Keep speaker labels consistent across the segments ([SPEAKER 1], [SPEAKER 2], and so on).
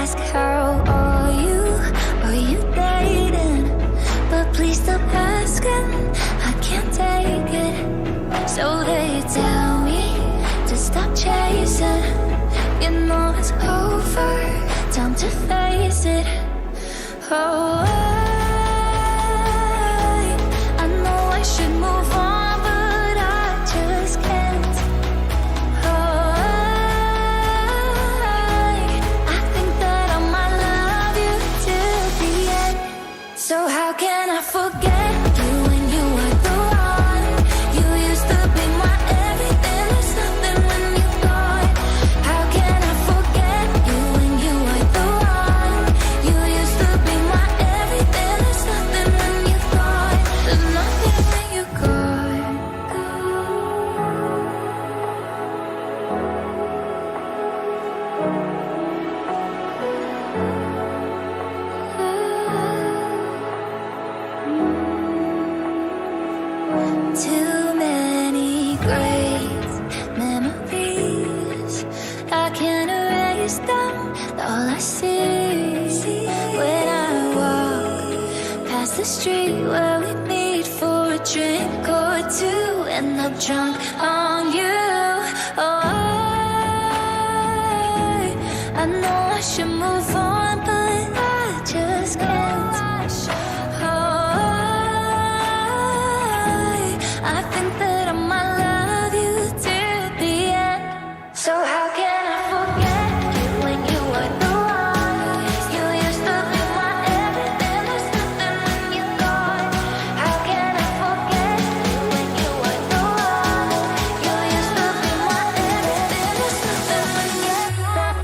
[SPEAKER 1] ask how are you dating? But please stop asking, I can't take it. So they tell me to stop chasing. You know it's over, time to face it. Oh, I know I should move on, but I just can't. Oh, I think that I might love you till the end. So how can I forget you when you were the one? You used to be my everything, there's nothing when you're gone. How can I forget you when you were the one? You used to be my everything, there's nothing when you're gone. There's nothing when you're gone. Too many great memories, I can't erase them. All I see when I walk past the street where we meet for a drink or two, and I'm drunk on you. Oh, I know I should move on, but I just can't. I think that I might love you till the end. So how can I forget you when you were the one? You used to be my everything, there's nothing when you're gone. How can I forget you when you were the one? You used to be my everything, there's nothing when you're gone.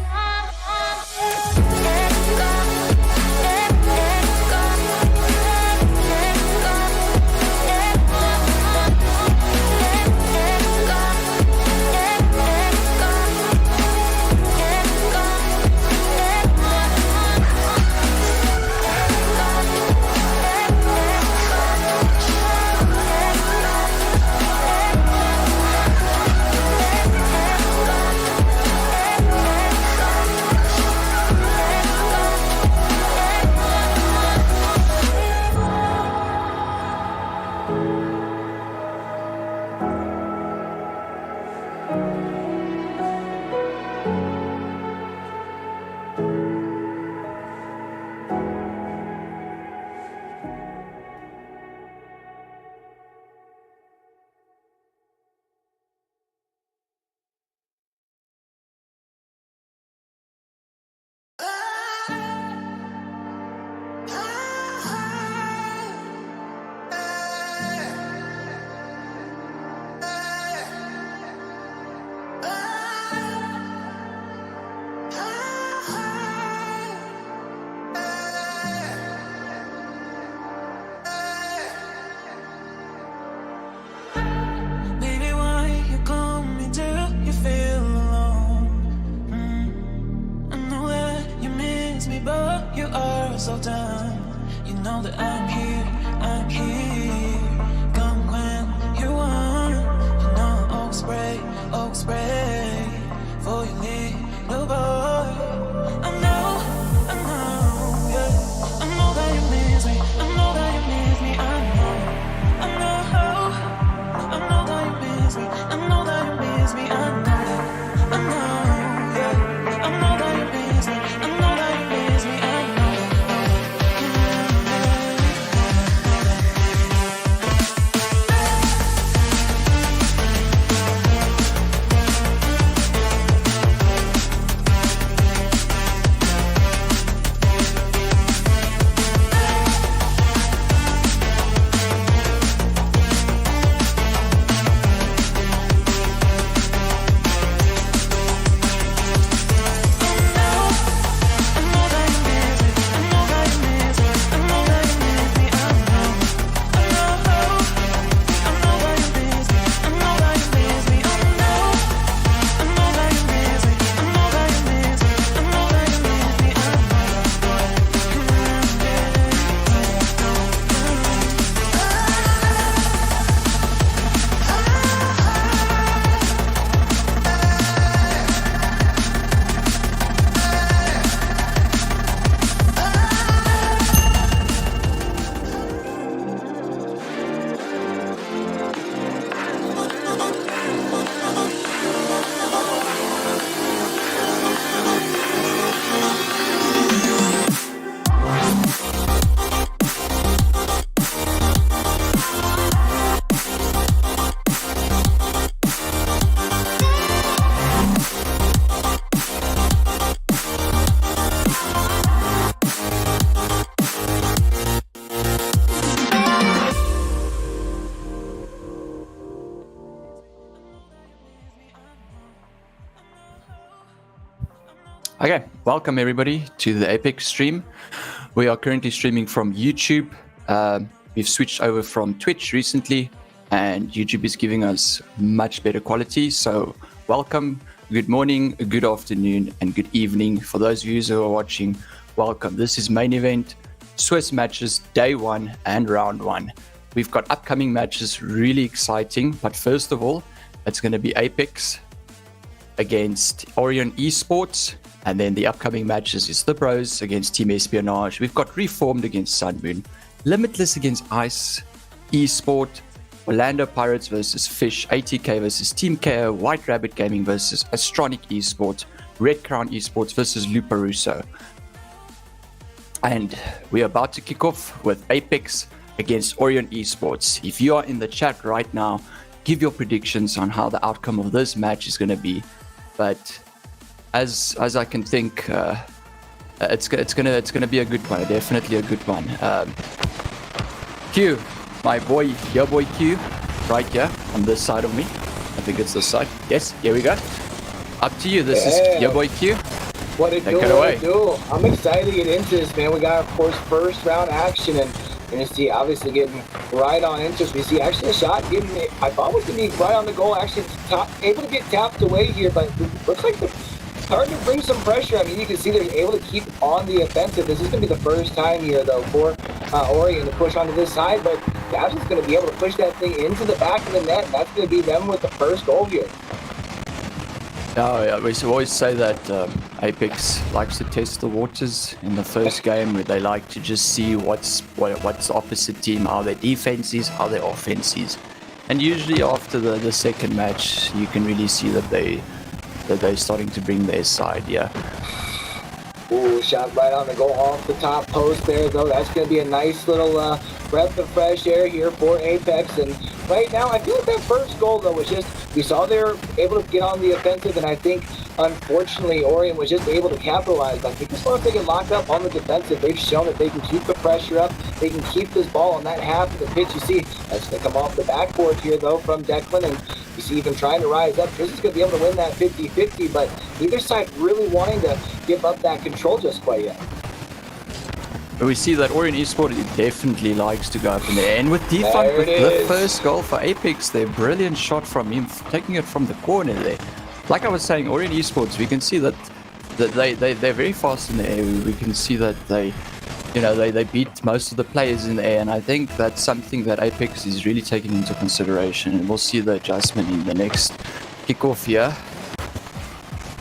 [SPEAKER 2] Baby, why you call me? Do you feel alone? I know that you miss me, but you are so done. You know that I'm here, I'm here. Come when you want. You know oak spray for your little boy. I know, yeah. I know that you miss me, I know that you miss me, I know. I know that you miss me, I know that you miss me, I know, yeah. I know that you miss me, I know that you miss me, I know.
[SPEAKER 3] Okay, welcome everybody to the AIPX stream. We are currently streaming from YouTube. We've switched over from Twitch recently, and YouTube is giving us much better quality. So welcome, good morning, good afternoon, and good evening. For those of you who are watching, welcome. This is main event, Swiss matches, day 1 and round 1. We've got upcoming matches, really exciting. But first of all, it's going to be AIPX against Orion Esports. And then the upcoming matches is the Bros against Team Espionage. We've got Reformed against Sunmoon, Limitless against Ice Esport, Orlando Pirates versus Fish, ATK versus Team KO, White Rabbit Gaming versus Astronic Esports, Red Crown Esports versus Luparuso. And we're about to kick off with AIPX against Orion Esports. If you are in the chat right now, give your predictions on how the outcome of this match is going to be. But as I can think, it's gonna be a good one, definitely a good one. Q, my boy, your boy Q, right here on this side of me. I think it's this side. Yes, here we go. Up to you. This is your boy Q.
[SPEAKER 4] What it do? I'm excited to get into this, man. We got, of course, first round action, and you see, obviously getting right on into this. We see actually a shot getting, I thought was gonna be right on the goal, actually able to get tapped away here, but it looks like starting to bring some pressure. I mean, you can see they're able to keep on the offensive. This is going to be the first time here, though, for Orion to push onto this side, but Dabs is going to be able to push that thing into the back of the net, and that's going to be them with the first goal here.
[SPEAKER 3] Yeah, we always say that AIPX likes to test the waters in the first game, where they like to just see what's the opposite team, how their defense is, how their offense is. And usually after the second match, you can really see that they're starting to bring their side, yeah.
[SPEAKER 4] Ooh, shot right on the goal off the top post there, though. That's going to be a nice little breath of fresh air here for AIPX. And right now, I feel like that first goal, though, was just, we saw they were able to get on the offensive, and I think, unfortunately, Orion was just able to capitalize. I think as long as they get locked up on the defensive, they've shown that they can keep the pressure up, they can keep this ball on that half of the pitch. You see, that's going to come off the backboard here, though, from Declan, and you see even trying to rise up. Chris is going to be able to win that 50-50, but neither side really wanting to give up that control just quite yet.
[SPEAKER 3] We see that Orion Esports definitely likes to go up in there. And with Defund, with the first goal for AIPX, they're brilliant shot from him, taking it from the corner there. Like I was saying, Orion Esports, we can see that they're very fast in the air. We can see that they beat most of the players in the air, and I think that's something that AIPX is really taking into consideration, and we'll see the adjustment in the next kickoff here.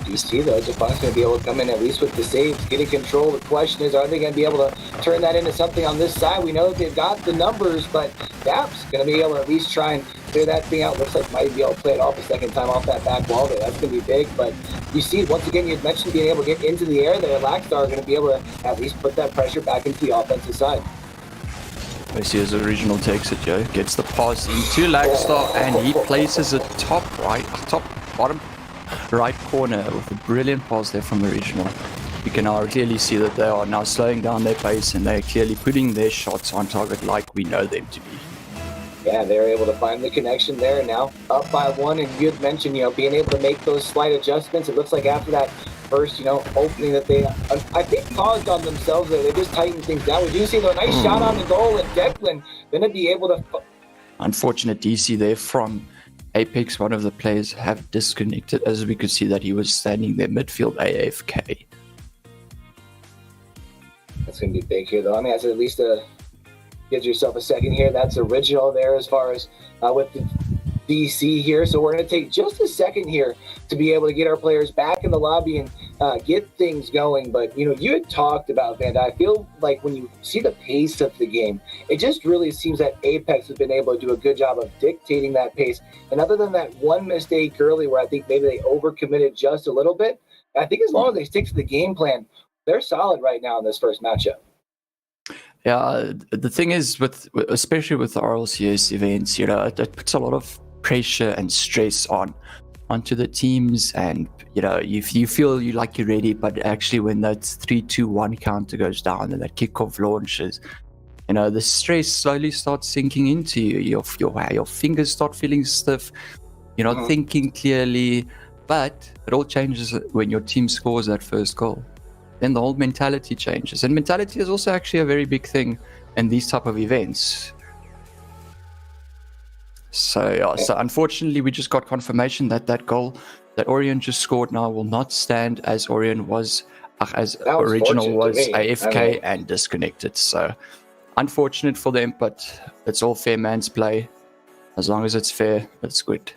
[SPEAKER 4] You see, though, Japan's going to be able to come in at least with the saves, getting control. The question is, are they going to be able to turn that into something on this side? We know that they've got the numbers, but Daps going to be able to at least try and clear that thing out. Looks like might be able to play it off a second time off that back wall there. That's going to be big, but you see, once again, you mentioned being able to get into the air there. Laxstar are going to be able to at least put that pressure back into the offensive side.
[SPEAKER 3] I see as Original takes it, Joe. Gets the pass into Laxstar, and he places it top bottom right corner with a brilliant pass there from Original. You can now clearly see that they are now slowing down their pace, and they're clearly putting their shots on target like we know them to be.
[SPEAKER 4] Yeah, they're able to find the connection there, now up by 1, and you had mentioned, being able to make those slight adjustments. It looks like after that first, opening that they, I think, caused on themselves there, they just tightened things down. We do see, though, a nice shot on the goal, and Declan going to be able to...
[SPEAKER 3] Unfortunate DC there from AIPX. One of the players have disconnected, as we could see that he was standing there midfield AFK.
[SPEAKER 4] That's going to be big here, though. I mean, that's at least gives yourself a second here. That's Original there as far as with the DC here. So we're going to take just a second here to be able to get our players back in the lobby and get things going. But, you had talked about, Van, I feel like when you see the pace of the game, it just really seems that AIPX has been able to do a good job of dictating that pace. And other than that one mistake early where I think maybe they overcommitted just a little bit, I think as long as they stick to the game plan, they're solid right now in this first matchup.
[SPEAKER 3] Yeah, the thing is, especially with the RLCS events, it puts a lot of pressure and stress onto the teams, and you feel like you're ready, but actually when that 3-2-1 counter goes down and that kickoff launches, the stress slowly starts sinking into you. Your fingers start feeling stiff. You're not thinking clearly. But it all changes when your team scores that first goal. Then the whole mentality changes. And mentality is also actually a very big thing in these type of events. So unfortunately, we just got confirmation that that goal that Orion just scored now will not stand, as Orion was, as original was AFK and disconnected. So unfortunate for them, but it's all fair man's play. As long as it's fair, it's good.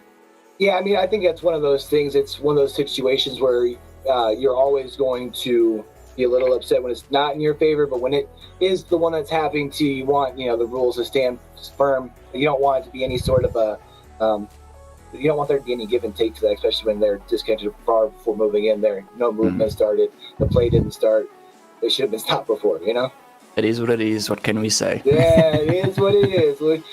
[SPEAKER 4] Yeah, I mean, I think that's one of those things. It's one of those situations where you're always going to be a little upset when it's not in your favor, but when it is the one that's happening to you, want the rules to stand firm. You don't want it to be any sort of a you don't want there to be any give and take to that, especially when they're disconnected far before moving in there. No movement started, the play didn't start. They should have been stopped before,
[SPEAKER 3] It is what it is. What can we say?
[SPEAKER 4] Yeah, it is what it is. And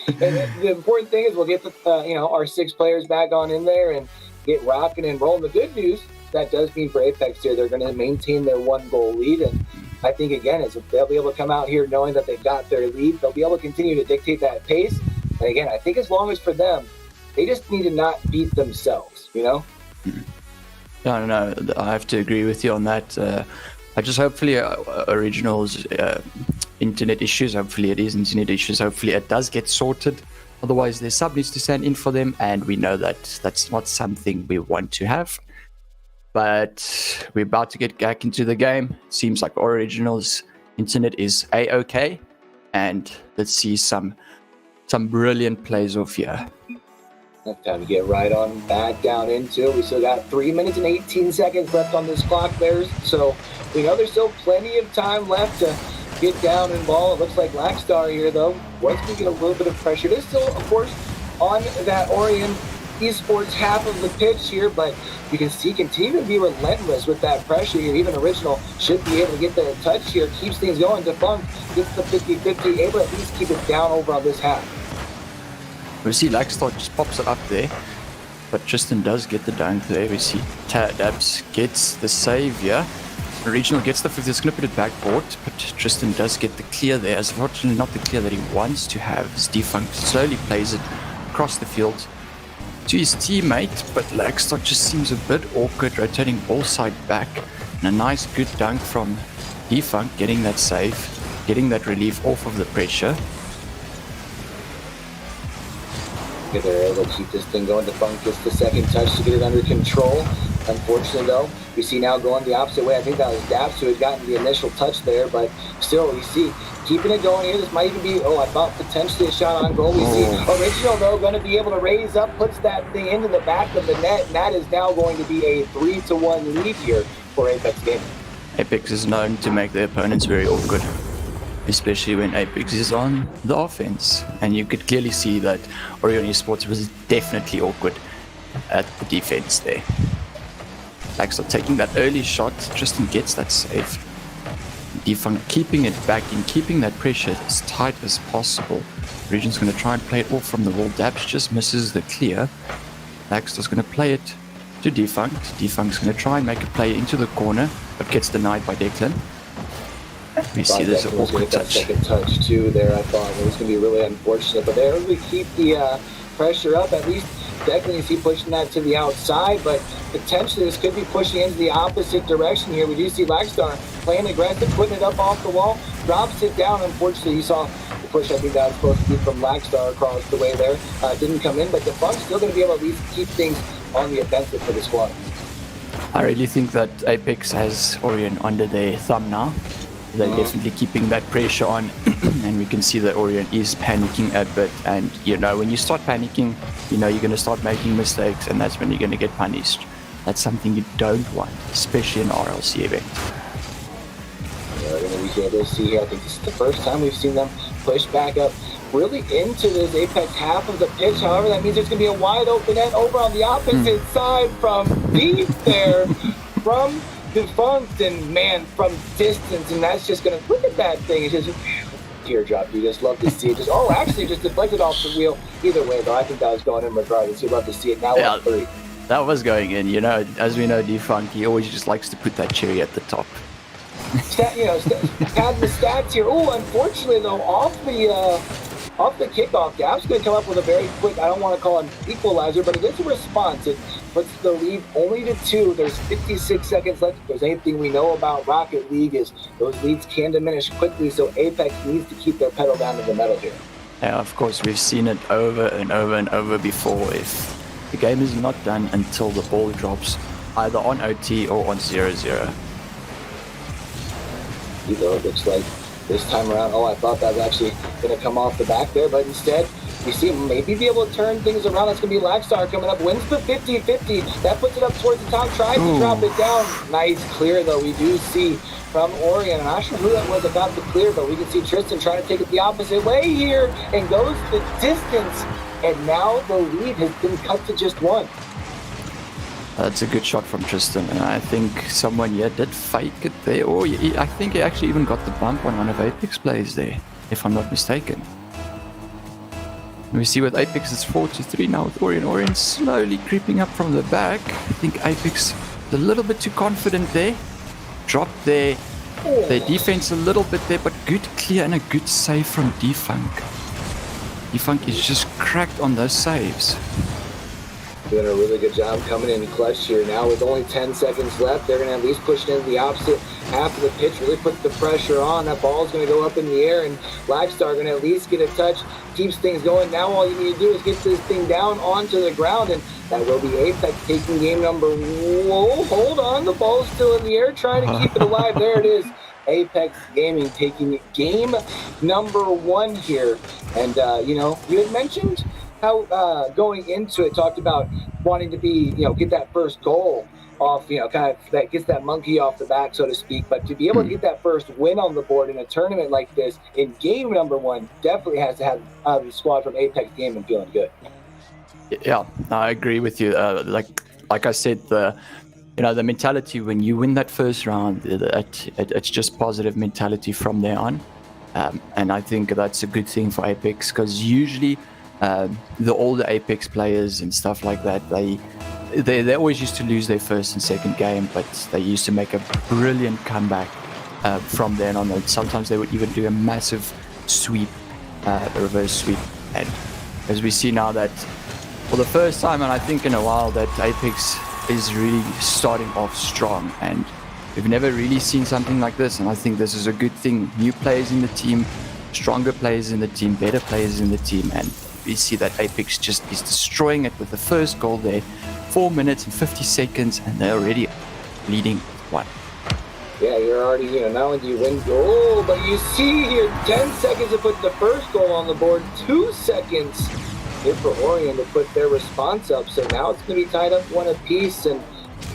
[SPEAKER 4] the important thing is we'll get the our 6 players back on in there and get rocking and rolling. The good news that does mean for Apex here, they're going to maintain their 1-goal lead, and I think again is they'll be able to come out here knowing that they've got their lead. They'll be able to continue to dictate that pace. And again, I think as long as for them, they just need to not beat themselves.
[SPEAKER 3] No, I have to agree with you on that. I just hopefully Originals internet issues. Hopefully it is internet issues. Hopefully it does get sorted. Otherwise, their sub needs to stand in for them, and we know that that's not something we want to have. But we're about to get back into the game. Seems like Originals internet is A-OK, and let's see some brilliant plays off here.
[SPEAKER 4] Time to get right on back down into it. We still got 3 minutes and 18 seconds left on this clock there, so we know there's still plenty of time left to get down and ball. It looks like Lackstar here, though, once we get a little bit of pressure, it is still, of course, on that Orion Esports half of the pitch here, but you can see continue to be relentless with that pressure here. Even Original should be able to get the touch here, keeps things going. Defunct gets the 50-50, able to at least keep it down over on this half.
[SPEAKER 3] We see Lackstar just pops it up there, but Tristan does get the dunk there. We see Dabs gets the save here. Original gets the 50, he's going to put it backboard, but Tristan does get the clear there. As unfortunately not the clear that he wants to have, as Defunct slowly plays it across the field to his teammate, but Lackstar just seems a bit awkward, rotating ball side back, and a nice good dunk from Defunct, getting that save, getting that relief off of the pressure.
[SPEAKER 4] They're able to keep this thing going. Defunct gets the second touch to get it under control. Unfortunately, though, we see now going the opposite way. I think that was Daps who had gotten the initial touch there, but still, we see keeping it going here. This might even be, I thought potentially a shot on goal. We see Original, though, going to be able to raise up, puts that thing into the back of the net, and that is now going to be a 3-1 lead here for Apex Gaming.
[SPEAKER 3] Apex is known to make their opponents very awkward, especially when Apex is on the offense. And you could clearly see that Orion Esports was definitely awkward at the defense there. Lackstar taking that early shot, Tristan gets that save. Defunct keeping it back in, keeping that pressure as tight as possible. Region's going to try and play it all from the wall. Daps just misses the clear. Lackstar's going to play it to Defunct. Defunct's going to try and make a play into the corner, but gets denied by Declan. We see there's an awkward touch.
[SPEAKER 4] Second touch too there. I thought it was going to be really unfortunate, but there we keep the pressure up. At least Declan, you see pushing that to the outside, but potentially this could be pushing into the opposite direction here. We do see Lackstar playing aggressive, putting it up off the wall, drops it down. Unfortunately, you saw the push. I think that was supposed to be from Lackstar across the way there. Didn't come in, but Defunct's still going to be able to at least keep things on the offensive for the squad.
[SPEAKER 3] I really think that Apex has Orion under their thumb now. They're definitely keeping that pressure on, and we can see that Orion is panicking a bit. And when you start panicking, you're going to start making mistakes, and that's when you're going to get punished. That's something you don't want, especially in an RLC event.
[SPEAKER 4] We're going to be able to see here. I think this is the first time we've seen them push back up really into this Apex half of the pitch. However, that means there's going to be a wide open net over on the opposite side from deep there, from Defunct, and man, from distance, and that's just gonna look at that thing. It's just teardrop. You just love to see it. Actually just deflected off the wheel. Either way, though, I think that was going in regardless. You love to see it. Now on 3.
[SPEAKER 3] That was going in. As we know, Defunct, he always just likes to put that cherry at the top.
[SPEAKER 4] Had the stats here. Oh, unfortunately though, off off the kickoff, Gap's going to come up with a very quick, I don't want to call it an equalizer, but it gets a response. It puts the lead only to 2. There's 56 seconds left. If there's anything we know about Rocket League is those leads can diminish quickly, so Apex needs to keep their pedal down to the metal here.
[SPEAKER 3] Yeah, of course, we've seen it over and over and over before. If the game is not done until the ball drops, either on OT or on 0-0.
[SPEAKER 4] It looks like this time around, I thought that was actually going to come off the back there, but instead, we see him maybe be able to turn things around. That's going to be Lagstar coming up, wins the 50-50. That puts it up towards the top, tries to drop it down. Nice clear, though. We do see from Orion. I'm not sure who that was that got the clear, but we can see Tristan trying to take it the opposite way here and goes the distance. And now the lead has been cut to just 1.
[SPEAKER 3] That's a good shot from Tristan, and I think someone here did fake it there, or I think he actually even got the bump on one of Apex players there, if I'm not mistaken. We see with Apex it's 4-3 now with Orion. Orion slowly creeping up from the back. I think Apex is a little bit too confident there. Dropped their defense a little bit there, but good clear and a good save from Defunk. Defunk is just cracked on those saves.
[SPEAKER 4] Doing a really good job coming in clutch here. Now with only 10 seconds left, they're going to at least push it into the opposite half of the pitch, really put the pressure on. That ball's going to go up in the air, and Lagstar going to at least get a touch, keeps things going. Now all you need to do is get this thing down onto the ground, and that will be Apex taking game number... Whoa, hold on, the ball's still in the air, trying to keep it alive. There it is. Apex Gaming taking game number 1 here. And, you had mentioned how going into it, talked about wanting to be, get that first goal off, kind of that gets that monkey off the back, so to speak. But to be able to get that first win on the board in a tournament like this in game number 1 definitely has to have the squad from Apex Gaming feeling good.
[SPEAKER 3] Yeah, I agree with you. Like I said, the mentality when you win that first round, it's just positive mentality from there on. And I think that's a good thing for Apex, because usually the older Apex players and stuff like that, they always used to lose their first and second game, but they used to make a brilliant comeback from then on. And sometimes they would even do a massive sweep, a reverse sweep. And as we see now that for the first time, and I think in a while, that Apex is really starting off strong, and we've never really seen something like this, and I think this is a good thing. New players in the team, stronger players in the team, better players in the team, and we see that Apex just is destroying it with the first goal there. 4 minutes and 50 seconds, and they're already leading 1.
[SPEAKER 4] Yeah, you're already, not only do you win goal, but you see here 10 seconds to put the first goal on the board, 2 seconds here for Orion to put their response up. So now it's going to be tied up 1 apiece, and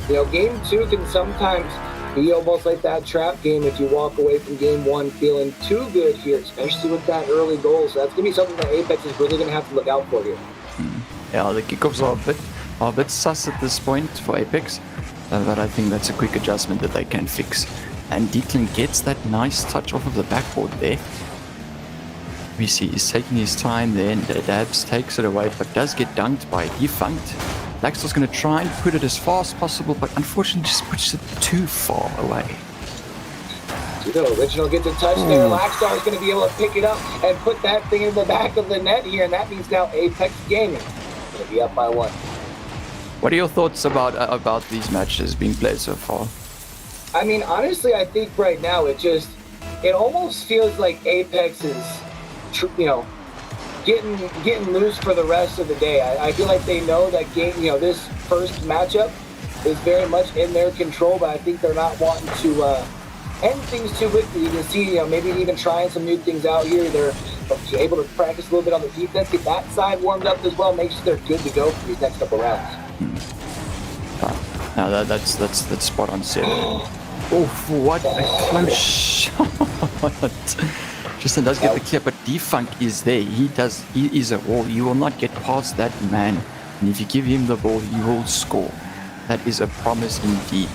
[SPEAKER 4] game 2 can sometimes be almost like that trap game if you walk away from game 1 feeling too good here, especially with that early goal. So that's going to be something that Apex is really going to have to look out for here.
[SPEAKER 3] Yeah, the kickoffs are a bit sus at this point for Apex, but I think that's a quick adjustment that they can fix. And Declan gets that nice touch off of the backboard there. We see he's taking his time there, and Dabs takes it away, but does get dunked by Defunct. Lagstar's going to try and put it as far as possible, but unfortunately just puts it too far away.
[SPEAKER 4] Original gets a touch there. Lagstar is going to be able to pick it up and put that thing in the back of the net here, and that means now Apex Gaming is going to be up by 1.
[SPEAKER 3] What are your thoughts about these matches being played so far?
[SPEAKER 4] I mean, honestly, I think right now it almost feels like Apex is, getting loose for the rest of the day. I feel like they know that game, this first matchup is very much in their control, but I think they're not wanting to end things too quickly. You can see, maybe even trying some new things out here. They're able to practice a little bit on the defense, get that side warmed up as well, make sure they're good to go for these next couple rounds.
[SPEAKER 3] No, that's spot on set. Oh, what a close shot. Tristan does get the clear, but Defunk is there. He is a wall. You will not get past that man. And if you give him the ball, he will score. That is a promise indeed.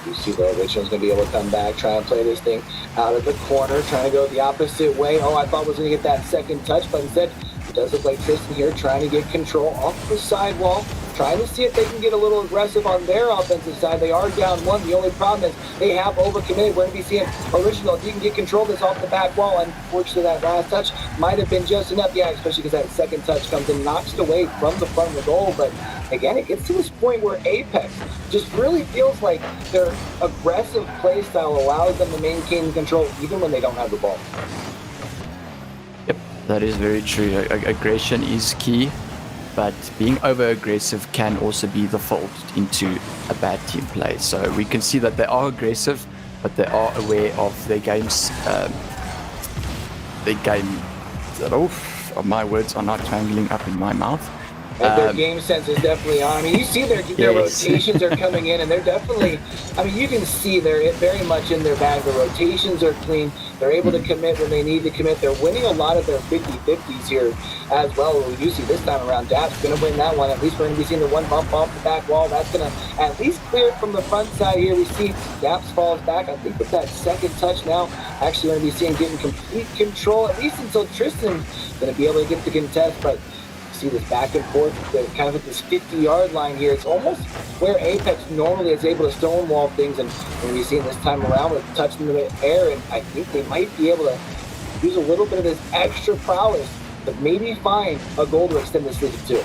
[SPEAKER 4] You see the Original's going to be able to come back, try and play this thing out of the corner, trying to go the opposite way. I thought was going to get that second touch, but instead it does look like Tristan here trying to get control off the sidewall. trying to see if they can get a little aggressive on their offensive side. They are down one. The only problem is they have overcommitted. We're going to be seeing Original. If you can get control of this off the back wall, unfortunately that last touch might have been just enough. Yeah, especially because that second touch comes in, knocks it away from the front of the goal. But again, it gets to this point where Apex just really feels like their aggressive play style allows them to maintain control even when they don't have the ball.
[SPEAKER 3] Yep, that is very true. Aggression is key, but being over-aggressive can also be the fault into a bad team play. So we can see that they are aggressive, but they are aware of their games. My words are not tangling up in my mouth.
[SPEAKER 4] And their game sense is definitely on. I mean, you see their
[SPEAKER 3] Yes.
[SPEAKER 4] rotations are coming in, and they're definitely, I mean, you can see they're very much in their bag. The rotations are clean. They're able to commit when they need to commit. They're winning a lot of their 50-50s here as well. We do see this time around, Dapp's going to win that one. At least we're going to be seeing the one bump off the back wall. That's going to at least clear it from the front side here. We see Dapp's falls back. I think with that second touch now, actually going to be seeing getting complete control, at least until Tristan's going to be able to get the contest. But see this back and forth, kind of at this 50-yard line here. It's almost where Apex normally is able to stonewall things, and we're going to be seeing this time around with touching the air, and I think they might be able to use a little bit of this extra prowess to maybe find a goal to extend this lead to.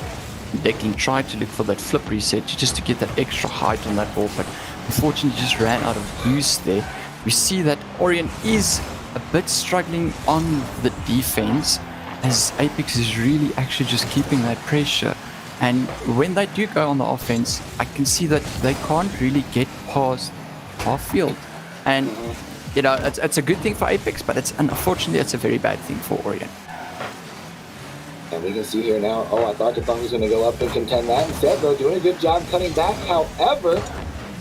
[SPEAKER 3] They can try to look for that flip reset just to get that extra height on that ball, but unfortunately just ran out of boost there. We see that Orion is a bit struggling on the defense, as Apex is really actually just keeping that pressure. And when they do go on the offense, I can see that they can't really get past half field. And, you know, it's a good thing for Apex, but unfortunately, it's a very bad thing for Orion.
[SPEAKER 4] And we can see here now, I thought Defung was going to go up and contend that. Instead, though, doing a good job cutting back. However,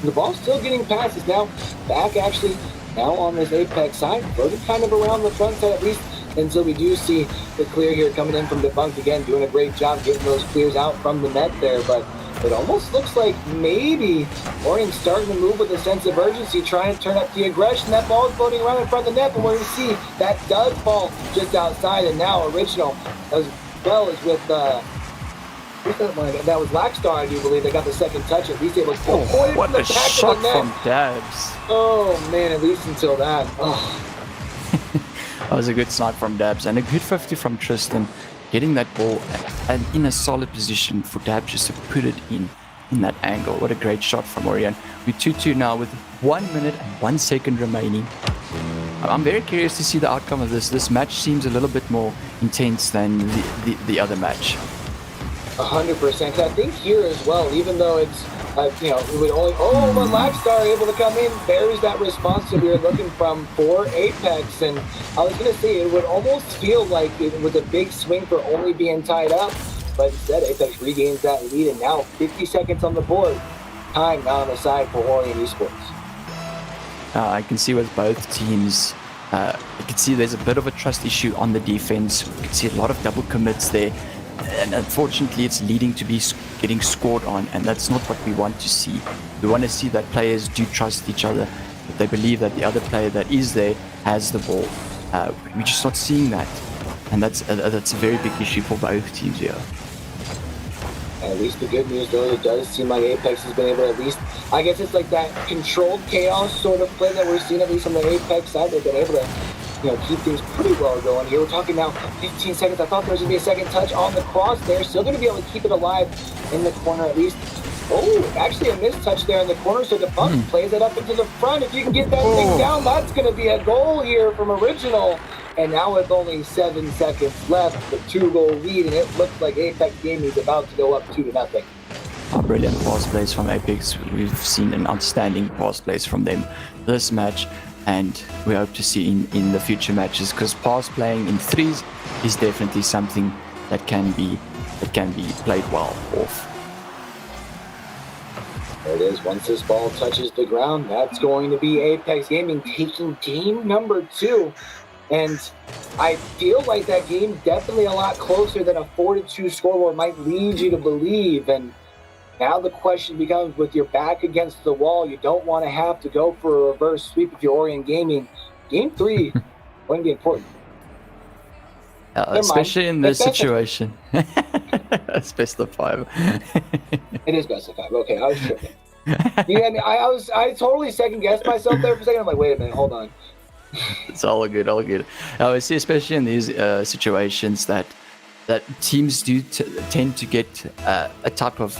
[SPEAKER 4] the ball's still getting passes now. Back actually now on this Apex side, floated kind of around the front side at least, until we do see the clear here coming in from Defunct again, doing a great job getting those clears out from the net there. But it almost looks like maybe Orion's starting to move with a sense of urgency, trying to turn up the aggression. That ball is floating around in front of the net, but we're going to see that does fall just outside. And now Original, as well as with that was Lackstar, I do believe. They got the second touch, at least able to pull it
[SPEAKER 3] what
[SPEAKER 4] from the
[SPEAKER 3] a
[SPEAKER 4] back
[SPEAKER 3] shot
[SPEAKER 4] of the net.
[SPEAKER 3] from Dabs.
[SPEAKER 4] Oh man, at least until that.
[SPEAKER 3] That was a good snipe from Dabs and a good 50 from Tristan, getting that ball and in a solid position for Dabs just to put it in that angle. What a great shot from Orion. We're 2-2 now with 1 minute and 1 second remaining. I'm very curious to see the outcome of this. This match seems a little bit more intense than the other match.
[SPEAKER 4] 100%. I think here as well, even though it's, it would only, but Lackstar able to come in, there's that response that we were looking for Apex. And I was going to say, it would almost feel like it was a big swing for only being tied up, but instead Apex regains that lead, and now 50 seconds on the board. Time now on the side for Orion Esports.
[SPEAKER 3] I can see with both teams, you can see there's a bit of a trust issue on the defense. You can see a lot of double commits there. And unfortunately, it's leading to be getting scored on, and that's not what we want to see. We want to see that players do trust each other, that they believe that the other player that is there has the ball. We're just not seeing that, and that's a very big issue for both teams here.
[SPEAKER 4] And at least the good news, though, it does seem like Apex has been able to at least, I guess it's like that controlled chaos sort of play that we're seeing, at least on the Apex side. They've been able to keep things pretty well going here. We're talking now 15 seconds. I thought there was going to be a second touch on the cross there. Still going to be able to keep it alive in the corner at least. Actually a missed touch there in the corner, so Defunct plays it up into the front. If you can get that thing down, that's going to be a goal here from Original. And now with only 7 seconds left, the 2-goal lead, and it looks like Apex Gaming is about to go up 2-0.
[SPEAKER 3] Brilliant pass plays from Apex. We've seen an outstanding pass plays from them this match, and we hope to see in the future matches, because pass playing in threes is definitely something that can be played well off.
[SPEAKER 4] There it is. Once this ball touches the ground, that's going to be Apex Gaming taking game number 2. And I feel like that game definitely a lot closer than a 4-2 scoreboard might lead you to believe. And now the question becomes, with your back against the wall, you don't want to have to go for a reverse sweep if you're Orion Gaming. Game 3 going to be important.
[SPEAKER 3] Especially in this
[SPEAKER 4] It's best of-
[SPEAKER 3] situation. It's best of 5.
[SPEAKER 4] It is best of 5. Okay, I was tripping. Yeah, I totally second guessed myself there for a second. I'm like, wait a minute, hold on.
[SPEAKER 3] It's all good, all good. I see, especially in these situations that teams do tend to get a type of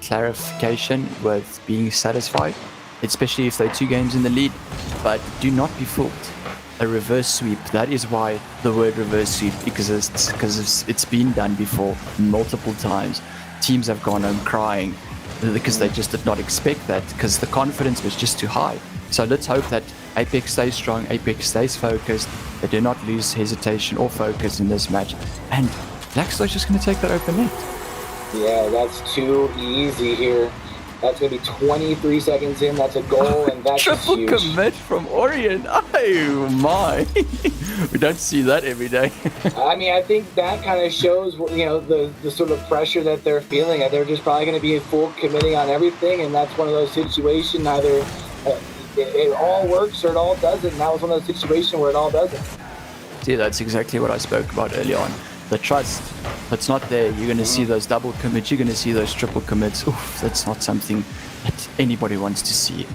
[SPEAKER 3] clarification with being satisfied, especially if they're 2 games in the lead. But do not be fooled. A reverse sweep, that is why the word reverse sweep, because it's been done before multiple times. Teams have gone home crying because they just did not expect that, because the confidence was just too high. So let's hope that AIPX stays strong, AIPX stays focused, they do not lose hesitation or focus in this match, and Blackstar's just going to take that open net.
[SPEAKER 4] Yeah, that's too easy here. That's going to be 23 seconds in. That's a goal, and that's
[SPEAKER 3] Triple
[SPEAKER 4] huge.
[SPEAKER 3] commit from Orion. Oh my. We don't see that every day.
[SPEAKER 4] I mean, I think that kind of shows, the sort of pressure that they're feeling. They're just probably going to be full committing on everything, and that's one of those situations either it all works or it all doesn't. And that was one of those situations where it all doesn't.
[SPEAKER 3] See, that's exactly what I spoke about earlier on. The trust that's not there. You're going to see those double commits. You're going to see those triple commits. Oof, that's not something that anybody wants to see.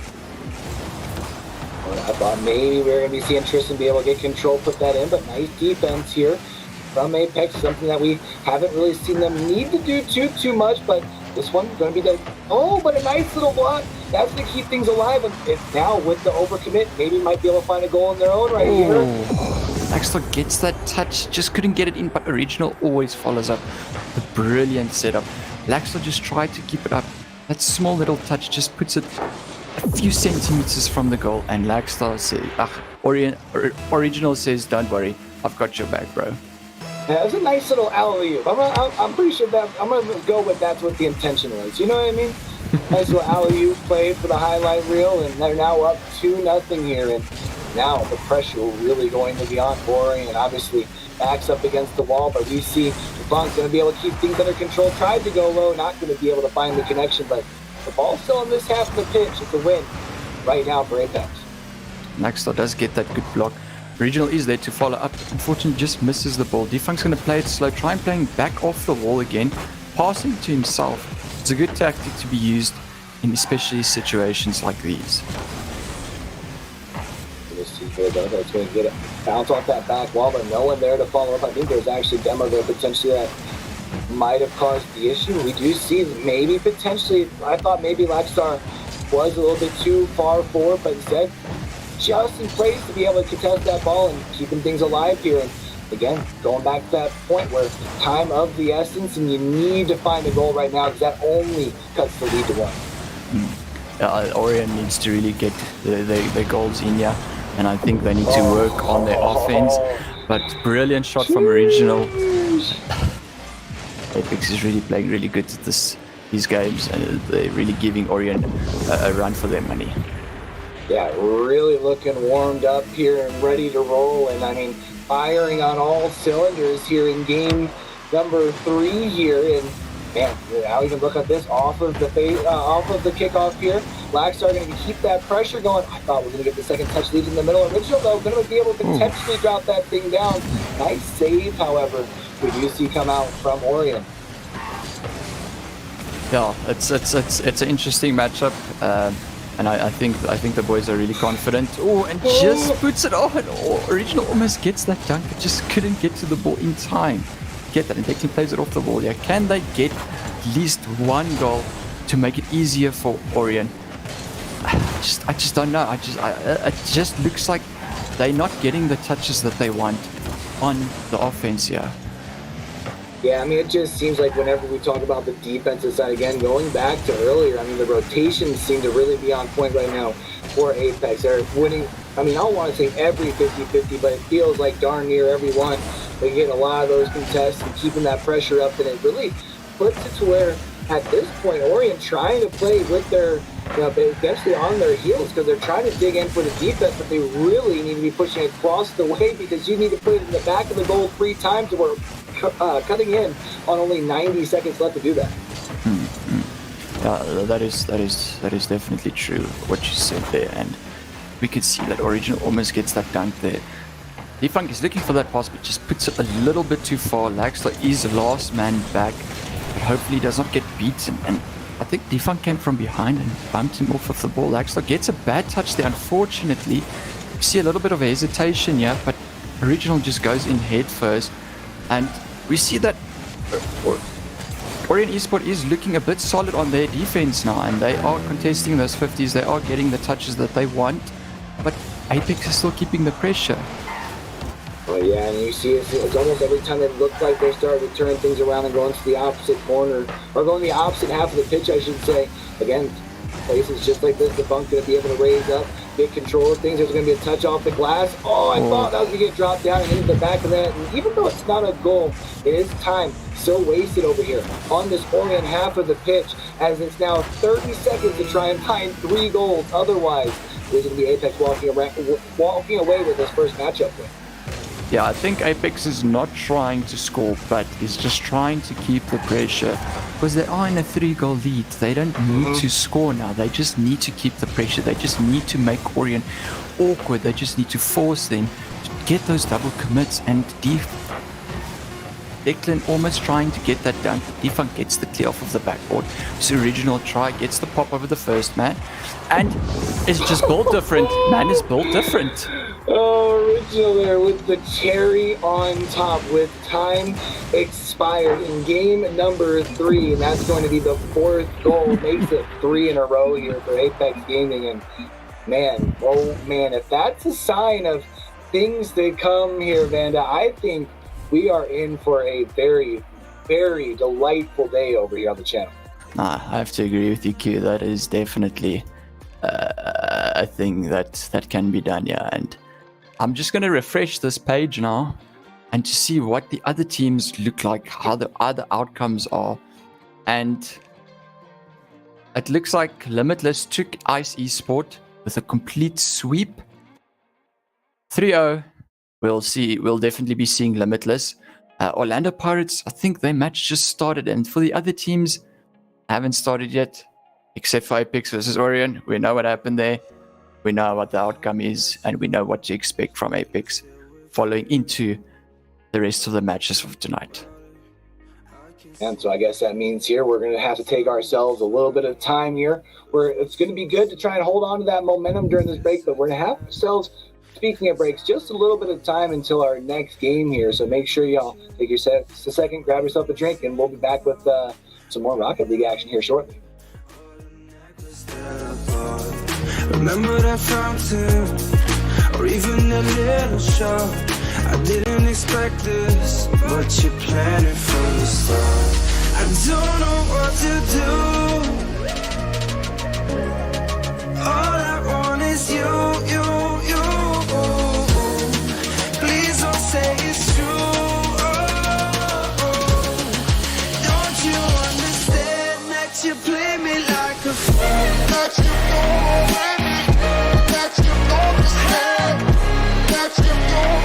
[SPEAKER 4] I thought maybe we were going to be seeing Tristan be able to get control, put that in, but nice defense here from AIPX, something that we haven't really seen them need to do too much, but this one going to be but a nice little block. That's going to keep things alive, and now with the overcommit, maybe might be able to find a goal on their own right here.
[SPEAKER 3] Laxter gets that touch, just couldn't get it in, but Original always follows up. The brilliant setup. Laxter just tried to keep it up. That small little touch just puts it a few centimeters from the goal, and Laxter says, Original says, don't worry, I've got your back, bro.
[SPEAKER 4] Yeah, it's a nice little alley-oop. I'm pretty sure that I'm going to go with that's what the intention was. You know what I mean? Nice little alley-oop play for the highlight reel, and they're now up 2-0 here. And now the pressure really going to be on Boring, and obviously backs up against the wall. But we see LeBlanc's going to be able to keep things under control. Tried to go low, not going to be able to find the connection. But the ball's still in this half of the pitch. It's a win right now for AIPX.
[SPEAKER 3] Laxter does get that good block. Regional is there to follow up. Unfortunately, just misses the ball. Defunct's going to play it slow, try and playing back off the wall again, passing to himself. It's a good tactic to be used in especially situations like these.
[SPEAKER 4] That's going to get it. Bounce off that back wall, but no one there to follow up. I think there's actually a demo there potentially that might have caused the issue. We do see maybe potentially, I thought maybe Laxtar was a little bit too far forward, but instead just in place to be able to contest that ball and keeping things alive here. And again, going back to that point where time of the essence, and you need to find a goal right now because that only cuts the lead to 1.
[SPEAKER 3] Orion needs to really get the goals in here, and I think they need to work on their offense. But brilliant shot from Original. AIPX is really playing really good at these games, and they're really giving Orion a run for their money.
[SPEAKER 4] Yeah, really looking warmed up here and ready to roll, and I mean, firing on all cylinders here in game number 3 here. And man, now even look at this off of the kickoff here. Blackstar going to keep that pressure going. I thought we were going to get the second touch lead in the middle. Original though going to be able to potentially drop that thing down. Nice save, however, we do see come out from Orion.
[SPEAKER 3] Yeah, it's an interesting matchup. And I think the boys are really confident. Oh, and just puts it on. Oh, Original almost gets that dunk, but just couldn't get to the ball in time. Get that, and they can plays it off the wall. Yeah, can they get at least one goal to make it easier for Orion? I just don't know. It just looks like they're not getting the touches that they want on the offense here.
[SPEAKER 4] Yeah, I mean, it just seems like whenever we talk about the defensive side, again, going back to earlier, I mean, the rotations seem to really be on point right now for AIPX. They're winning, I mean, I don't want to say every 50-50, but it feels like darn near every one. They get a lot of those contests and keeping that pressure up, and it really puts it to where, at this point, Orion trying to play with their, essentially on their heels, because they're trying to dig in for the defense, but they really need to be pushing it across the way, because you need to put it in the back of the goal 3 times, or cutting in on only 90 seconds left to do that.
[SPEAKER 3] That is definitely true what you said there, and we could see that Original almost gets that dunk there. Defunk is looking for that pass, but just puts it a little bit too far. Laxler is the last man back, but hopefully does not get beaten. And I think Defunk came from behind and bumped him off of the ball. Laxler gets a bad touch there, unfortunately. You see a little bit of hesitation here, but Original just goes in head first. And we see that Orion Esport is looking a bit solid on their defense now, and they are contesting those 50s. They are getting the touches that they want, but AIPX is still keeping the pressure.
[SPEAKER 4] Oh yeah, and you see it's almost every time it looks like they're starting to turn things around and go into the opposite corner, or going the opposite half of the pitch, I should say. Again, places just like this, the Bunk going to be able to raise up, get control of things. There's going to be a touch off the glass. Oh, I thought that was going to get dropped down and into the back of that. And even though it's not a goal, it is time so wasted over here on this Orient half of the pitch, as it's now 30 seconds to try and find 3 goals. Otherwise, there's going to be AIPX walking away with this first matchup win.
[SPEAKER 3] Yeah, I think AIPX is not trying to score, but is just trying to keep the pressure, because they are in a 3-goal lead. They don't need to score now. They just need to keep the pressure. They just need to make Orion awkward. They just need to force them to get those double commits. And Declan almost trying to get that done. Defunk gets the clear off of the backboard. So Original try, gets the pop over the first man, and it's just built different. Man is built different.
[SPEAKER 4] Oh, Original there with the cherry on top, with time expired in game number 3, and that's going to be the 4th goal. Makes it 3 in a row here for AIPX Gaming. And man, oh man, if that's a sign of things to come here, Vanda, I think we are in for a very, very delightful day over here on the channel.
[SPEAKER 3] I have to agree with you, Q. That is definitely a thing that can be done, yeah. And I'm just going to refresh this page now and to see what the other teams look like, how the other outcomes are. And it looks like Limitless took Ice Esport with a complete sweep. 3-0. We'll see. We'll definitely be seeing Limitless. Orlando Pirates, I think their match just started. And for the other teams, haven't started yet, except for AIPX versus Orion. We know what happened there. We know what the outcome is, and we know what to expect from AIPX following into the rest of the matches of tonight.
[SPEAKER 4] And so I guess that means here we're going to have to take ourselves a little bit of time here, where it's going to be good to try and hold on to that momentum during this break, but we're going to have ourselves, speaking of breaks, just a little bit of time until our next game here. So make sure y'all take a second, grab yourself a drink, and we'll be back with some more Rocket League action here shortly.
[SPEAKER 2] Remember that fountain, or even a little shot. I didn't expect this, but you planned it from the start. I don't know what to do. All I want is you. Please don't say it's true. Don't you understand that you play me like a fool? That you know that you understand, that you know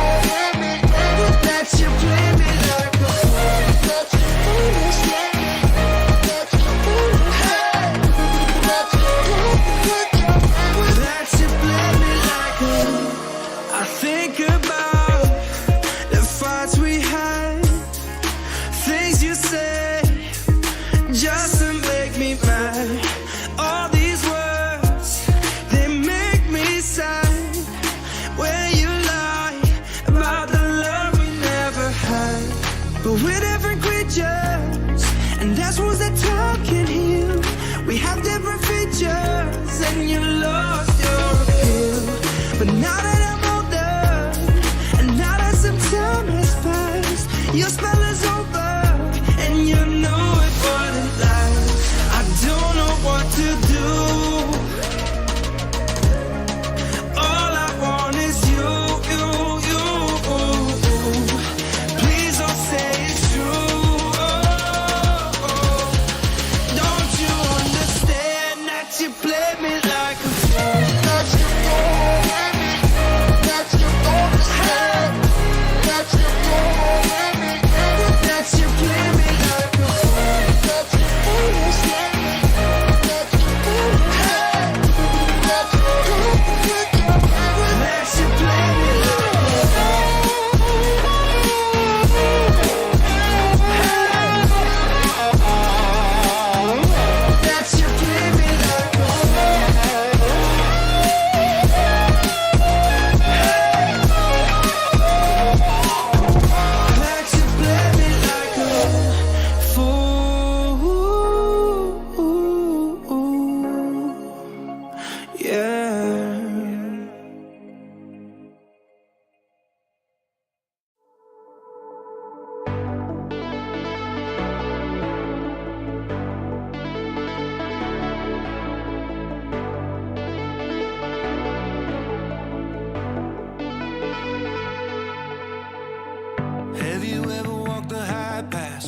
[SPEAKER 2] that you play me like a fool, that you understand, that you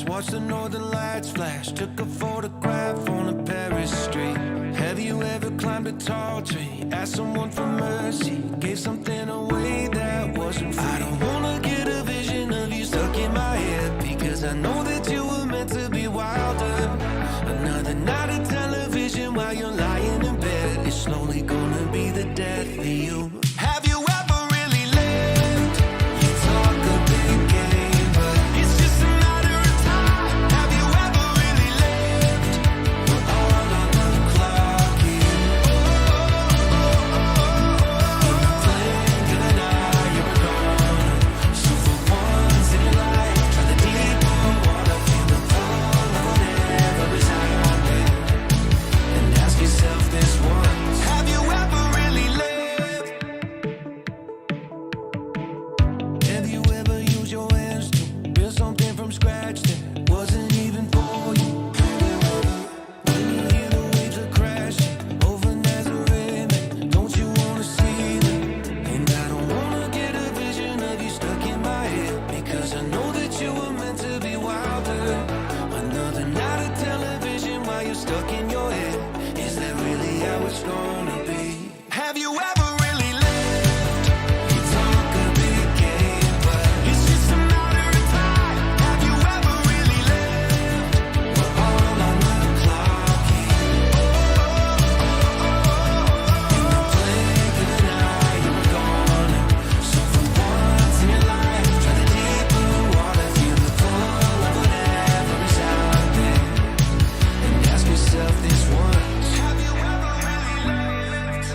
[SPEAKER 2] watched the northern lights flash, took a photograph on a Paris street. Have you ever climbed a tall tree, asked someone for mercy, gave something away that wasn't free? I don't wanna get a vision of you stuck in my head, because I know that you were meant to be wilder. Another night of television while you're lying in bed, it's slowly gonna be the death of you. Have you ever really lived? You talk a big game, but it's just a matter of time. Have you ever really lived? We're all on the clock here. In the blink of an eye, you're gone. So for once in your life, try the deeper water, feel the pull of whatever is out there, and ask yourself this once: have you ever really lived? Have you ever used your hands to build something from scratch that wasn't even for you? When you hear the waves are crashing over Nazareth, don't you wanna see them? And I don't wanna get a vision of you stuck in my head, because I know that you were meant to be wilder. Another night of television while you're stuck in your head, is that really how it's gonna be? Have you ever really lived? You talk a big game, but it's just a matter of time. Have you ever really lived? We're all on the clock here. In the blink of an eye, you're gone. So for once in your life, try the deeper water, feel the pull of whatever is out there, and ask yourself this once: have you ever really lived?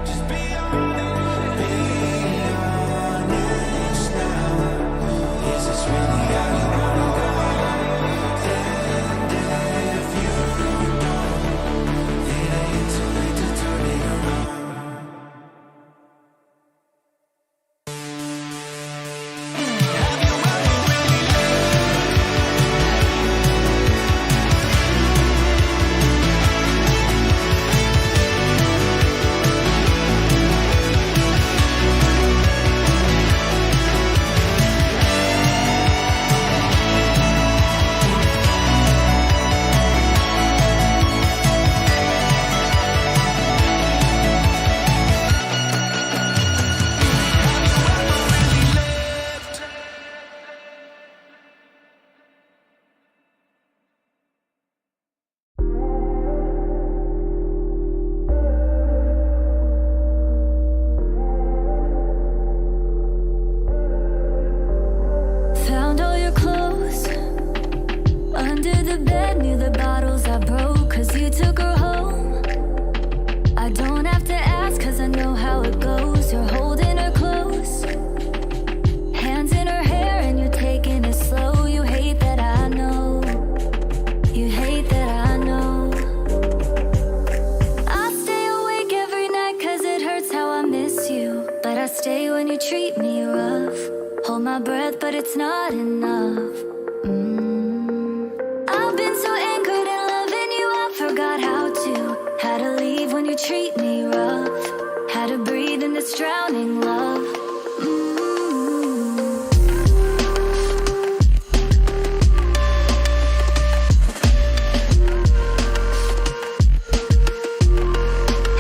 [SPEAKER 2] Just be honest now. Is this really how you wanna go? And if you don't, it ain't too late to turn it around. Have you ever really
[SPEAKER 1] Found all your clothes under the bed near the bottles I broke, 'cause you took her home. I don't have to ask, 'cause I know how it goes. You're holding her close, hands in her hair, and you're taking it slow. You hate that I know, you hate that I know. I stay awake every night 'cause it hurts how I miss you, but I stay when you treat me rough. Hold my breath, but it's not enough. I've been so anchored in loving you, I forgot how to leave when you treat me rough, how to breathe in this drowning love.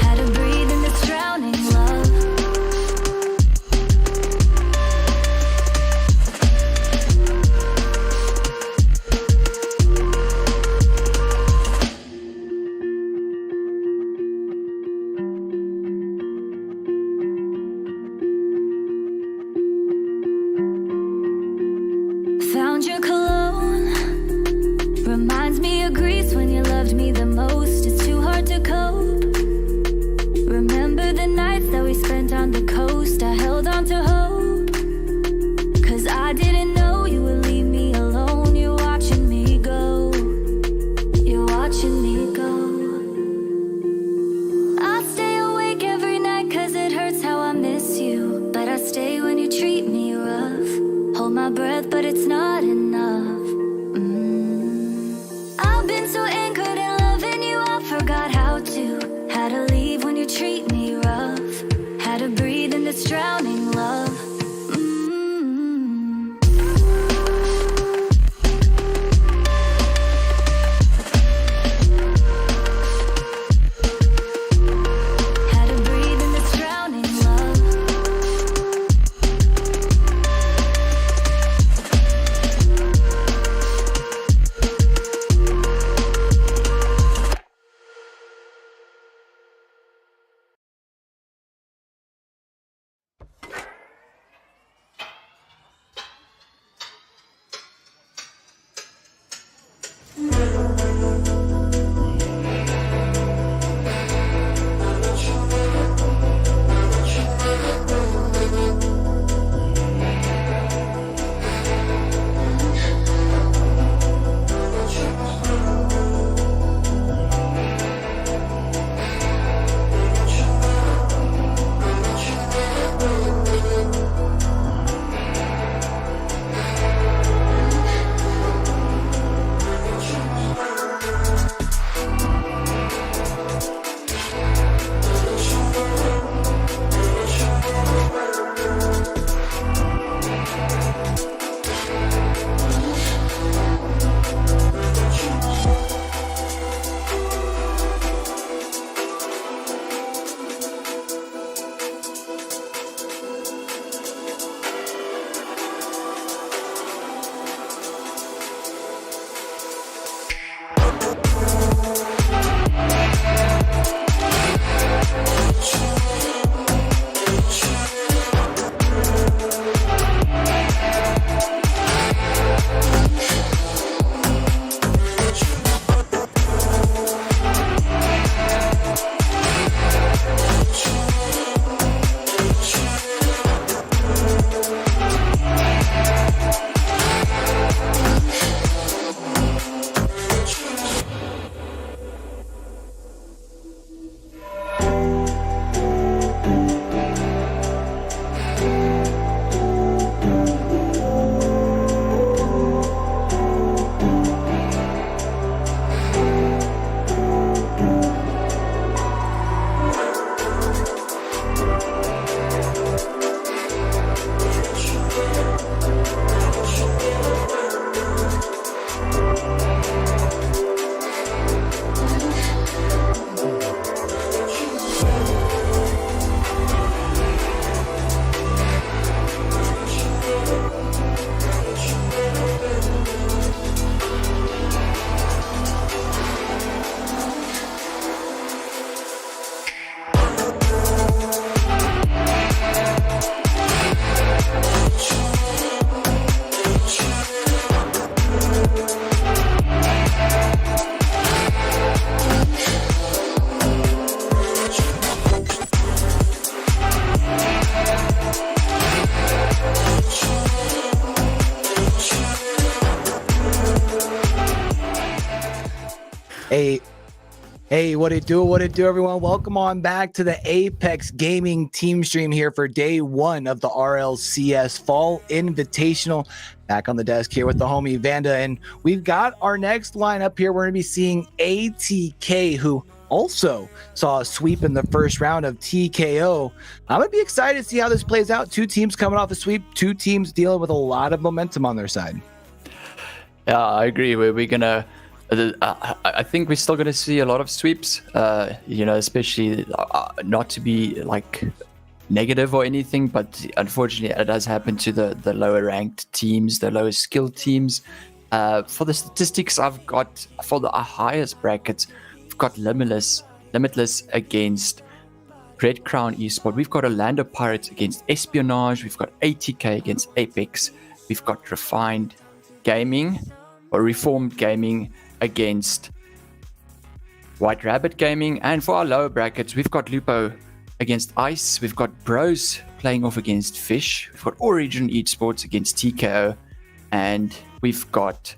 [SPEAKER 1] How to breathe in this drowning love.
[SPEAKER 5] Hey, what it do, everyone? Welcome on back to the Apex Gaming team stream here for day one of the RLCS Fall Invitational. Back on the desk here with the homie Vanda, and we've got our next lineup here. We're going to be seeing ATK, who also saw a sweep in the first round of TKO. I'm going to be excited to see how this plays out. Two teams coming off a sweep, two teams dealing with a lot of momentum on their side.
[SPEAKER 3] Yeah, I agree. We're going to... I think we're still going to see a lot of sweeps, especially not to be like negative or anything, but unfortunately it does happen to the lower ranked teams, the lower skilled teams. For the statistics I've got for the highest brackets, we've got Limitless against Red Crown Esport. We've got Orlando Pirates against Espionage. We've got ATK against Apex. We've got Reformed Gaming against White Rabbit Gaming. And for our lower brackets, we've got Lupo against Ice. We've got Bros playing off against Fish. We've got Origin Esports against TKO. And we've got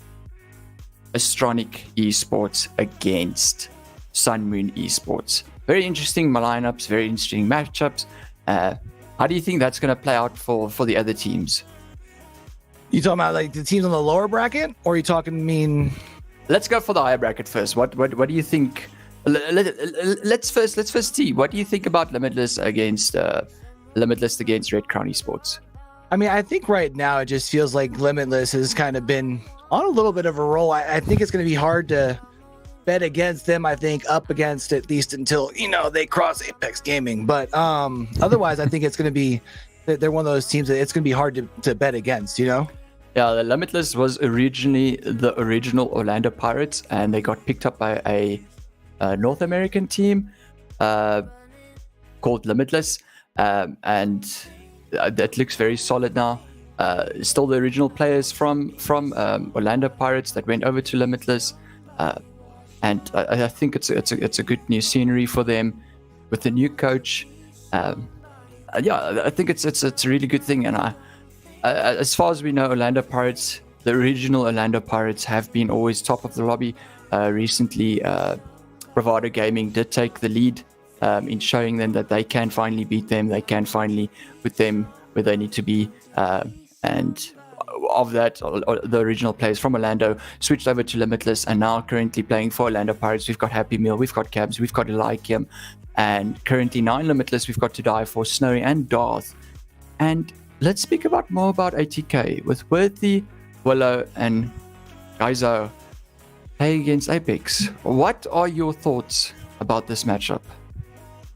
[SPEAKER 3] Astronic Esports against Sun Moon Esports. Very interesting lineups, very interesting matchups. How do you think that's going to play out for the other teams?
[SPEAKER 5] You talking about like the teams on the lower bracket, or are you talking
[SPEAKER 3] Let's go for the higher bracket first. What do you think? Let's first see. What do you think about Limitless against Red Crown Esports?
[SPEAKER 5] I mean, I think right now it just feels like Limitless has kind of been on a little bit of a roll. I think it's going to be hard to bet against them. I think up against at least until they cross Apex Gaming. But otherwise, I think it's going to be they're one of those teams that it's going to be hard to bet against.
[SPEAKER 3] Yeah, the Limitless was originally the original Orlando Pirates, and they got picked up by a North American team called Limitless, and that looks very solid now. Still the original players from Orlando Pirates that went over to Limitless, and I think it's a good new scenery for them with the new coach. Yeah, I think it's a really good thing, and as far as we know, Orlando Pirates, the original Orlando Pirates, have been always top of the lobby. Recently, Bravado Gaming did take the lead in showing them that they can finally beat them. They can finally put them where they need to be. And of that, the original players from Orlando switched over to Limitless and now currently playing for Orlando Pirates. We've got Happy Meal, we've got Cabs, we've got Elykium, and currently 9 Limitless. We've got To Die For, Snowy, and Darth. And let's speak more about ATK with Worthy, Willow, and Gaizo playing against Apex. What are your thoughts about this matchup?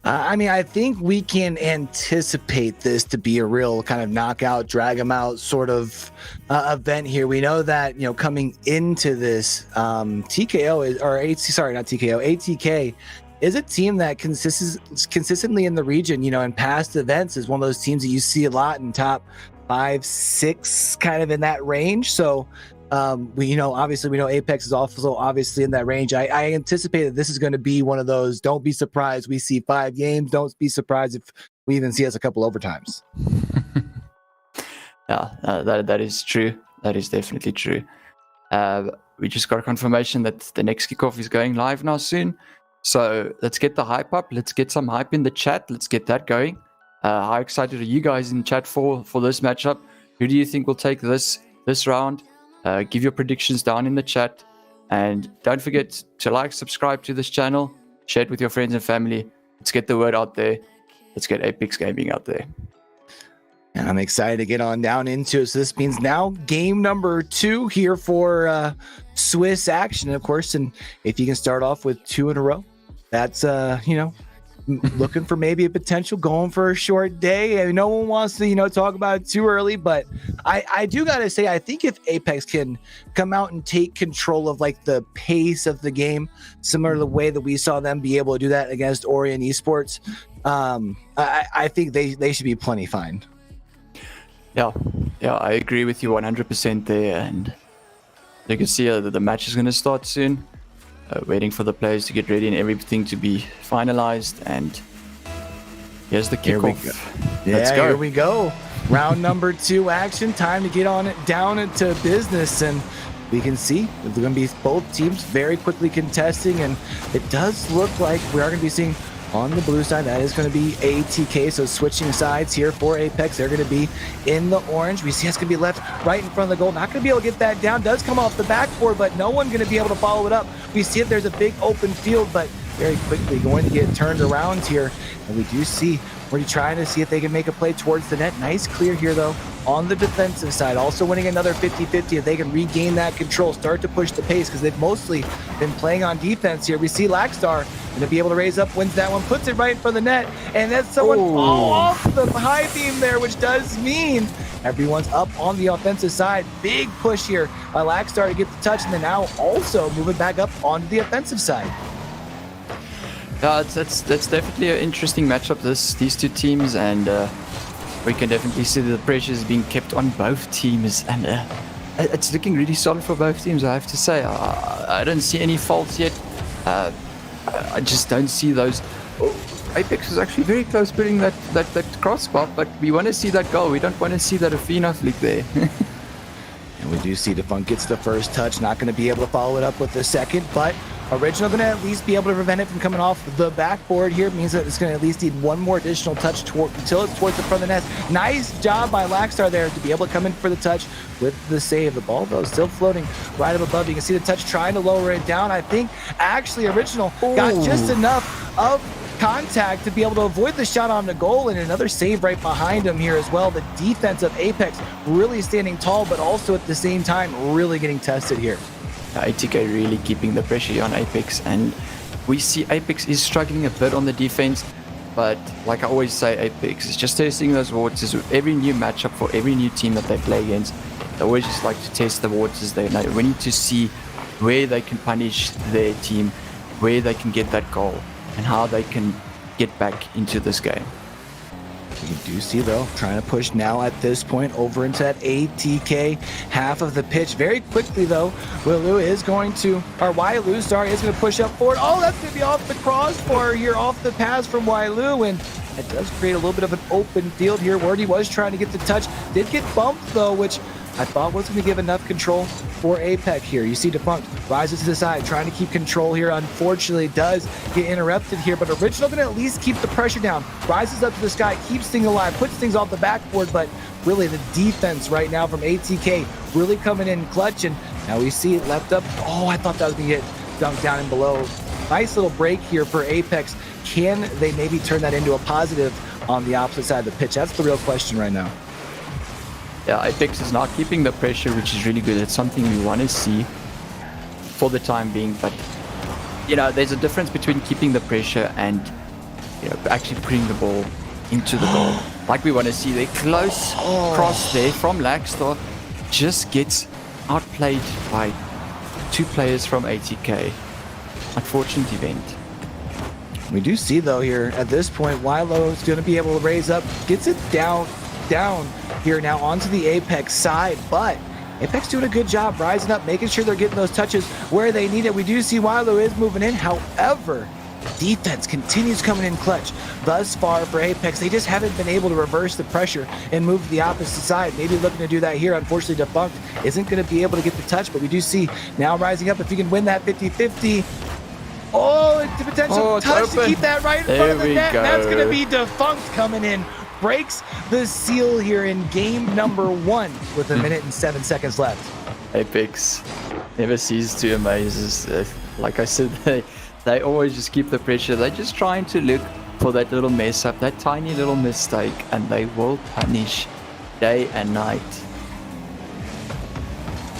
[SPEAKER 5] I mean, I think we can anticipate this to be a real kind of knockout, drag them out sort of event here. We know that, coming into this, ATK is a team that consistently in the region, in past events is one of those teams that you see a lot in top 5, 6, kind of in that range. So obviously we know Apex is also obviously in that range. I anticipate that this is going to be one of those, don't be surprised we see 5 games. Don't be surprised if we even see us a couple overtimes.
[SPEAKER 3] Yeah, that is true. That is definitely true. We just got a confirmation that the next kickoff is going live now soon. So let's get the hype up. Let's get some hype in the chat. Let's get that going. How excited are you guys in chat for this matchup? Who do you think will take this round? Give your predictions down in the chat. And don't forget to like, subscribe to this channel. Share it with your friends and family. Let's get the word out there. Let's get Apex Gaming out there.
[SPEAKER 5] And I'm excited to get on down into it. So this means now game number 2 here for Swiss action, of course. And if you can start off with 2 in a row, that's looking for maybe a potential going for a short day. And no one wants to talk about it too early, but I do gotta say, I think if Apex can come out and take control of like the pace of the game, similar to the way that we saw them be able to do that against Orient Esports, I think they should be plenty fine.
[SPEAKER 3] Yeah, I agree with you 100% there, and you can see that the match is going to start soon. Waiting for the players to get ready and everything to be finalized, and here's the kickoff.
[SPEAKER 5] Let's go. Here we go. Round number 2 action. Time to get on it down into business, and we can see they're going to be both teams very quickly contesting, and it does look like we are going to be seeing on the blue side, that is going to be ATK. So switching sides here for Apex, they're going to be in the orange. We see it's going to be left right in front of the goal. Not going to be able to get that down. Does come off the backboard, but no one going to be able to follow it up. We see it. There's a big open field, but very quickly going to get turned around here. And we do see we're trying to see if they can make a play towards the net. Nice clear here, though, on the defensive side. Also winning another 50-50 if they can regain that control, start to push the pace, because they've mostly been playing on defense here. We see Lackstar going to be able to raise up, wins that one, puts it right in front of the net, and that's someone fall off the high beam there, which does mean everyone's up on the offensive side. Big push here by Lackstar to get the touch, and then now also moving back up onto the offensive side.
[SPEAKER 3] Yeah, that's definitely an interesting matchup, these two teams, and we can definitely see that the pressure is being kept on both teams, and it's looking really solid for both teams, I have to say. I don't see any faults yet. I just don't see those. Apex is actually very close putting that crossbar, but we want to see that goal. We don't want to see that Afina flick there.
[SPEAKER 5] And we do see Defunct gets the first touch, not going to be able to follow it up with the second, but Original going to at least be able to prevent it from coming off the backboard here. It means that it's going to at least need one more additional touch until it's towards the front of the net. Nice job by Lackstar there to be able to come in for the touch with the save. The ball, though, still floating right up above. You can see the touch trying to lower it down. I think actually Original got just enough of contact to be able to avoid the shot on the goal, and another save right behind him here as well. The defense of Apex really standing tall, but also at the same time really getting tested here.
[SPEAKER 3] ATK really keeping the pressure on Apex, and we see Apex is struggling a bit on the defense, but like I always say, Apex is just testing those waters with every new matchup for every new team that they play against. They always just like to test the waters. They need to see where they can punish their team, where they can get that goal, and how they can get back into this game.
[SPEAKER 5] You do see, though, trying to push now at this point over into that ATK half of the pitch. Very quickly, though, Wailu is going to push up forward. Oh, that's going to be off the crossbar here, off the pass from Wailu, and that does create a little bit of an open field here. Wordy was trying to get the touch. Did get bumped, though, which I thought was going to give enough control for Apex here. You see Defunct rises to the side, trying to keep control here. Unfortunately, does get interrupted here, but Original going to at least keep the pressure down. Rises up to the sky, keeps things alive, puts things off the backboard, but really the defense right now from ATK really coming in clutch, and now we see it left up. Oh, I thought that was going to get dunked down and below. Nice little break here for Apex. Can they maybe turn that into a positive on the opposite side of the pitch? That's the real question right now.
[SPEAKER 3] Yeah, Apex is not keeping the pressure, which is really good. It's something we want to see for the time being. But, you know, there's a difference between keeping the pressure and, you know, actually putting the ball into the goal. Like we want to see. The close cross there from Lackstar just gets outplayed by two players from ATK. Unfortunate event.
[SPEAKER 5] We do see, though, here at this point, Wilo is going to be able to raise up, gets it down here now onto the Apex side, but Apex doing a good job rising up, making sure they're getting those touches where they need it. We do see Wilo is moving in. However, defense continues coming in clutch thus far for Apex. They just haven't been able to reverse the pressure and move to the opposite side. Maybe looking to do that here. Unfortunately, Defunct isn't going to be able to get the touch, but we do see now rising up. If you can win that 50-50, it's a potential touch to keep that right in front of the net. That's going to be Defunct coming in. Breaks the seal here in game number 1 with 1 minute and 7 seconds left.
[SPEAKER 3] Apex never ceases to amaze us. Like I said, they always just keep the pressure. They're just trying to look for that little mess up, that tiny little mistake, and they will punish day and night.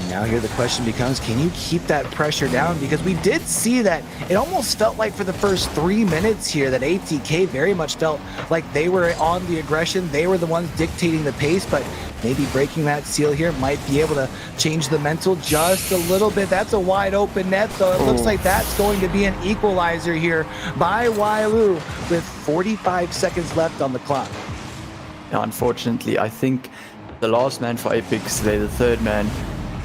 [SPEAKER 5] Now here the question becomes, can you keep that pressure down? Because we did see that it almost felt like for the first 3 minutes here that ATK very much felt like they were on the aggression. They were the ones dictating the pace, but maybe breaking that seal here might be able to change the mental just a little bit. That's a wide open net, though. It looks like that's going to be an equalizer here by Wailu with 45 seconds left on the clock.
[SPEAKER 3] Now, unfortunately, I think the last man for Apex, the third man,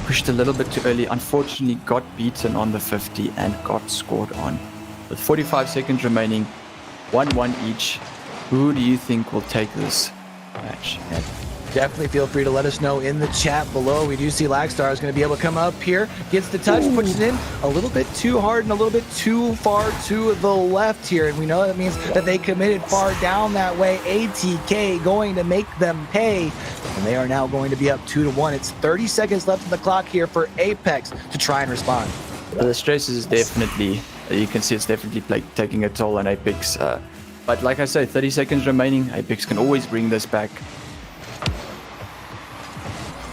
[SPEAKER 3] pushed a little bit too early, unfortunately got beaten on the 50 and got scored on. With 45 seconds remaining, 1-1 each. Who do you think will take this match?
[SPEAKER 5] definitely feel free to let us know in the chat below. We do see Lagstar is going to be able to come up here, gets the touch, puts it in a little bit too hard and a little bit too far to the left here. And we know that means that they committed far down that way. ATK going to make them pay. And they are now going to be up 2-1. It's 30 seconds left on the clock here for Apex to try and respond.
[SPEAKER 3] The stress is definitely, you can see it's definitely taking a toll on Apex. But like I say, 30 seconds remaining. Apex can always bring this back.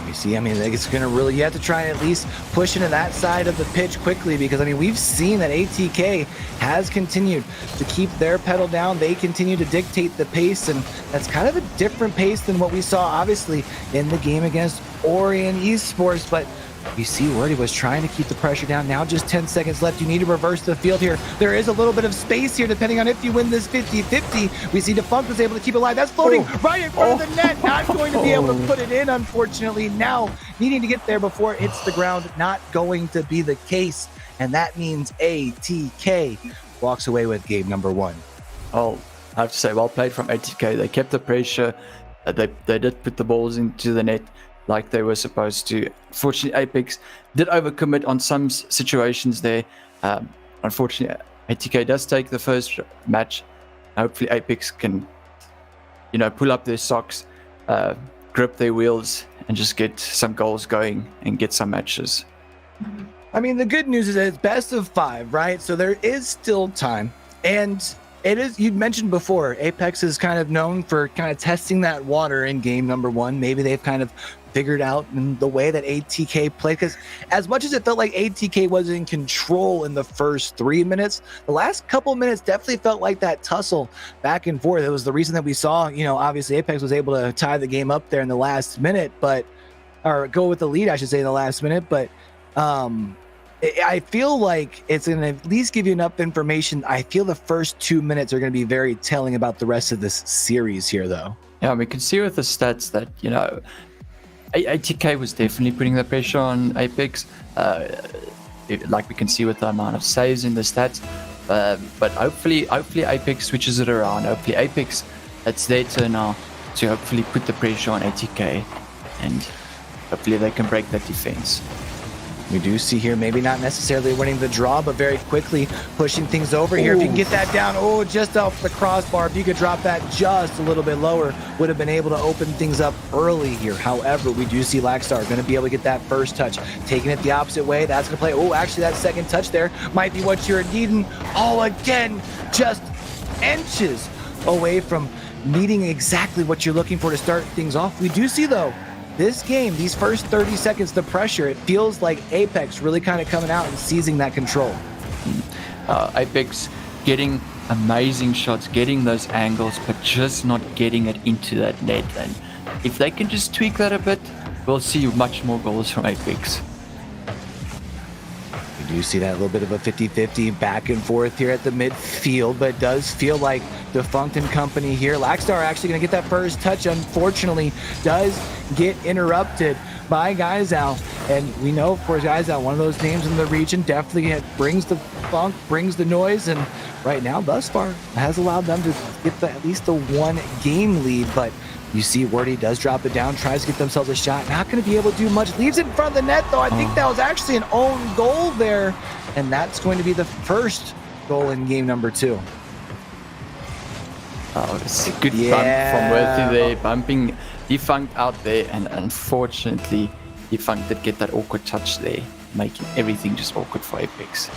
[SPEAKER 5] You see, I mean, it's going to really, you have to try and at least push into that side of the pitch quickly, because, I mean, we've seen that ATK has continued to keep their pedal down. They continue to dictate the pace, and that's kind of a different pace than what we saw, obviously, in the game against Orion Esports. But you see Wordy was trying to keep the pressure down. Now just 10 seconds left. You need to reverse the field here. There is a little bit of space here depending on if you win this 50-50. We see Defunct was able to keep it alive. That's floating right in front of the net. Not going to be able to put it in, unfortunately. Now needing to get there before it hits the ground. Not going to be the case. And that means ATK walks away with game number 1.
[SPEAKER 3] Oh, I have to say, well played from ATK. They kept the pressure. They did put the balls into the net like they were supposed to. Unfortunately, Apex did overcommit on some situations there. Unfortunately, ATK does take the first match. Hopefully, Apex can, pull up their socks, grip their wheels, and just get some goals going and get some matches.
[SPEAKER 5] I mean, the good news is that it's best of 5, right? So there is still time. And it is, you mentioned before, Apex is kind of known for kind of testing that water in game number 1. Maybe they've kind of figured out in the way that ATK played, because as much as it felt like ATK was in control in the first 3 minutes, the last couple minutes definitely felt like that tussle back and forth. It was the reason that we saw, obviously Apex was able to tie the game up there in the last minute, or go with the lead, I should say, in the last minute. But I feel like it's going to at least give you enough information. I feel the first 2 minutes are going to be very telling about the rest of this series here, though.
[SPEAKER 3] Yeah, we can see with the stats that, ATK was definitely putting the pressure on Apex. Like we can see with the amount of saves in the stats. But hopefully Apex switches it around. Hopefully Apex, it's their turn now to hopefully put the pressure on ATK. And hopefully they can break that defense.
[SPEAKER 5] We do see here maybe not necessarily winning the draw, but very quickly pushing things over here. If you can get that down, just off the crossbar, if you could drop that just a little bit lower, would have been able to open things up early here. However, we do see Lagstar going to be able to get that first touch. Taking it the opposite way, that's going to play. Actually, that second touch there might be what you're needing. Again, just inches away from needing exactly what you're looking for to start things off. We do see, though, this game, these first 30 seconds, the pressure, it feels like Apex really kind of coming out and seizing that control.
[SPEAKER 3] Apex getting amazing shots, getting those angles, but just not getting it into that net. And if they can just tweak that a bit, we'll see much more goals from Apex.
[SPEAKER 5] We do see that little bit of a 50-50 back and forth here at the midfield, but it does feel like Defunct and company here. Lagstar actually going to get that first touch, unfortunately, does get interrupted by Geizal. And we know, of course, Geizal, one of those names in the region, definitely brings the funk, brings the noise, and right now, thus far, has allowed them to get at least the 1 game lead. But you see Wordy does drop it down, tries to get themselves a shot. Not going to be able to do much. Leaves it in front of the net, though. I think that was actually an own goal there. And that's going to be the first goal in game number 2.
[SPEAKER 3] It's a good bump from Worthy there, bumping Defunct out there. And unfortunately, Defunct did get that awkward touch there, making everything just awkward for Apex.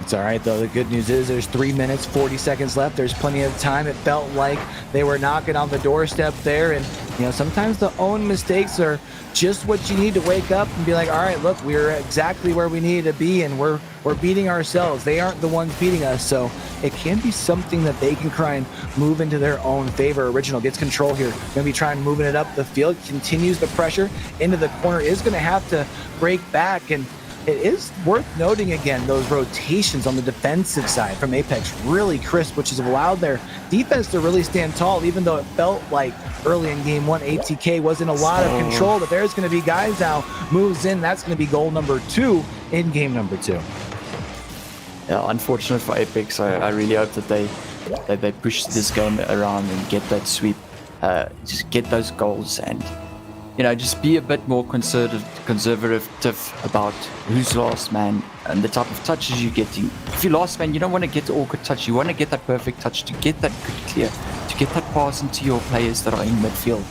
[SPEAKER 5] It's all right, though. The good news is there's 3 minutes, 40 seconds left. There's plenty of time. It felt like they were knocking on the doorstep there. And, sometimes the own mistakes are just what you need to wake up and be like, all right, look, we're exactly where we need to be, and we're beating ourselves. They aren't the ones beating us. So it can be something that they can try and move into their own favor. Original gets control here. Going to be trying moving it up the field. Continues the pressure into the corner. Is going to have to break back. And it is worth noting again, those rotations on the defensive side from Apex really crisp, which has allowed their defense to really stand tall, even though it felt like early in game 1, ATK was in a lot of control. But there's going to be guys now moves in. That's going to be goal number 2 in game number 2.
[SPEAKER 3] Yeah, unfortunate for Apex. I really hope that they push this game around and get that sweep. just get those goals and, just be a bit more conservative about who's last man and the type of touches you're getting. If you're last man, you don't want to get the awkward touch. You want to get that perfect touch, to get that good clear, to get that pass into your players that are in midfield,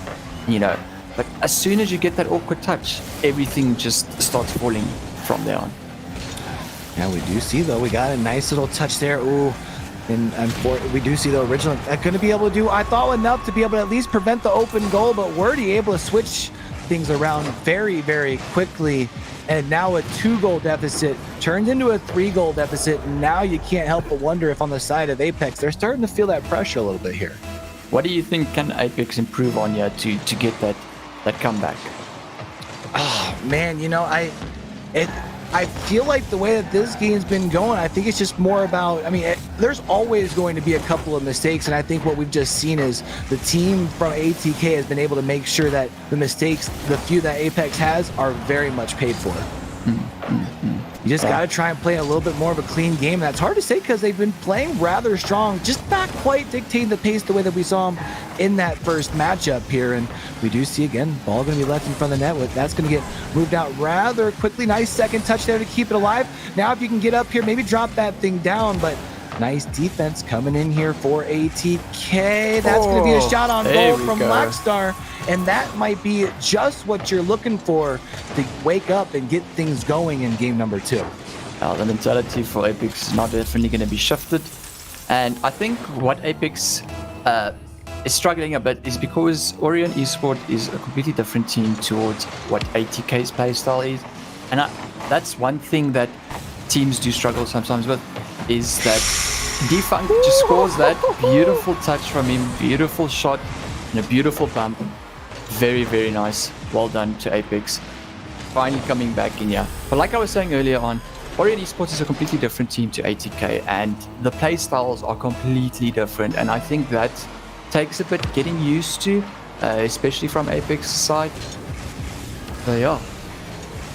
[SPEAKER 3] But as soon as you get that awkward touch, everything just starts falling from there on.
[SPEAKER 5] Yeah, we do see, though, we got a nice little touch there. Ooh. And we do see the original going to be able to do, I thought, enough to be able to at least prevent the open goal, but Wordy able to switch things around very, very quickly. And now a 2-goal deficit turned into a 3-goal deficit. And now you can't help but wonder if on the side of Apex, they're starting to feel that pressure a little bit here.
[SPEAKER 3] What do you think can Apex improve on here to get that comeback?
[SPEAKER 5] Oh, man, I feel like the way that this game's been going, I think it's just more about, there's always going to be a couple of mistakes, and I think what we've just seen is the team from ATK has been able to make sure that the mistakes, the few that Apex has, are very much paid for. You just got to try and play a little bit more of a clean game. That's hard to say because they've been playing rather strong, just not quite dictating the pace the way that we saw them in that first matchup here. And we do see, again, ball going to be left in front of the net. That's going to get moved out rather quickly. Nice second touch there to keep it alive. Now if you can get up here, maybe drop that thing down, but nice defense coming in here for ATK. That's going to be a shot on goal from Blackstar. And that might be just what you're looking for to wake up and get things going in game number 2.
[SPEAKER 3] The mentality for Apex is now definitely going to be shifted. And I think what Apex is struggling a bit is because Orion Esport is a completely different team towards what ATK's playstyle is. And that's one thing that teams do struggle sometimes with, is that Defunct just scores that beautiful touch from him, beautiful shot, and a beautiful bump. Very, very nice. Well done to Apex. Finally coming back in here. But like I was saying earlier on, Orion Esports is a completely different team to ATK, and the play styles are completely different. And I think that takes a bit getting used to, especially from Apex's side. But yeah.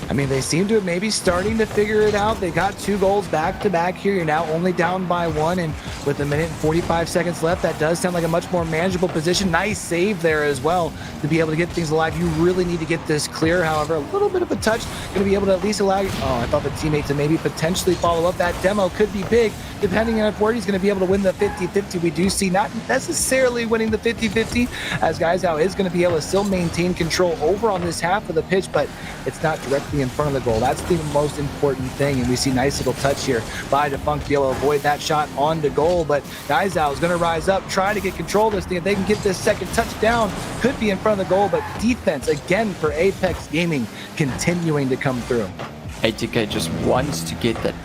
[SPEAKER 5] They seem to maybe starting to figure it out. They got 2 goals back to back here. You're now only down by 1, and with 1 minute and 45 seconds left, that does sound like a much more manageable position. Nice save there as well to be able to get things alive. You really need to get this clear. However, a little bit of a touch going to be able to at least allow you. Oh, I thought the teammate to maybe potentially follow up. That demo could be big, depending on if Wordy's going to be able to win the 50-50. We do see not necessarily winning the 50-50, as Guysau is going to be able to still maintain control over on this half of the pitch, but it's not directly in front of the goal. That's the most important thing, and we see nice little touch here by Defunct to be able to avoid that shot onto goal, but Guysau is going to rise up, try to get control of this thing. If they can get this second touchdown, could be in front of the goal, but defense again for Apex Gaming continuing to come through.
[SPEAKER 3] ATK just wants to get that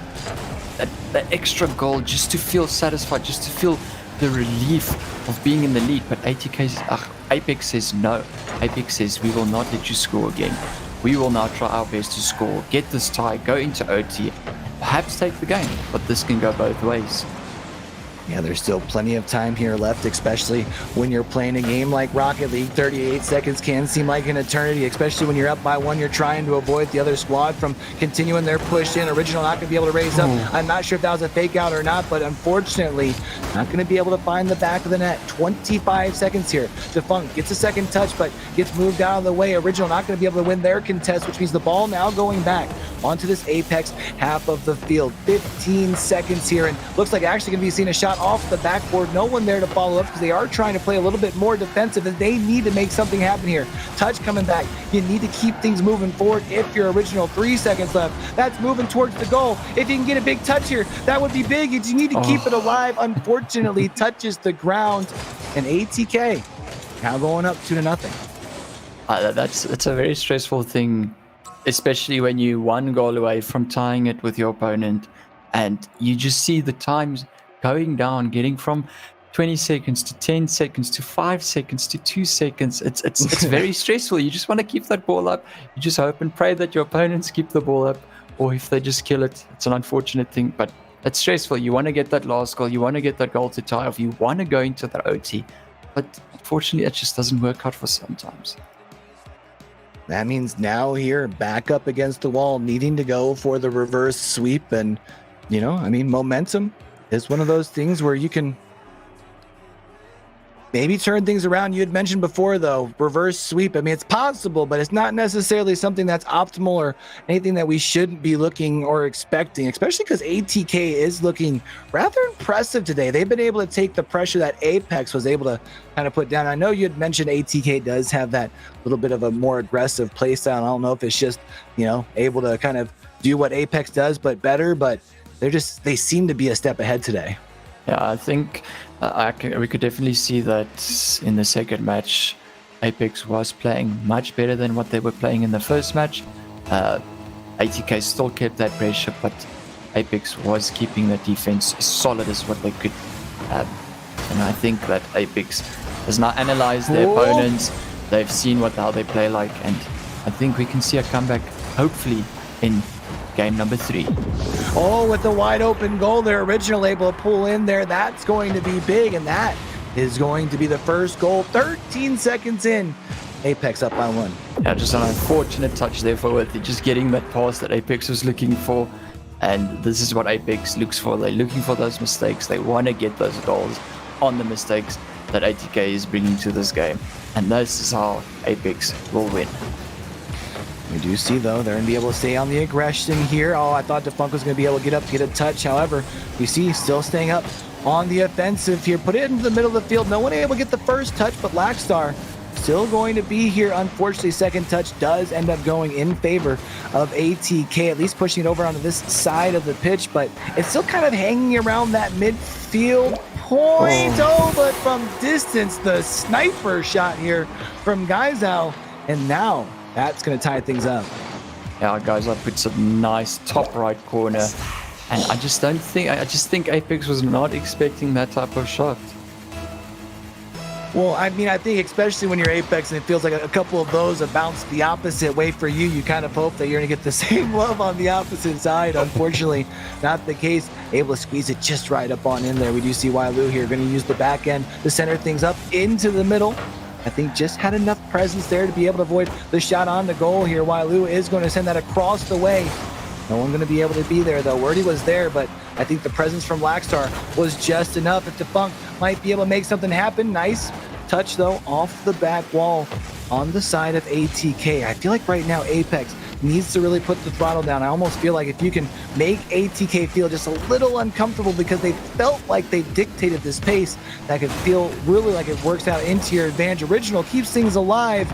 [SPEAKER 3] extra goal just to feel satisfied, just to feel the relief of being in the lead, but Apex says no. Apex says we will not let you score again. We will now try our best to score, get this tie, go into OT, perhaps take the game, but this can go both ways.
[SPEAKER 5] Yeah, there's still plenty of time here left, especially when you're playing a game like Rocket League. 38 seconds can seem like an eternity, especially when you're up by 1. You're trying to avoid the other squad from continuing their push in. Original not going to be able to raise up. I'm not sure if that was a fake out or not, but unfortunately, not going to be able to find the back of the net. 25 seconds here. Defunct gets a second touch, but gets moved out of the way. Original not going to be able to win their contest, which means the ball now going back onto this Apex half of the field. 15 seconds here, and looks like actually going to be seeing a shot off the backboard. No one there to follow up because they are trying to play a little bit more defensive, and they need to make something happen here. Touch coming back. You need to keep things moving forward. If your original 3 seconds left, that's moving towards the goal. If you can get a big touch here, that would be big. You need to keep it alive. Unfortunately, touches the ground, and ATK now going up 2-0.
[SPEAKER 3] That's a very stressful thing, especially when you 1 goal away from tying it with your opponent, and you just see the times going down, getting from 20 seconds to 10 seconds to 5 seconds to 2 seconds. It's very stressful. You just want to keep that ball up. You just hope and pray that your opponents keep the ball up, or if they just kill it, it's an unfortunate thing, but it's stressful. You want to get that last goal. You want to get that goal to tie off. You want to go into that OT, but unfortunately, it just doesn't work out for sometimes.
[SPEAKER 5] That means now here, back up against the wall, needing to go for the reverse sweep. And, momentum is one of those things where you can maybe turn things around. You had mentioned before, though, reverse sweep. I mean, it's possible, but it's not necessarily something that's optimal or anything that we shouldn't be looking or expecting, especially because ATK is looking rather impressive today. They've been able to take the pressure that Apex was able to kind of put down. I know you had mentioned ATK does have that little bit of a more aggressive play style. I don't know if it's just, able to kind of do what Apex does, but better, but they seem to be a step ahead today.
[SPEAKER 3] Yeah, I think we could definitely see that in the second match, Apex was playing much better than what they were playing in the first match. ATK still kept that pressure, but Apex was keeping the defense as solid as what they could. And I think that Apex has now analyzed their opponents. They've seen how they play like, and I think we can see a comeback, hopefully, in game number 3.
[SPEAKER 5] Oh, with the wide open goal, they're originally able to pull in there. That's going to be big, and that is going to be the first goal. 13 seconds in, Apex up by 1.
[SPEAKER 3] Yeah, just an unfortunate touch there for Worthy, just getting that pass that Apex was looking for. And this is what Apex looks for. They're looking for those mistakes. They want to get those goals on the mistakes that ATK is bringing to this game. And this is how Apex will win.
[SPEAKER 5] We do see, though, they're going to be able to stay on the aggression here. Oh, I thought Defunk was going to be able to get up, get a touch. However, we see still staying up on the offensive here. Put it into the middle of the field. No one able to get the first touch, but Lackstar still going to be here. Unfortunately, second touch does end up going in favor of ATK, at least pushing it over onto this side of the pitch, but it's still kind of hanging around that midfield point. Oh, but from distance, the sniper shot here from Geisel, and now that's going to tie things up.
[SPEAKER 3] Yeah, Geisel puts a nice top right corner, and I just think Apex was not expecting that type of shot.
[SPEAKER 5] Well, I mean, I think especially when you're Apex and it feels like a couple of those have bounced the opposite way for you, you kind of hope that you're going to get the same love on the opposite side. Unfortunately, not the case. Able to squeeze it just right up on in there. We do see Wailu here going to use the back end to center things up into the middle. I think just had enough presence there to be able to avoid the shot on the goal here. Wailu is going to send that across the way. No one going to be able to be there, though. Wordy was there, but I think the presence from Blackstar was just enough. If Defunk might be able to make something happen. Nice touch, though, off the back wall on the side of ATK. I feel like right now Apex needs to really put the throttle down. I almost feel like if you can make ATK feel just a little uncomfortable because they felt like they dictated this pace, that could feel really like it works out into your advantage. Original keeps things alive,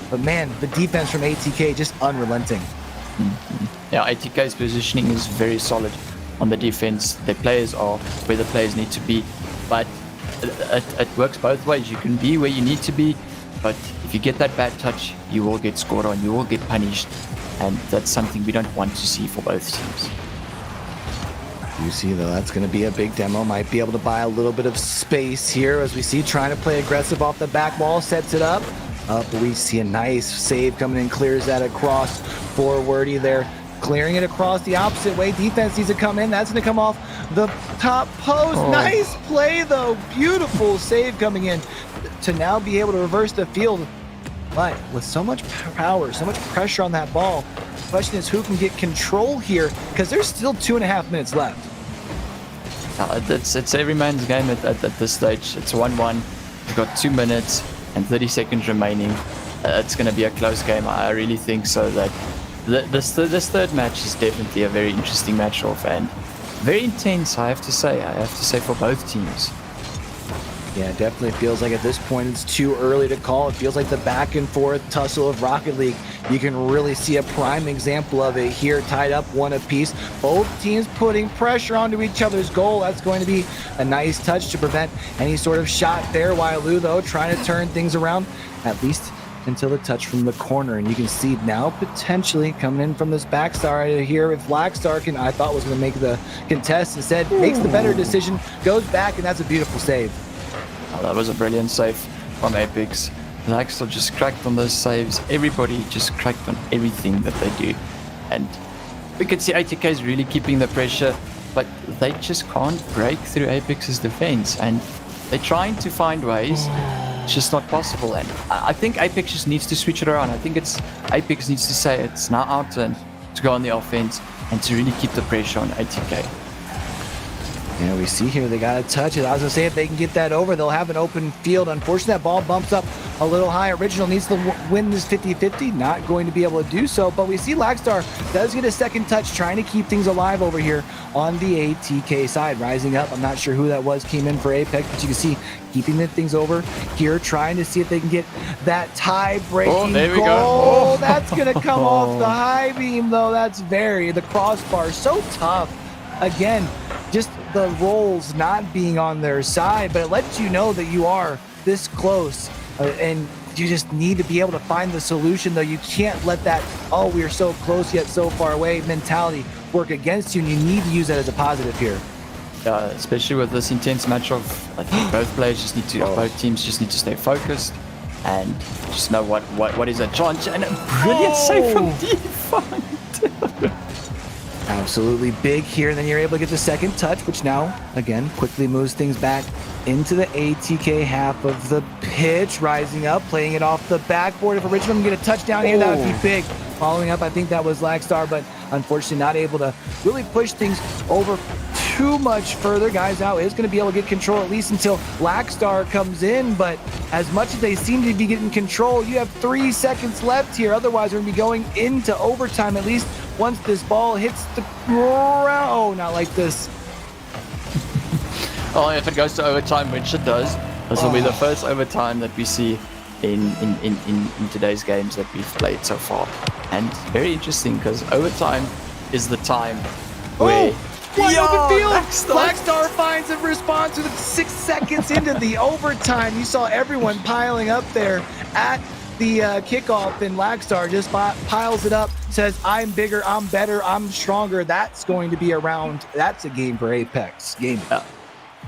[SPEAKER 5] but man, the defense from ATK just unrelenting.
[SPEAKER 3] Yeah, ATK's positioning is very solid on the defense. Their players are where the players need to be, but it works both ways. You can be where you need to be, but if you get that bad touch, you will get scored on, you will get punished, and that's something we don't want to see for both teams.
[SPEAKER 5] You see, though, that's going to be a big demo. Might be able to buy a little bit of space here as we see trying to play aggressive off the back wall, sets it up. But we see a nice save coming in, clears that across for Wordy there. Clearing it across the opposite way. Defense needs to come in. That's going to come off the top post. Nice play, though. Beautiful save coming in to now be able to reverse the field. But with so much power, so much pressure on that ball, the question is who can get control here, because there's still 2.5 minutes left.
[SPEAKER 3] It's every man's game at this stage. It's 1-1. We've got 2 minutes and 30 seconds remaining. It's going to be a close game. I really think so. That this third match is definitely a very interesting match off and very intense, I have to say for both teams.
[SPEAKER 5] Yeah, it definitely feels like at this point it's too early to call. It feels like the back and forth tussle of Rocket League. You can really see a prime example of it here, tied up one apiece. Both teams putting pressure onto each other's goal. That's going to be a nice touch to prevent any sort of shot there. Wailu, though, trying to turn things around, at least until the touch from the corner. And you can see now potentially coming in from this backside here, if Blackstar can, I thought was going to make the contest, instead makes the better decision, goes back, and that's a beautiful save.
[SPEAKER 3] Oh, that was a brilliant save from Apex. Blackstar just cracked on those saves. Everybody just cracked on everything that they do. And we could see ATK is really keeping the pressure, but they just can't break through Apex's defense. And they're trying to find ways. It's just not possible. And I think Apex just needs to switch it around. I think Apex needs to say it's now our turn to go on the offense and to really keep the pressure on ATK.
[SPEAKER 5] And we see here they got to touch it. I was going to say if they can get that over, they'll have an open field. Unfortunately, that ball bumps up a little high. Original needs to win this 50-50. Not going to be able to do so. But we see Lackstar does get a second touch, trying to keep things alive over here on the ATK side. Rising up. I'm not sure who that was, came in for Apex, but you can see keeping the things over here, trying to see if they can get that tie-breaking
[SPEAKER 3] there we
[SPEAKER 5] goal.
[SPEAKER 3] go.
[SPEAKER 5] Oh, that's going to come off the high beam, though. That's the crossbar. So tough. Again, just the rolls not being on their side, but it lets you know that you are this close and you just need to be able to find the solution, though. You can't let that, oh, we are so close yet so far away mentality work against you, and you need to use that as a positive here.
[SPEAKER 3] Especially with this intense match of, I think both players just need to, both teams just need to stay focused and just know what is a chance. And a brilliant save from Defunct.
[SPEAKER 5] Absolutely big here, and then you're able to get the second touch, which now, again, quickly moves things back into the ATK half of the pitch. Rising up, playing it off the backboard. If Original can get a touchdown here, that would be big. Following up, I think that was Lackstar, but unfortunately not able to really push things over too much further. Guys out is going to be able to get control at least until Lackstar comes in, but as much as they seem to be getting control, you have 3 seconds left here. Otherwise, we're going to be going into overtime at least once this ball hits the ground. Oh, not like this.
[SPEAKER 3] Oh, if it goes to overtime, which it does, this will be the first overtime that we see in today's games that we've played so far. And very interesting, because overtime is the time where...
[SPEAKER 5] Wide open field! Lackstar finds a response with 6 seconds into the overtime. You saw everyone piling up there at the kickoff, and Lackstar just piles it up, says, I'm bigger, I'm better, I'm stronger. That's going to be a round. That's a game for Apex Gaming.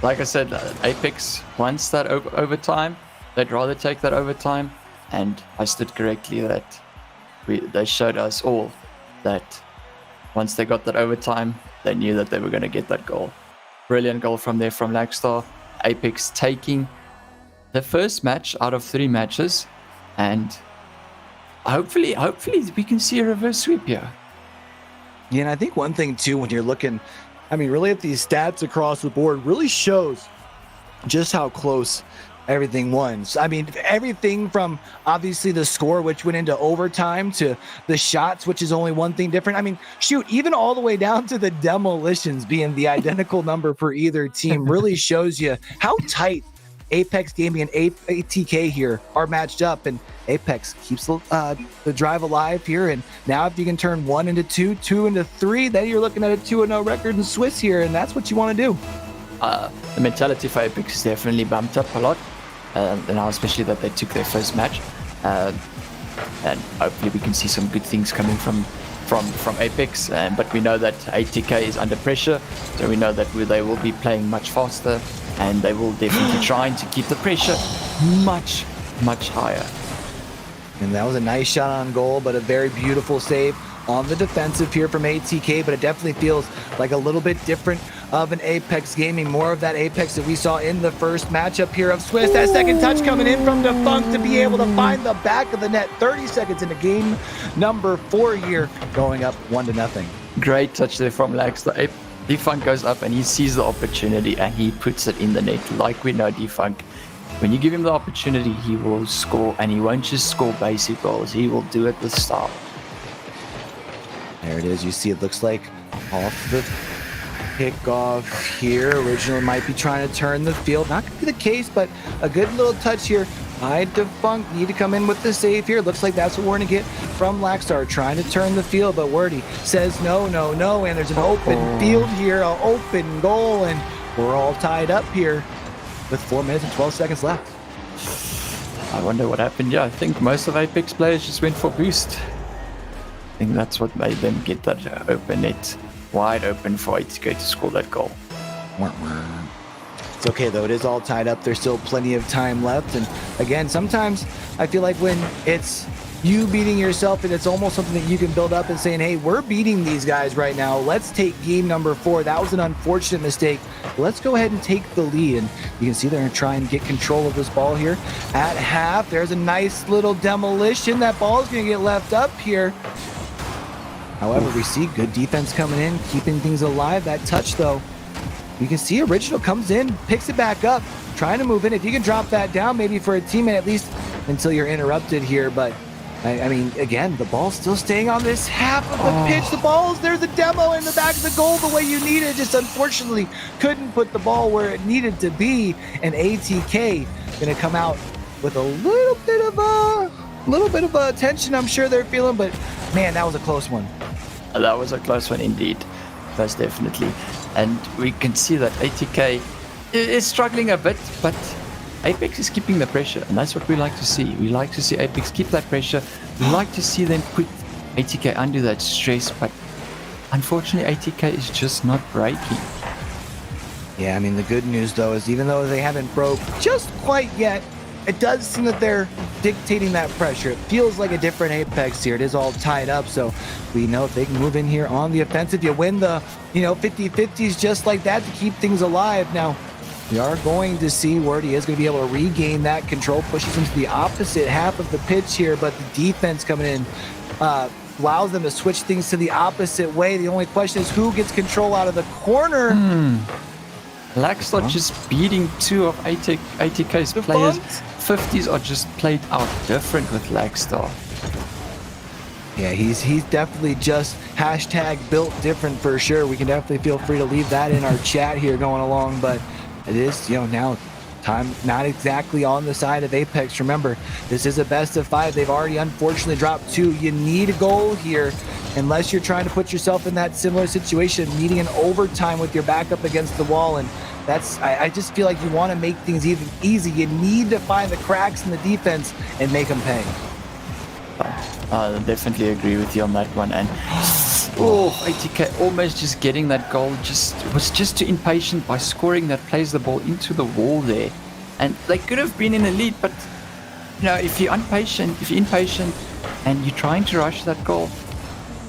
[SPEAKER 3] Like I said, Apex wants that overtime. They'd rather take that overtime. And I stood correctly that they showed us all that once they got that overtime, they knew that they were going to get that goal. Brilliant goal from there from Lackstar. Apex taking the first match out of 3 matches. And hopefully we can see a reverse sweep here.
[SPEAKER 5] Yeah, and I think one thing too, when you're looking, I mean, really at these stats across the board, really shows just how close everything was. I mean, everything from obviously the score, which went into overtime, to the shots, which is only one thing different. I mean, shoot, even all the way down to the demolitions being the identical number for either team really shows you how tight Apex Gaming and ATK here are matched up, and Apex keeps the drive alive here. And now if you can turn 1 into 2, 2 into 3, then you're looking at a 2-0 record in Swiss here, and that's what you want to do.
[SPEAKER 3] The mentality for Apex is definitely bumped up a lot, and now especially that they took their first match, and hopefully we can see some good things coming from Apex. But we know that ATK is under pressure, so we know that they will be playing much faster, and they will definitely trying to keep the pressure much higher.
[SPEAKER 5] And that was a nice shot on goal, but a very beautiful save on the defensive here from ATK. But it definitely feels like a little bit different of an Apex Gaming, more of that Apex that we saw in the first matchup here of Swiss. That second touch coming in from Defunct to be able to find the back of the net. 30 seconds into game number 4 here, going up 1-0.
[SPEAKER 3] Great touch there from Lackstar. Defunct goes up and he sees the opportunity and he puts it in the net. Like we know Defunct, when you give him the opportunity, he will score, and he won't just score basic goals. He will do it with style.
[SPEAKER 5] There it is. You see it looks like off the kickoff here. Original might be trying to turn the field. Not going to be the case, but a good little touch here by Defunct. Need to come in with the save here. Looks like that's what we're going to get from Lackstar, trying to turn the field, but Wordy says no, and there's an open field here, an open goal, and we're all tied up here with 4 minutes and 12 seconds left.
[SPEAKER 3] I wonder what happened. Yeah, I think most of Apex players just went for boost. I think that's what made them get that open net wide open for ATK to score that goal.
[SPEAKER 5] It's okay though, it is all tied up. There's still plenty of time left, and again, sometimes I feel like when it's you beating yourself and it's almost something that you can build up and saying, hey, we're beating these guys right now, let's take game number 4. That was an unfortunate mistake. Let's go ahead and take the lead. And you can see they're going to try and get control of this ball here at half. There's a nice little demolition. That ball is going to get left up here. However, we see good defense coming in, keeping things alive. That touch, though, You can see Original comes in, picks it back up, trying to move in. If you can drop that down maybe for a teammate at least until you're interrupted here. But I mean, again, the ball's still staying on this half of the pitch. The ball's, there's a demo in the back of the goal the way you need it. Just unfortunately couldn't put the ball where it needed to be. And ATK gonna come out with a little bit of attention I'm sure they're feeling, but man, that was a close one.
[SPEAKER 3] That was a close one indeed, most definitely. And we can see that ATK is struggling a bit, but AIPX is keeping the pressure, and that's what we like to see. We like to see AIPX keep that pressure. We like to see them put ATK under that stress, but unfortunately ATK is just not breaking.
[SPEAKER 5] Yeah, I mean, the good news though is even though they haven't broke just quite yet, it does seem that they're dictating that pressure. It feels like a different AIPX here. It is all tied up, so we know if they can move in here on the offensive, you win the 50-50s just like that to keep things alive. Now, we are going to see Wordy is going to be able to regain that control, pushes into the opposite half of the pitch here, but the defense coming in allows them to switch things to the opposite way. The only question is who gets control out of the corner.
[SPEAKER 3] Laxdot just beating two of ATK's players. 50s are just played out different with Laxdot.
[SPEAKER 5] Yeah, he's definitely just hashtag built different for sure. We can definitely feel free to leave that in our chat here going along, but it is, now time not exactly on the side of AIPX. Remember, this is a best of 5. They've already unfortunately dropped 2. You need a goal here unless you're trying to put yourself in that similar situation, needing an overtime with your back up against the wall. And that's, I just feel like you want to make things even easy. You need to find the cracks in the defense and make them pay.
[SPEAKER 3] I definitely agree with you on that one. And ATK almost just getting that goal was just too impatient by scoring that plays the ball into the wall there. And they could have been in the lead, but if you're impatient and you're trying to rush that goal,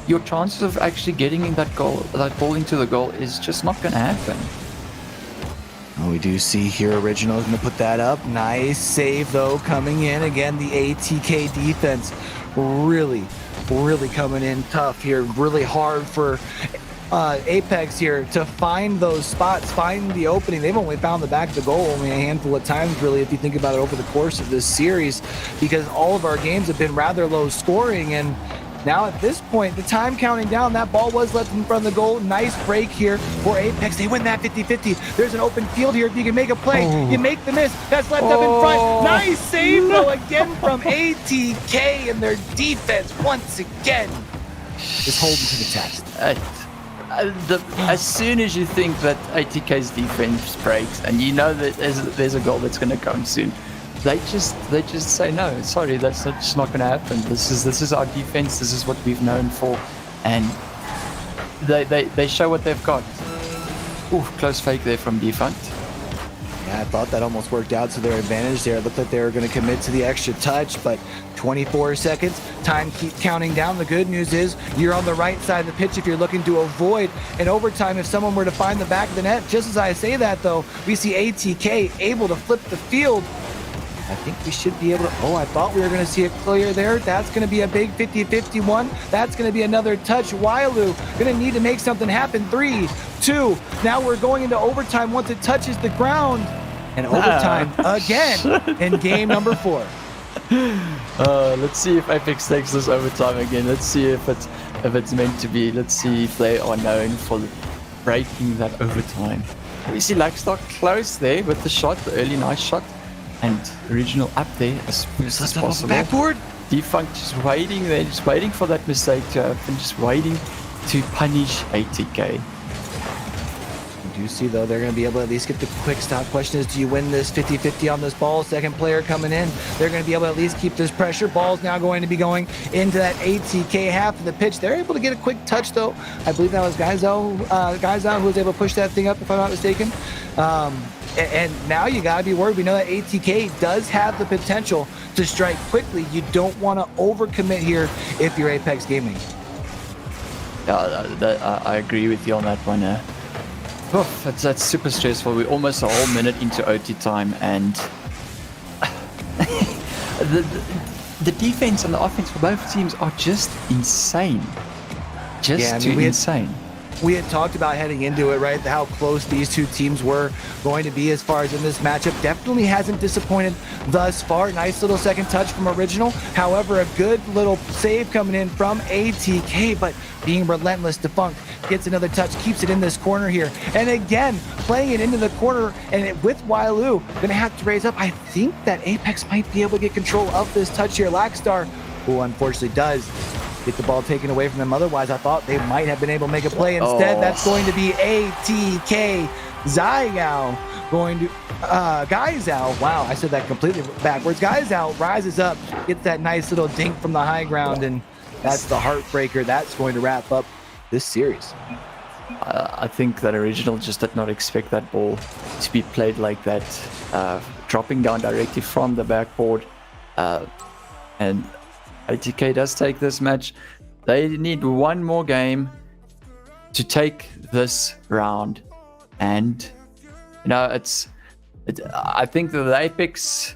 [SPEAKER 3] your chances of actually getting in that ball into the goal is just not going to happen.
[SPEAKER 5] Well, we do see here Original is going to put that up. Nice save though coming in. Again, the ATK defense really coming in tough here. Really hard for AIPX here to find those spots, find the opening. They've only found the back of the goal only a handful of times really if you think about it over the course of this series, because all of our games have been rather low scoring. And now at this point, the time counting down, that ball was left in front of the goal. Nice break here for AIPX. They win that 50-50. There's an open field here. If you can make a play, you make the miss. That's left up in front. Nice save though again from ATK, and their defense once again is holding to the test.
[SPEAKER 3] As soon as you think that ATK's defense breaks and you know that there's a goal that's going to come soon, they just say no, sorry, that's just not going to happen. This is our defense. This is what we've known for, and they show what they've got. Ooh, close fake there from Defunct.
[SPEAKER 5] Yeah, I thought that almost worked out to their advantage there. It looked like they were going to commit to the extra touch, but 24 seconds. Time keeps counting down. The good news is you're on the right side of the pitch if you're looking to avoid an overtime if someone were to find the back of the net. Just as I say that, though, we see ATK able to flip the field. I think we should be able to... I thought we were going to see it clear there. That's going to be a big 50-51. That's going to be another touch. Wailu going to need to make something happen. 3, 2. Now we're going into overtime once it touches the ground. And overtime again in game number 4.
[SPEAKER 3] Let's see if AIPX takes this overtime again. Let's see if it's meant to be. Let's see if they are known for breaking that overtime. We see Laxdot close there with the shot, the early nice shot. And Original up there as fast as possible.
[SPEAKER 5] Backboard.
[SPEAKER 3] Defunct just waiting there, just waiting for that mistake to happen, just waiting to punish ATK.
[SPEAKER 5] You do see, though, they're going to be able to at least get the quick stop. Question is, do you win this 50-50 on this ball? Second player coming in. They're going to be able to at least keep this pressure. Ball's now going to be going into that ATK half of the pitch. They're able to get a quick touch, though. I believe that was Gaizo who was able to push that thing up, if I'm not mistaken. And now you got to be worried. We know that ATK does have the potential to strike quickly. You don't want to overcommit here if you're AIPX Gaming.
[SPEAKER 3] Yeah, I agree with you on that one. That's super stressful. We're almost a whole minute into OT time, and the defense and the offense for both teams are just insane. Insane.
[SPEAKER 5] we had talked about heading into it, right? How close these two teams were going to be as far as in this matchup. Definitely hasn't disappointed thus far. Nice little second touch from Original. However, a good little save coming in from ATK, but being relentless, Defunk gets another touch, keeps it in this corner here. And again, playing it into the corner, and with Wailu, gonna have to raise up. I think that Apex might be able to get control of this touch here. Lackstar, who unfortunately does get the ball taken away from them. Otherwise, I thought they might have been able to make a play. Instead, that's going to be ATK Zyao going to Guizao. Wow, I said that completely backwards. Guizao rises up, gets that nice little dink from the high ground, and that's the heartbreaker. That's going to wrap up this series.
[SPEAKER 3] I think that Original just did not expect that ball to be played like that, dropping down directly from the backboard, and ATK does take this match. They need one more game to take this round, and you know I think that the Apex.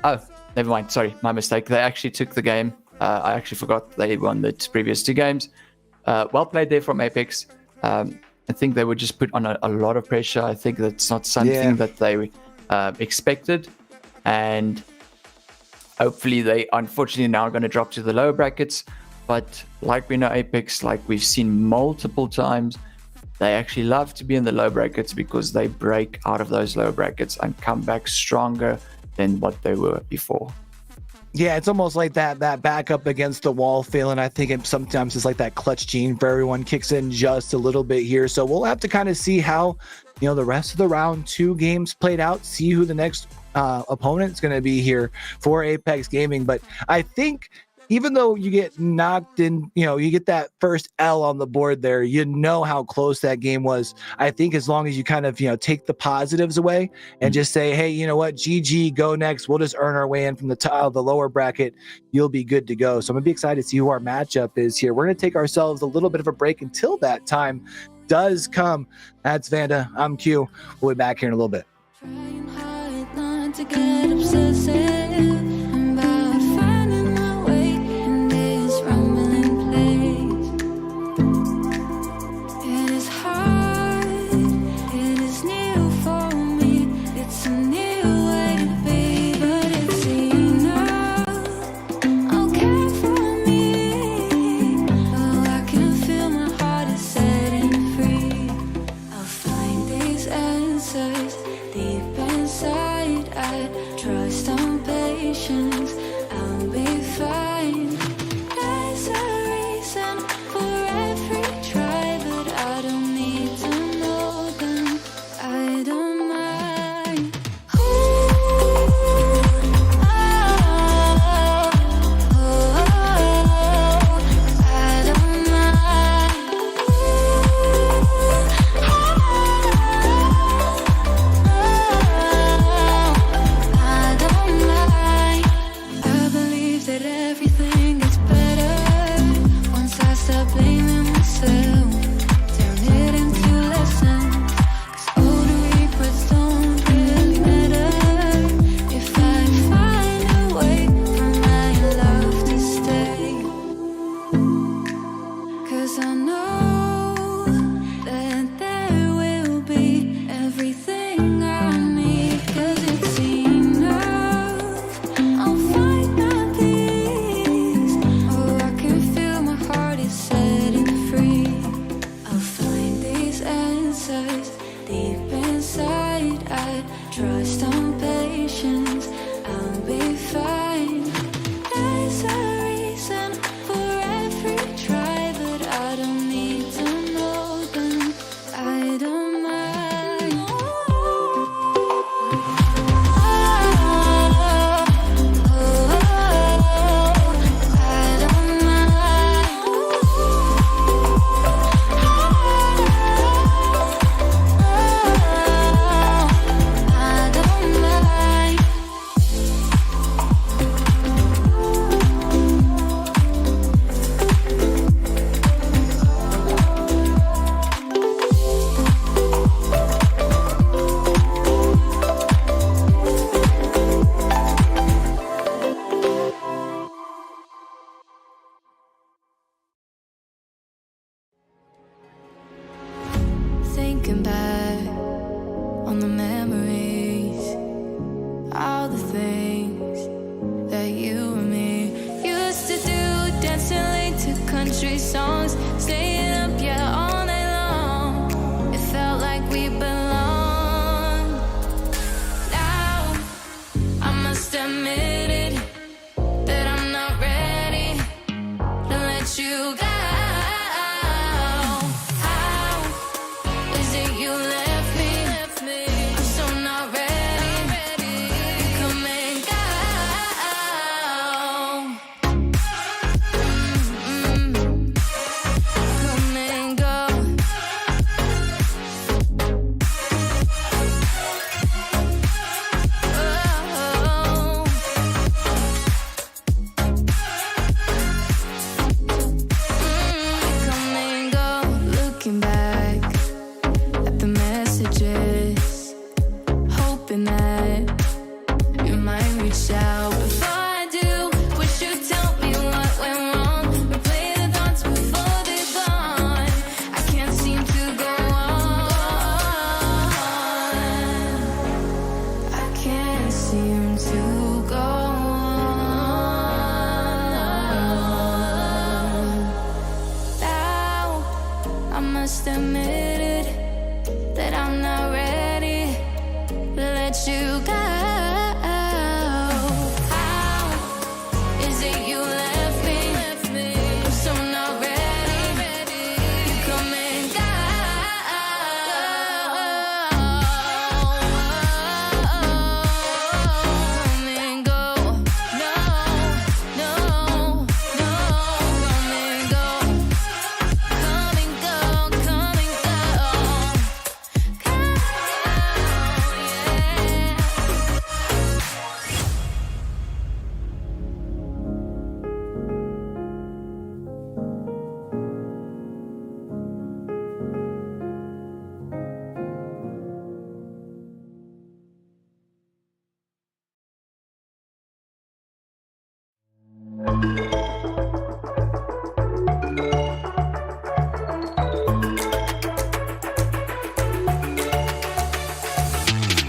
[SPEAKER 3] Oh, never mind. Sorry, my mistake. They actually took the game. I actually forgot they won the previous two games. Well played there from Apex. I think they were just put on a lot of pressure. I think that's not something that they expected, and hopefully they unfortunately now are going to drop to the lower brackets. But like we know Apex, like we've seen multiple times, they actually love to be in the low brackets because they break out of those low brackets and come back stronger than what they were before.
[SPEAKER 5] Yeah, it's almost like that back up against the wall feeling. I think sometimes it's like that clutch gene for everyone kicks in just a little bit here. So we'll have to kind of see how, you know, the rest of the round 2 games played out, see who the next opponent's going to be here for Apex Gaming. But I think even though you get knocked in, you know, you get that first L on the board there, you know how close that game was. I think as long as you kind of, you know, take the positives away and just say, hey, you know what, GG, go next. We'll just earn our way in from the lower bracket. You'll be good to go. So I'm going to be excited to see who our matchup is here. We're going to take ourselves a little bit of a break until that time does come. That's Vanda. I'm Q. We'll be back here in a little bit.
[SPEAKER 1] Trying hard not to get obsessive about finding my way in this rumbling place. It is hard, it is new for me. It's a new way to be, but it's enough. I'll care for me. Oh, I can feel my heart is setting free. I'll find these answers deep inside. I trust on patience. I'll be fine. There's a reason for every try, but I don't need to know them. I don't mind. Ooh, oh, I don't mind. I don't mind. I believe that everything country songs, staying up, yeah, all night long. It felt like we belonged. Now I must admit it, that I'm not ready to let you go. How is it you left me? I'm so not ready to come and go. Come and go. Oh. Come and go. Looking back at the messages, hoping that you might reach out. Before I do, wish you'd tell me what went wrong. Replay the thoughts before they're gone. I can't seem to go on. I can't seem to go on. Now I must admit it, that I'm not ready to let you go. How is it you left me? I'm so not ready to come and go. Come and go. No, no, no. Come and go. Come and go. Come and go. Come,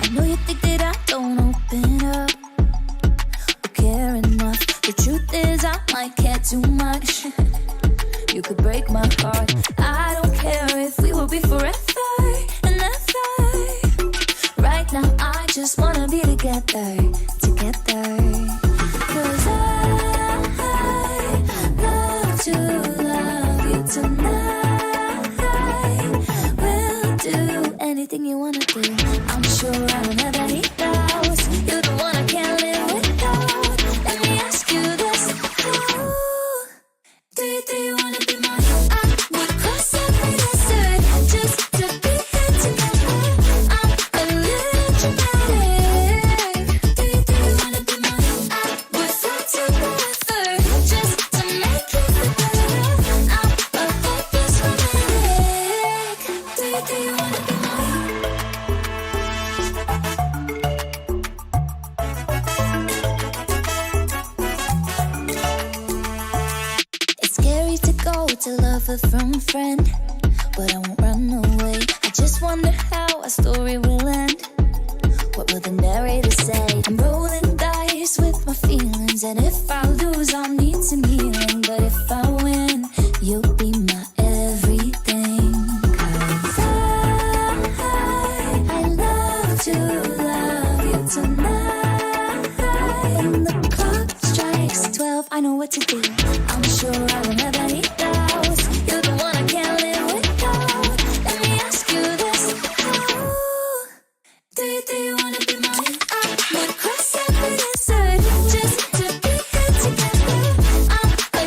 [SPEAKER 1] I know you think that I don't open up or care enough. The truth is I might care too much. You could break my heart. I don't care if we will be forever and ever. Right now I just wanna be together, together. 'Cause I love to love you tonight. We'll do anything you wanna do. I'm sure I don't have any doubts. You're the one I can't live without. Let me ask you this: do you wanna be mine? I would cross every desert just to be here together. I'm a little dramatic. Do you wanna be mine? I would fly to wherever just to make you feel better. I'm a hopeless romantic. Do you wanna be mine? It's scary to go to lover from friend, but I won't run away. I just wonder how our story will end. What will the narrator say? I'm rolling dice with my feelings, and if I lose, I'll need some healing. But if I win, you'll be my everything. 'Cause I love to love you tonight. When the clock strikes 12, I know what to do. I'm sure I don't have any doubts. You're the one I can't live without. Let me ask you this: do you wanna be mine? I would cross every desert just to be here together. I'm a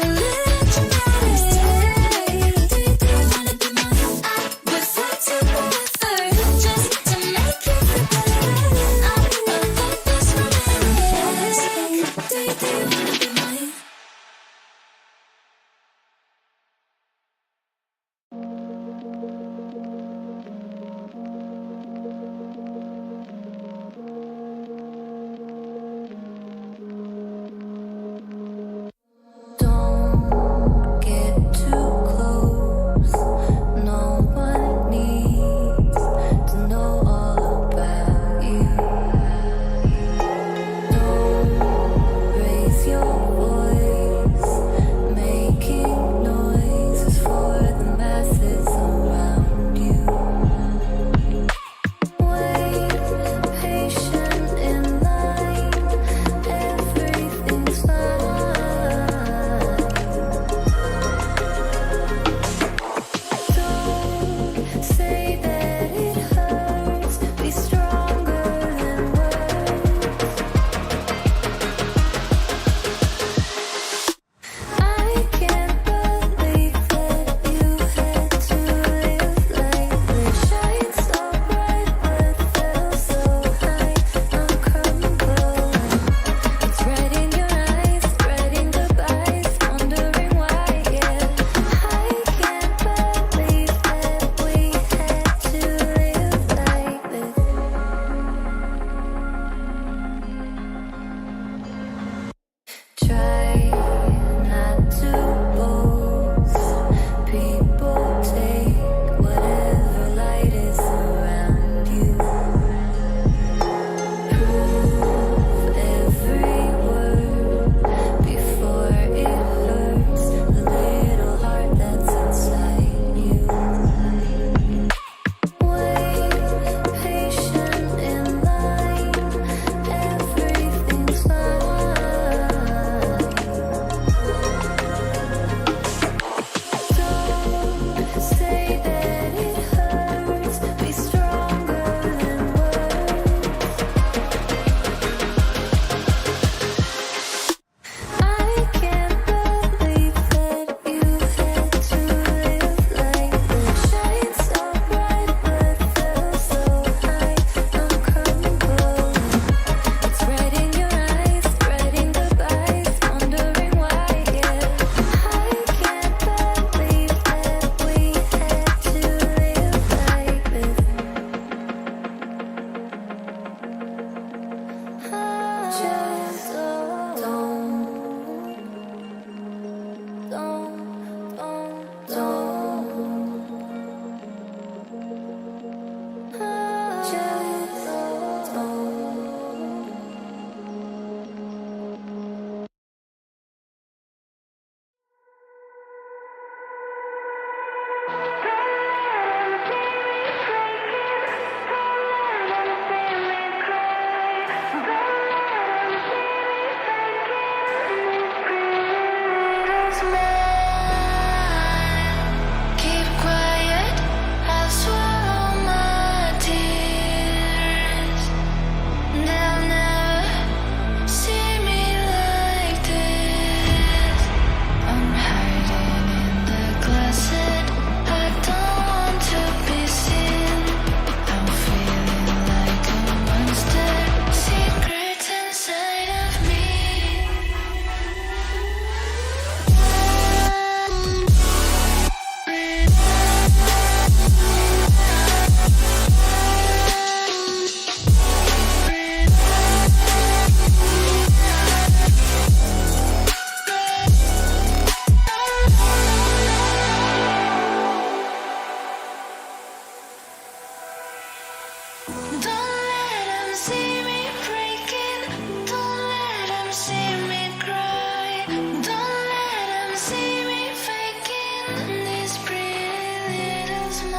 [SPEAKER 1] see me cry. Don't let them see me faking this pretty little smile.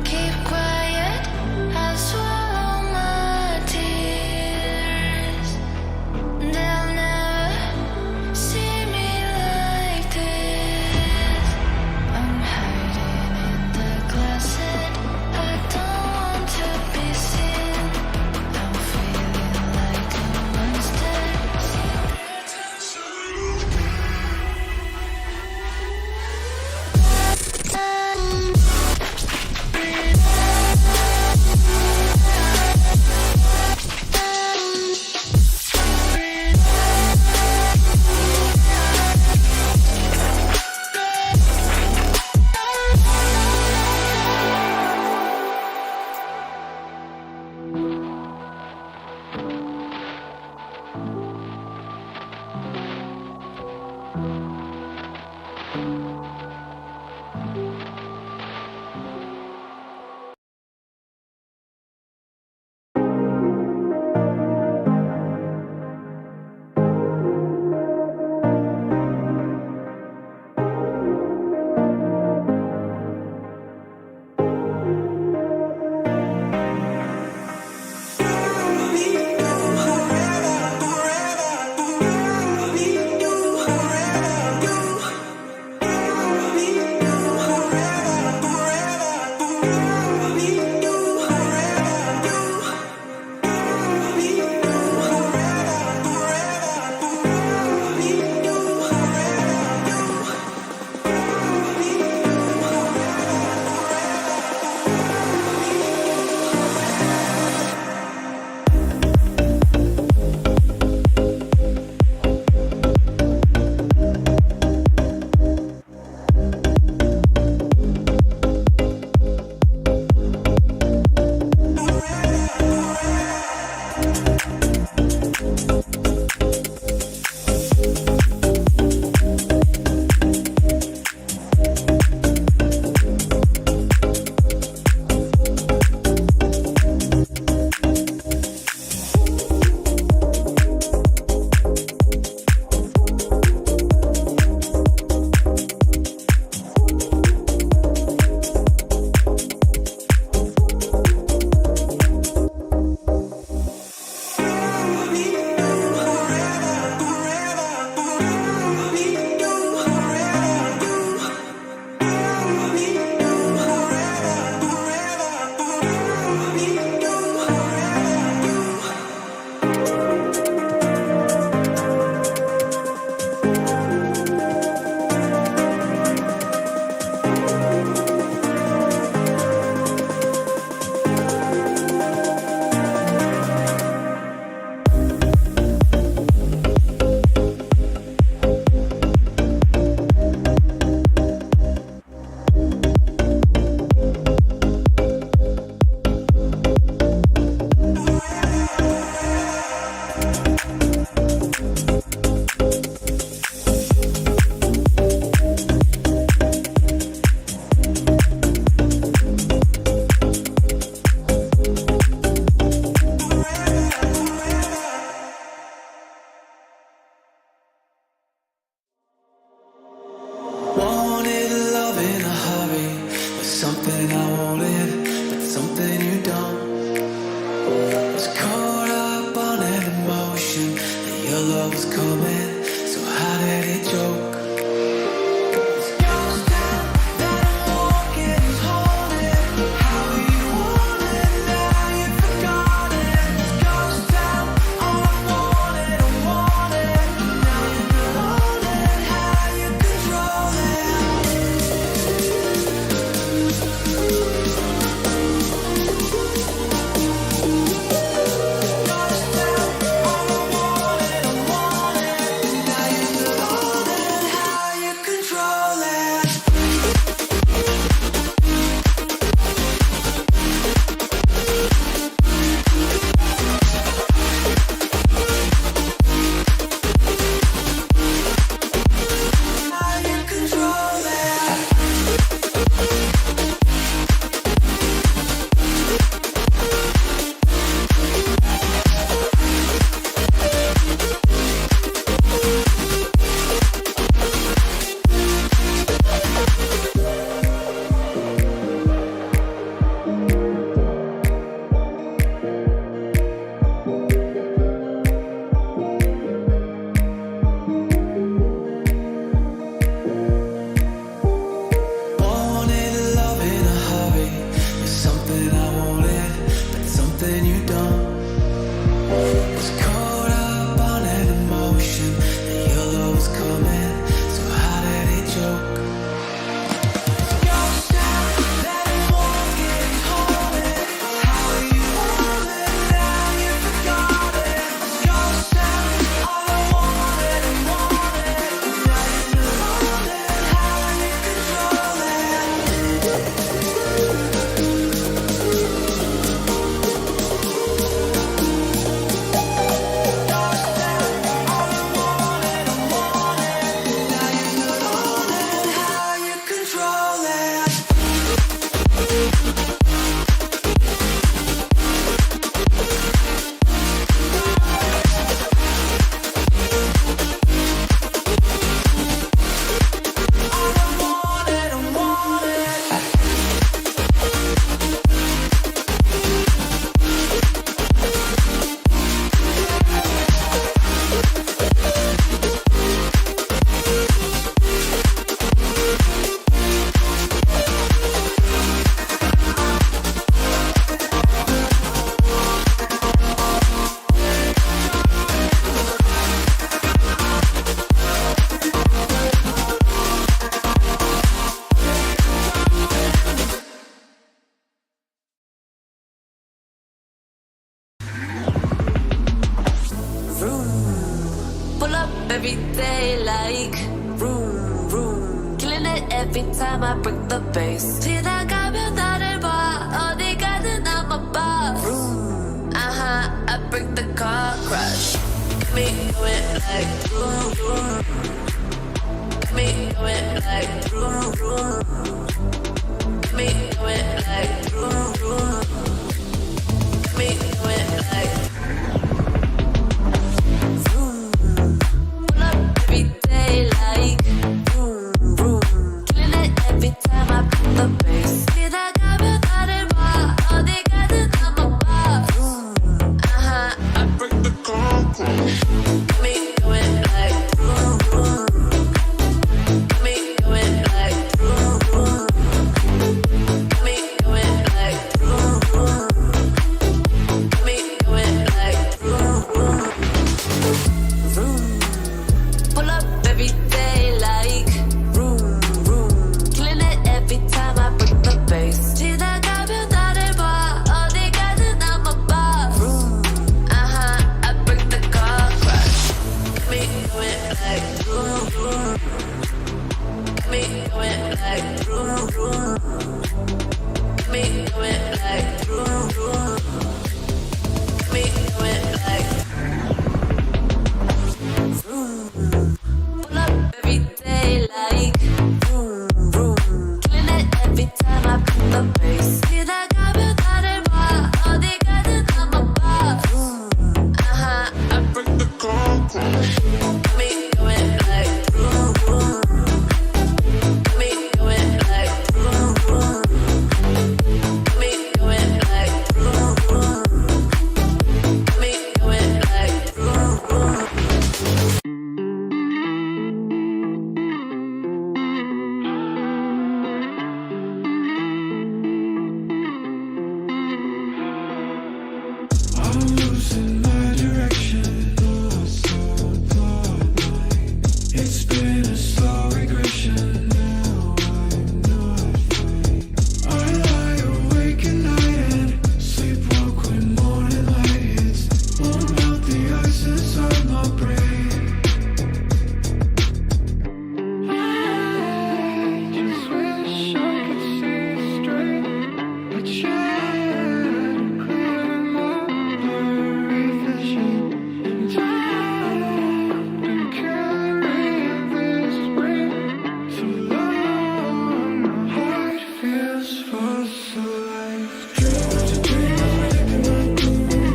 [SPEAKER 1] Keep quiet, I'll swallow my tears. They'll never see me like this. I'm hiding in the closet. I don't want to be seen. I'm feeling like a monster.
[SPEAKER 2] Wanted love in a hurry, was something I wanted, but something you don't. Was caught up on an emotion that your love was coming, so how did it joke? This ghost town that I'm walking is haunted. How you wanted, now you've forgotten. This ghost town, all I wanted, now you're haunted. How you control it? Ghost town, all I wanted,
[SPEAKER 6] Pull up every day like vroom, vroom. Killing it every time I break the bass. 지나가면 나를 봐. 어디 가든 I'm a boss. Vroom, I break the car crash. Got me going like vroom, vroom. Got me going like vroom, vroom. Got me going like vroom, vroom. Got me going like vroom. Pull up every day like vroom, vroom. Killing it every time I beat the bass. 지나가면 나를 봐. 어디 가든 I'm a boss. Vroom, I break the concrete. Got me going like vroom, vroom. Got me going like vroom, vroom. Got me going like vroom, vroom. Got me going like vroom, vroom. Vroom. Pull up every day like vroom, vroom. Killing it every time I break the bass. 지나가면 나를 봐. 어디 가든 I'm a boss. Vroom, I break the car crash. Got me going like vroom, vroom. Got me going like vroom, vroom. Got me going like vroom, vroom. Got me going like vroom. Pull up every day like vroom, vroom. Killing it every time I beat the bass. 지나가면 나를 봐. 어디 가든 I'm a boss. Vroom, I break the concrete. Got me going like vroom, vroom. Got me going like vroom, vroom. Got me going like vroom, vroom. Got me going like vroom, vroom.
[SPEAKER 2] I'm losing my direction. It's been a slow regression. Now I'm not fine. I lie awake at night and sleepwalk when morning light hits. Won't melt the ice inside my brain. I just wish I could see straight. I tried to clear my blurry vision, and I've been carrying this weight so long. My heart feels fossilized. Dream after dream, I'm predicting my doom.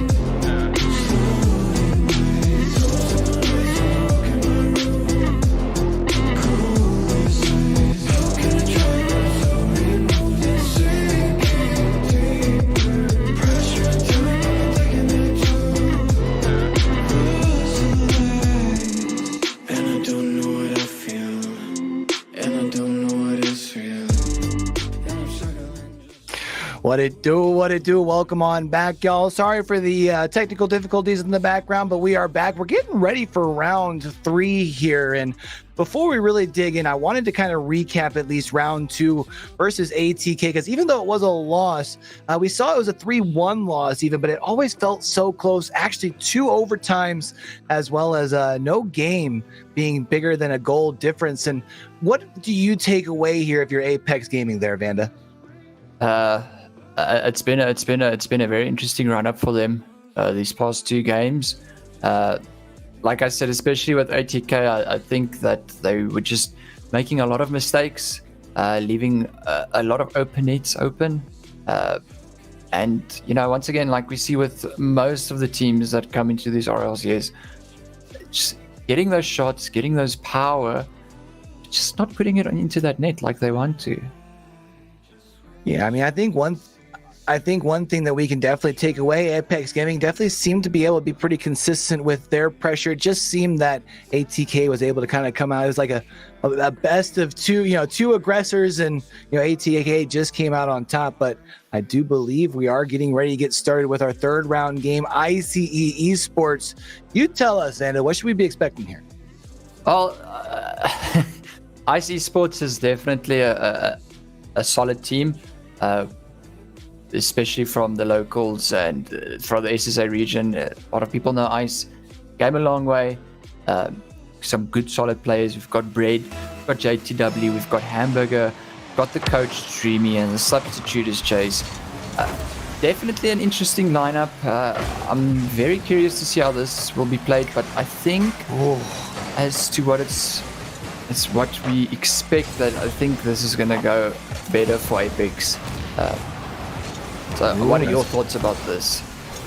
[SPEAKER 2] Slowly my thoughts on the nights I walk in my room. Cold as ice. How can I try myself remove this sinking deeper? Pressure time, I'm taking it too. Fossilized. And I don't know what I feel, and I don't know what is real. And I'm struggling.
[SPEAKER 5] What it do? What it do? Welcome on back, y'all. Sorry for the technical difficulties in the background, but we are back. We're getting ready for round 3 here. And before we really dig in, I wanted to kind of recap at least round 2 versus ATK, because even though it was a loss, we saw it was a 3-1 loss even, but it always felt so close. Actually, 2 overtimes as well as no game being bigger than a goal difference. And what do you take away here if you're Apex Gaming there, Vanda?
[SPEAKER 3] It's been a very interesting run up for them these past 2 games. Like I said, especially with ATK, I think that they were just making a lot of mistakes, leaving a lot of open nets open. And, you know, once again, like we see with most of the teams that come into these RLCS, just getting those shots, getting those power, just not putting it into that net like they want to.
[SPEAKER 5] Yeah, I mean, I think one thing that we can definitely take away, Apex Gaming definitely seemed to be able to be pretty consistent with their pressure. It just seemed that ATK was able to kind of come out as like a best of 2, 2 aggressors, and ATK just came out on top. But I do believe we are getting ready to get started with our 3rd round game, ICE Esports. You tell us, Xander, what should we be expecting here?
[SPEAKER 3] Well, ICE Esports is definitely a solid team. Especially from the locals and from the SSA region. A lot of people know ICE. Came a long way. some good solid players. We've got Bread, we've got JTW, we've got Hamburger, we've got the coach Dreamy, and the substitute is Chase. Definitely an interesting lineup. I'm very curious to see how this will be played, but I think as to what it's what we expect, that I think this is going to go better for AIPX. What are your thoughts about this?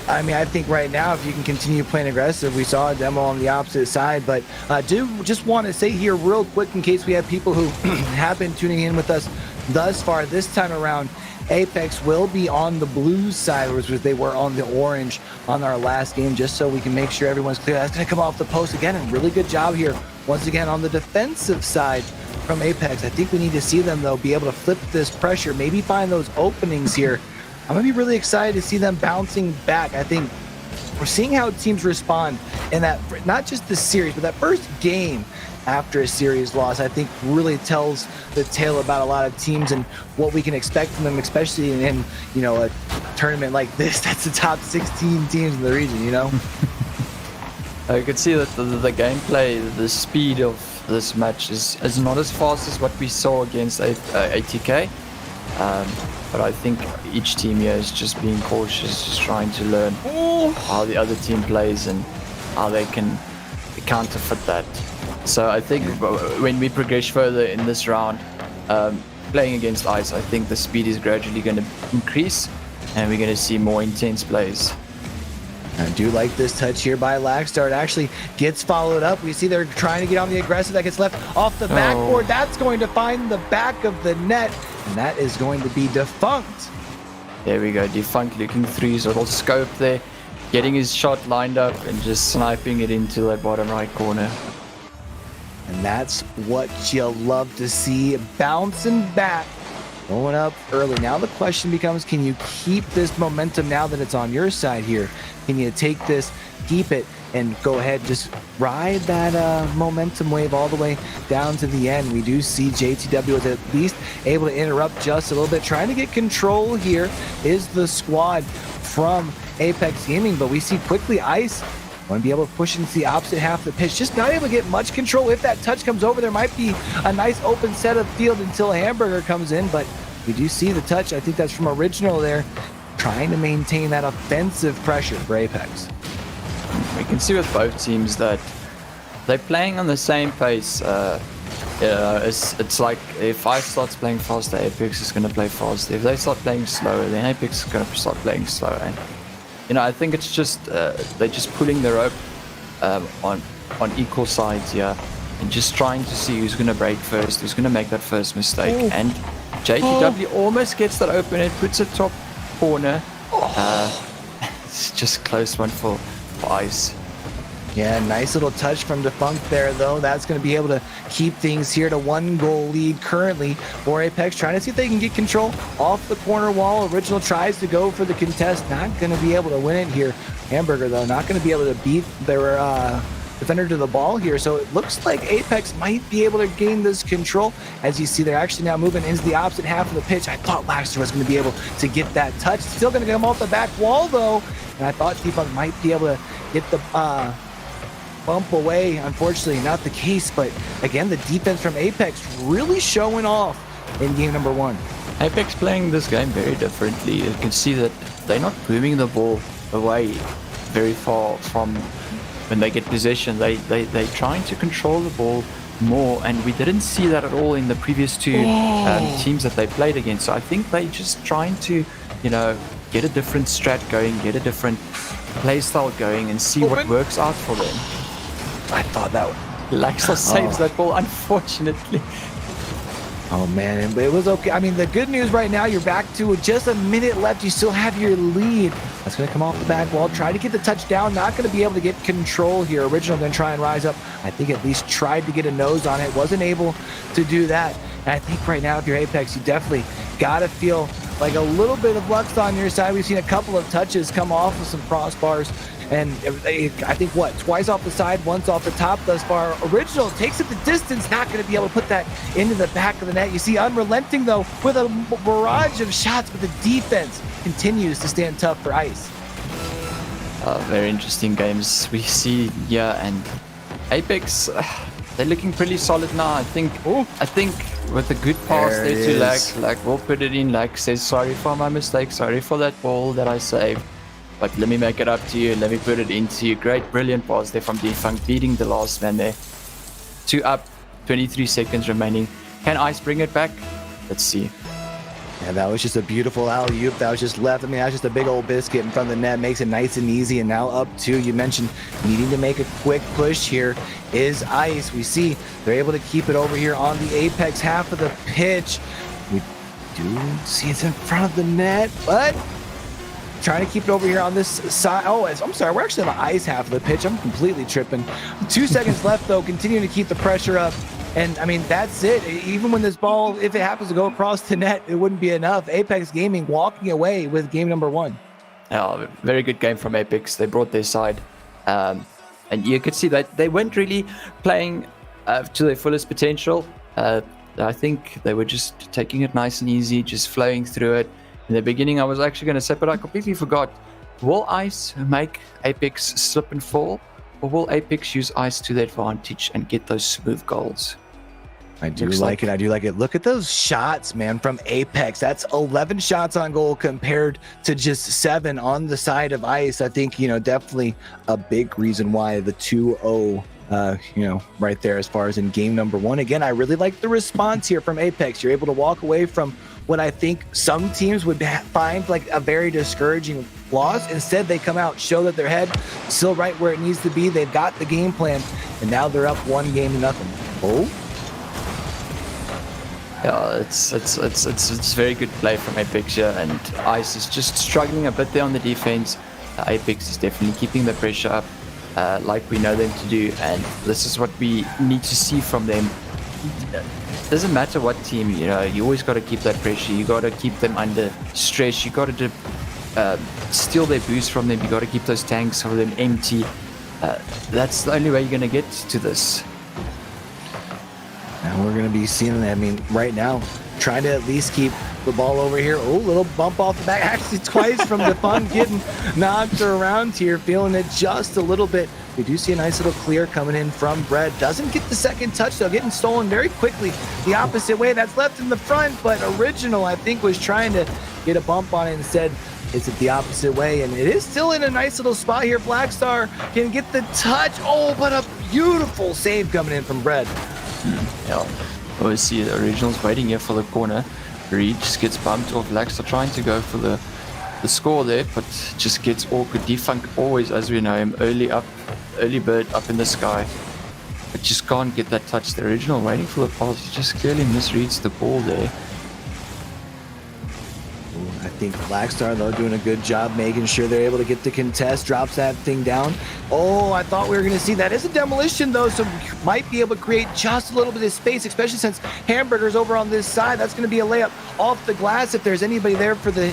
[SPEAKER 5] I mean, I think right now, if you can continue playing aggressive, we saw a demo on the opposite side, but do just want to say here real quick, in case we have people who have been tuning in with us thus far, this time around, AIPX will be on the blue side, whereas they were on the orange on our last game, just so we can make sure everyone's clear. That's going to come off the post again, and really good job here, once again, on the defensive side from AIPX. I think we need to see them, though, be able to flip this pressure, maybe find those openings here. I'm going to be really excited to see them bouncing back. I think we're seeing how teams respond in that, not just this series, but that first game after a series loss, I think really tells the tale about a lot of teams and what we can expect from them, especially in you know, a tournament like this. That's the top 16 teams in the region, you know?
[SPEAKER 3] You can see that the gameplay, the speed of this match is not as fast as what we saw against ATK. But I think each team here is just being cautious, just trying to learn how the other team plays and how they can counterfeit that. So I think when we progress further in this round, playing against Ice, I think the speed is gradually going to increase and we're going to see more intense plays.
[SPEAKER 5] I do like this touch here by Lackstar. It actually gets followed up. We see they're trying to get on the aggressive. That gets left off the backboard. That's going to find the back of the net, and that is going to be Defunct.
[SPEAKER 3] There we go. Defunct looking through his little scope there, getting his shot lined up and just sniping it into that bottom right corner.
[SPEAKER 5] And that's what you love to see, bouncing back, going up early. Now the question becomes, can you keep this momentum now that it's on your side here? Can you take this, keep it, and go ahead, just ride that momentum wave all the way down to the end? We do see JTW is at least able to interrupt just a little bit. Trying to get control here is the squad from AIPX Gaming, but we see quickly Ice want to be able to push into the opposite half of the pitch. Just not able to get much control. If that touch comes over, there might be a nice open set of field until Hamburger comes in, but we do see the touch. I think that's from Original there, trying to maintain that offensive pressure for AIPX.
[SPEAKER 3] We can see with both teams that they're playing on the same pace. It's like if Ice starts playing faster, AIPX is going to play faster. If they start playing slower, then AIPX is going to start playing slower. And you know, I think it's just they're just pulling the rope on equal sides here, and just trying to see who's going to break first, who's going to make that first mistake. And JTW almost gets that open. It puts it top corner. It's just close one for Ice.
[SPEAKER 5] Yeah, nice little touch from Defunct there, though. That's going to be able to keep things here to 1-goal lead currently for AIPX, trying to see if they can get control off the corner wall. Original tries to go for the contest, not going to be able to win it here. Hamburger, though, not going to be able to beat their defender to the ball here, so it looks like AIPX might be able to gain this control. As you see, they're actually now moving into the opposite half of the pitch. I thought Laxter was going to be able to get that touch. Still going to come off the back wall, though, and I thought Defunct might be able to get the bump away. Unfortunately, not the case, but again, the defense from AIPX really showing off in game number 1.
[SPEAKER 3] AIPX playing this game very differently. You can see that they're not moving the ball away very far from when they get possession. They're trying to control the ball more, and we didn't see that at all in the previous two teams that they played against. So I think they're just trying to, you know, get a different strat going, get a different play style going, and see what works out for them.
[SPEAKER 5] I thought that
[SPEAKER 3] Laxter saves that ball, unfortunately.
[SPEAKER 5] Oh man, but it was okay. I mean, the good news right now, you're back to just a minute left. You still have your lead. That's going to come off the back wall. Try to get the touchdown. Not going to be able to get control here. Original going to try and rise up. I think at least tried to get a nose on it. Wasn't able to do that. And I think right now, if you're AIPX, you definitely got to feel like a little bit of luck's on your side. We've seen a couple of touches come off of some crossbars. And I think, twice off the side, once off the top thus far. Original takes it the distance, not going to be able to put that into the back of the net. You see Unrelenting, though, with a barrage of shots, but the defense continues to stand tough for Ice.
[SPEAKER 3] Very interesting games we see here, and Apex, they're looking pretty solid now. I think with a good pass
[SPEAKER 5] There
[SPEAKER 3] there
[SPEAKER 5] it
[SPEAKER 3] to
[SPEAKER 5] is.
[SPEAKER 3] Lack will put it in. Lack says, sorry for my mistake, sorry for that ball that I saved. But let me make it up to you. Let me put it into you. Great, brilliant pass there from Defunct, beating the last man there. 2 up, 23 seconds remaining. Can Ice bring it back? Let's see.
[SPEAKER 5] Yeah, that was just a beautiful alley-oop that was just left. I mean, that's just a big old biscuit in front of the net. Makes it nice and easy. And now up two. You mentioned needing to make a quick push here is Ice. We see they're able to keep it over here on the Apex half of the pitch. We do see it's in front of the net, but trying to keep it over here on this side. Oh, I'm sorry. We're actually on the Ice half of the pitch. I'm completely tripping. 2 seconds left, though. Continuing to keep the pressure up. And, I mean, that's it. Even when this ball, if it happens to go across the net, it wouldn't be enough. Apex Gaming walking away with game number 1.
[SPEAKER 3] Very good game from Apex. They brought their side. And you could see that they weren't really playing to their fullest potential. I think they were just taking it nice and easy, just flowing through it. In the beginning, I was actually going to say, but I completely forgot. Will Ice make Apex slip and fall? Or will Apex use Ice to their advantage and get those smooth goals?
[SPEAKER 5] I do like it. I do like it. Look at those shots, man, from Apex. That's 11 shots on goal compared to just 7 on the side of Ice. I think, definitely a big reason why the 2-0, right there as far as in game number 1. Again, I really like the response here from Apex. You're able to walk away from what I think some teams would find like a very discouraging loss. Instead, they come out, show that their head still right where it needs to be. They've got the game plan, and now they're up 1-0. Oh.
[SPEAKER 3] Yeah, it's very good play from Apex here, and Ice is just struggling a bit there on the defense. Apex is definitely keeping the pressure up, like we know them to do, and this is what we need to see from them. Doesn't matter what team, you always got to keep that pressure. You got to keep them under stress. You got to steal their boost from them. You got to keep those tanks for them empty. That's the only way you're going to get to this.
[SPEAKER 5] And we're going to be seeing that. I mean, right now, trying to at least keep the ball over here. Oh, little bump off the back. Actually, twice from the fun getting knocked around here, feeling it just a little bit. We do see a nice little clear coming in from Brett. Doesn't get the second touch, though. Getting stolen very quickly the opposite way. That's left in the front, but Original, I think, was trying to get a bump on it. Instead, it's it the opposite way, and it is still in a nice little spot here. Blackstar can get the touch. Oh, but a beautiful save coming in from Brett.
[SPEAKER 3] Yeah, always see the Originals waiting here for the corner. Reed just gets bumped off. Blackstar trying to go for the score there, but just gets awkward. Defunct always, as we know him, early bird up in the sky, but just can't get that touch. The Original waiting for the pass, he just clearly misreads the ball there.
[SPEAKER 5] I think Blackstar, though, doing a good job making sure they're able to get the contest, drops that thing down. Oh, I thought we were going to see that. Is a demolition, though, so might be able to create just a little bit of space, especially since Hamburger's over on this side. That's going to be a layup off the glass if there's anybody there for the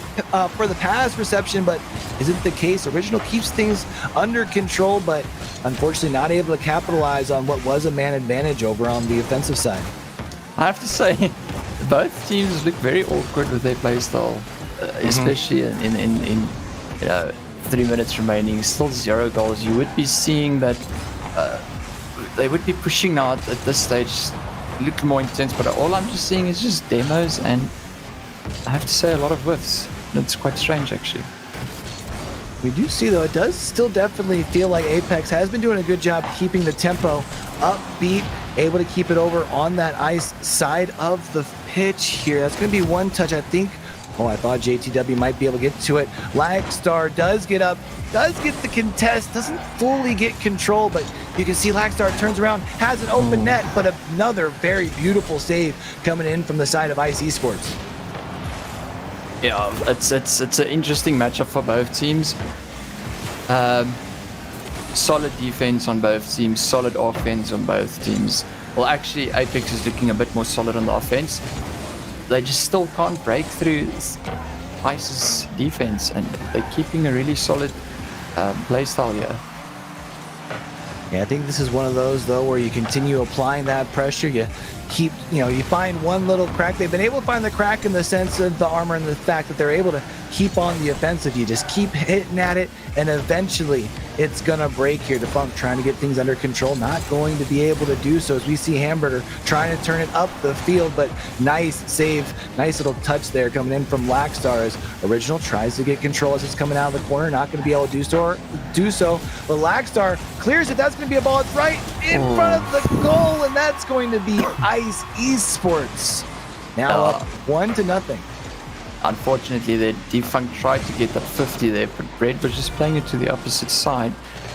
[SPEAKER 5] pass reception, but isn't the case. Original keeps things under control, but unfortunately not able to capitalize on what was a man advantage over on the offensive side.
[SPEAKER 3] I have to say, both teams look very awkward with their play style. Especially in 3 minutes remaining, still 0 goals. You would be seeing that they would be pushing now at this stage, look more intense. But all I'm just seeing is just demos, and I have to say a lot of whiffs. It's quite strange, actually.
[SPEAKER 5] We do see, though, it does still definitely feel like Apex has been doing a good job keeping the tempo upbeat, able to keep it over on that Ice side of the pitch here. That's going to be 1 touch, I think. Oh, I thought JTW might be able to get to it. Lagstar does get up, does get the contest, doesn't fully get control, but you can see Lagstar turns around, has an open net, but another very beautiful save coming in from the side of Ice Esports.
[SPEAKER 3] Yeah, it's an interesting matchup for both teams. Solid defense on both teams, solid offense on both teams. Well, actually, Apex is looking a bit more solid on the offense. They just still can't break through Ice's defense, and they're keeping a really solid play style here.
[SPEAKER 5] Yeah, I think this is one of those, though, where you continue applying that pressure. You keep, you find one little crack. They've been able to find the crack in the sense of the armor and the fact that they're able to keep on the offensive. You just keep hitting at it, and eventually it's gonna break here. Defunk trying to get things under control, not going to be able to do so as we see Hamburger trying to turn it up the field, but nice save, nice little touch there coming in from Lackstar as Original tries to get control as it's coming out of the corner, not gonna be able to do so, but Lackstar clears it. That's gonna be a ball. It's right in front of the goal, and that's going to be Ice Esports. Now up 1-0.
[SPEAKER 3] Unfortunately, the Defunct tried to get that 50 there, but Brett was just playing it to the opposite side,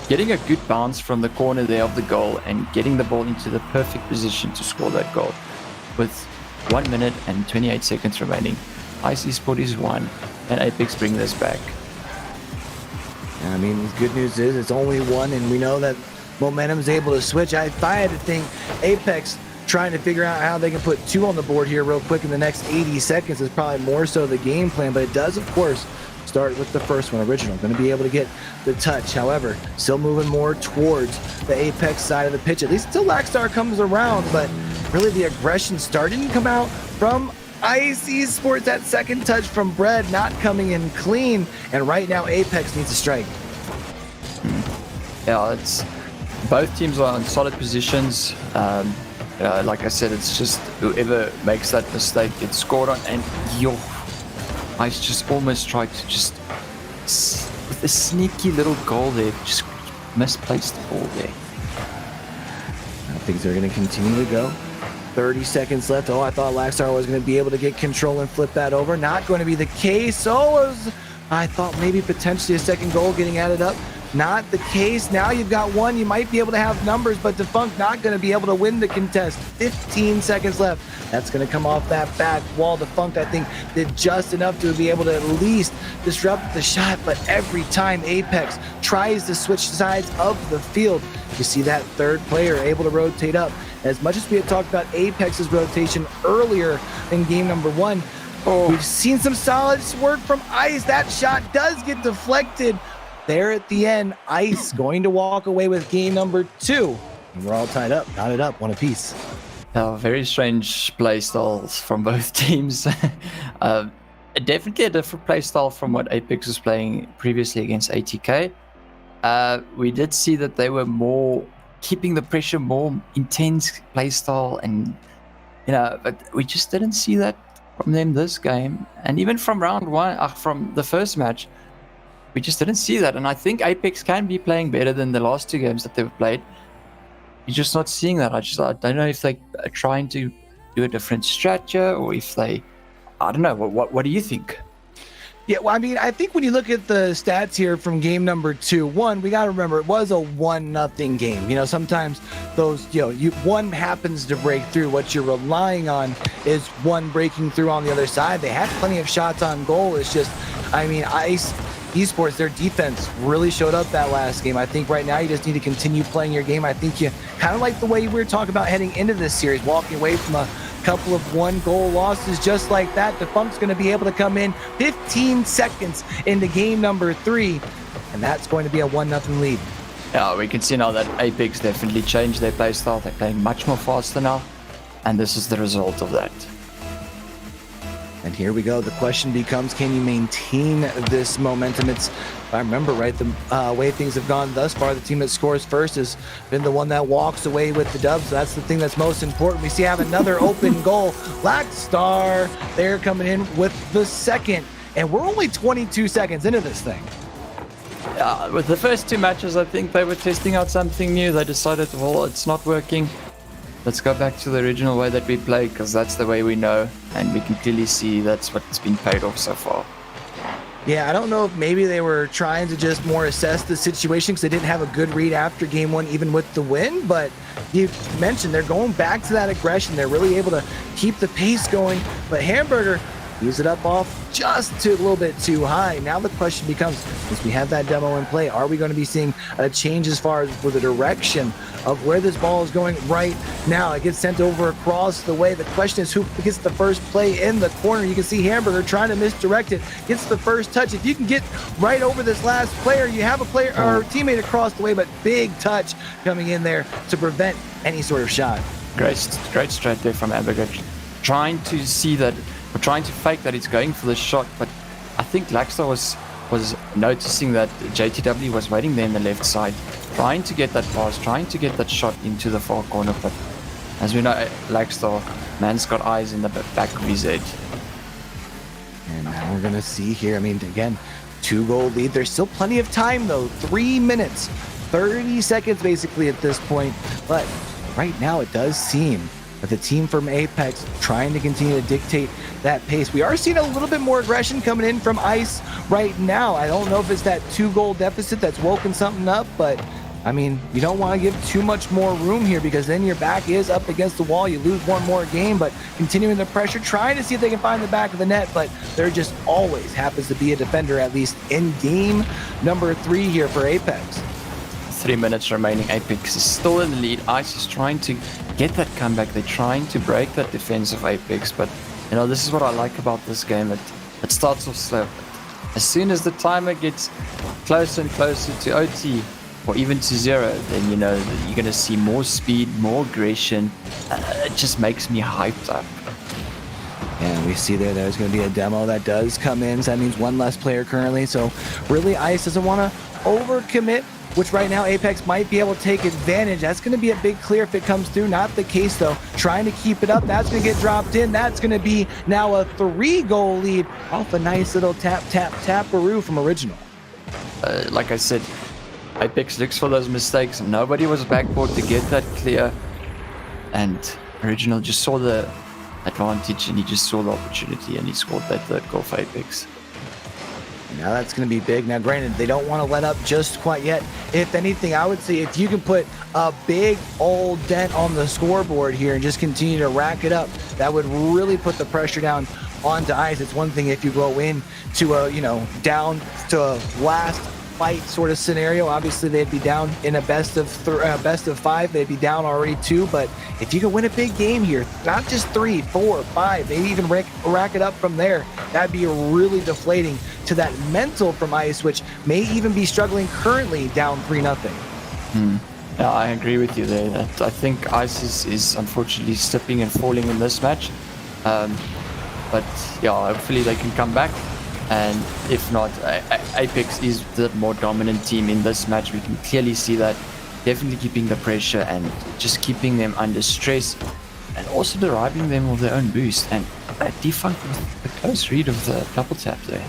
[SPEAKER 3] getting a good bounce from the corner there of the goal and getting the ball into the perfect position to score that goal. With 1 minute and 28 seconds remaining, Ice Esports is 1, and AIPX bring this back.
[SPEAKER 5] I mean, the good news is it's only 1, and we know that momentum is able to switch. If I had to think, AIPX trying to figure out how they can put 2 on the board here real quick in the next 80 seconds is probably more so the game plan, but it does, of course, start with the first one. Original going to be able to get the touch. However, still moving more towards the AIPX side of the pitch. At least until Lackstar comes around, but really the aggression starting to come out from Ice Esports. That second touch from Bread not coming in clean, and right now AIPX needs a strike.
[SPEAKER 3] Yeah, it's both teams are in solid positions. Like I said, it's just whoever makes that mistake gets scored on, and Ice just almost tried to just, with a sneaky little goal there, just misplaced the ball there.
[SPEAKER 5] Things are going to continue to go. 30 seconds left. I thought Lackstar was going to be able to get control and flip that over. Not going to be the case. I thought maybe potentially a second goal getting added up. Not the case. Now you've got 1. You might be able to have numbers, but Defunct not going to be able to win the contest. 15 seconds left. That's going to come off that back wall. Defunct, I think, did just enough to be able to at least disrupt the shot, but every time AIPX tries to switch sides of the field, you see that third player able to rotate up. As much as we had talked about AIPX's rotation earlier in game number 1, we've seen some solid work from Ice. That shot does get deflected. There at the end, Ice going to walk away with game number 2. And we're all tied up, knotted up, 1 apiece.
[SPEAKER 3] Very strange play styles from both teams. Definitely a different play style from what AIPX was playing previously against ATK. We did see that they were more keeping the pressure, more intense play style, and but we just didn't see that from them this game. And even from round 1, from the first match, we just didn't see that. And I think AIPX can be playing better than the last 2 games that they've played. You're just not seeing that. I don't know if they are trying to do a different structure, or if they, I don't know. What do you think?
[SPEAKER 5] Yeah, well, I mean, I think when you look at the stats here from game number 2, 1, we got to remember it was a 1-0 game. Sometimes those, 1 happens to break through. What you're relying on is 1 breaking through on the other side. They had plenty of shots on goal. It's just, Ice Esports, their defense really showed up that last game. I think right now you just need to continue playing your game. I think you kind of like the way we were talking about heading into this series, walking away from a couple of 1-goal losses just like that. Defunct's going to be able to come in 15 seconds into game number 3, and that's going to be a 1-0 lead.
[SPEAKER 3] Yeah, we can see now that AIPX definitely changed their play style. They're playing much more faster now, and this is the result of that.
[SPEAKER 5] And here we go. The question becomes, can you maintain this momentum? It's, if I remember right, the way things have gone thus far, the team that scores first has been the one that walks away with the dub. So that's the thing that's most important. We see have another open goal. Lackstar, they're coming in with the second. And we're only 22 seconds into this thing.
[SPEAKER 3] With the first 2 matches, I think they were testing out something new. They decided, well, it's not working. Let's go back to the original way that we play, because that's the way we know, and we can clearly see that's what's been paid off so far.
[SPEAKER 5] Yeah, I don't know if maybe they were trying to just more assess the situation because they didn't have a good read after game 1, even with the win, but you mentioned they're going back to that aggression. They're really able to keep the pace going, but Hamburger leaves it up off just a little bit too high. Now the question becomes, since we have that demo in play, are we going to be seeing a change as far as for the direction of where this ball is going right now? It gets sent over across the way. The question is who gets the first play in the corner. You can see Hamburger trying to misdirect it, gets the first touch. If you can get right over this last player, you have a player or teammate across the way, but big touch coming in there to prevent any sort of shot.
[SPEAKER 3] Great strat there from Hamburger, trying to see that, or trying to fake that it's going for the shot, but I think Lackstar was was noticing that JTW was waiting there in the left side, trying to get that pass, trying to get that shot into the far corner. But as we know, Lagstar, man's got eyes in the back of his head.
[SPEAKER 5] And now we're going to see here. I mean, again, 2-goal lead. There's still plenty of time, though. 3 minutes, 30 seconds basically at this point. But right now, it does seem that the team from Apex trying to continue to dictate that pace. We are seeing a little bit more aggression coming in from Ice right now. I don't know if it's that 2-goal deficit that's woken something up, but I mean, you don't want to give too much more room here because then your back is up against the wall. You lose one more game, but continuing the pressure, trying to see if they can find the back of the net, but there just always happens to be a defender, at least in game number 3 here for Apex.
[SPEAKER 3] 3 minutes remaining. Apex is still in the lead. Ice is trying to get that comeback. They're trying to break that defense of Apex, but you know, this is what I like about this game. It starts off slow. As soon as the timer gets closer and closer to OT or even to 0, then you know that you're going to see more speed, more aggression. It just makes me hyped up.
[SPEAKER 5] And we see there's going to be a demo that does come in. So that means one less player currently. So really, Ice doesn't want to overcommit, which right now Apex might be able to take advantage. That's going to be a big clear if it comes through. Not the case, though. Trying to keep it up. That's going to get dropped in. That's going to be now a 3-goal lead off a nice little tap-tap-tap-aroo from Original.
[SPEAKER 3] Like I said, Apex looks for those mistakes. Nobody was backboard to get that clear. And Original just saw the advantage and he just saw the opportunity and he scored that 3rd goal for Apex.
[SPEAKER 5] Now that's going to be big. Now, granted, they don't want to let up just quite yet. If anything, I would say if you can put a big old dent on the scoreboard here and just continue to rack it up, that would really put the pressure down onto Ice. It's one thing if you go in to a, down to a last fight sort of scenario. Obviously, they'd be down in a best of 5. They'd be down already 2. But if you can win a big game here, not just 3, 4, 5, maybe even rack it up from there, that'd be really deflating to that mental from Ice, which may even be struggling currently down 3-0.
[SPEAKER 3] Yeah, I agree with you there. I think Ice is unfortunately slipping and falling in this match. But yeah, hopefully they can come back. And if not, Apex is the more dominant team in this match. We can clearly see that. Definitely keeping the pressure and just keeping them under stress and also deriving them of their own boost. And Defunct with the close read of the double tap there.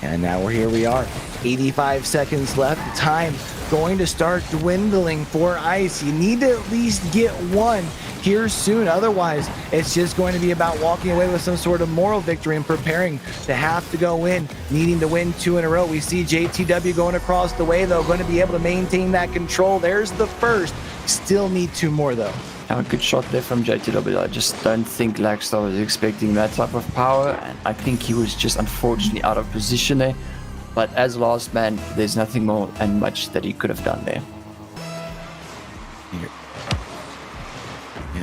[SPEAKER 5] And now here we are, 85 seconds left. Time going to start dwindling for Ice. You need to at least get one here soon. Otherwise, it's just going to be about walking away with some sort of moral victory and preparing to have to go in, needing to win 2 in a row. We see JTW going across the way, though, going to be able to maintain that control. There's the first. Still need 2 more, though.
[SPEAKER 3] Now, a good shot there from JTW. I just don't think Lagstar was expecting that type of power, and I think he was just unfortunately out of position there. But as last man, there's nothing more and much that he could have done there.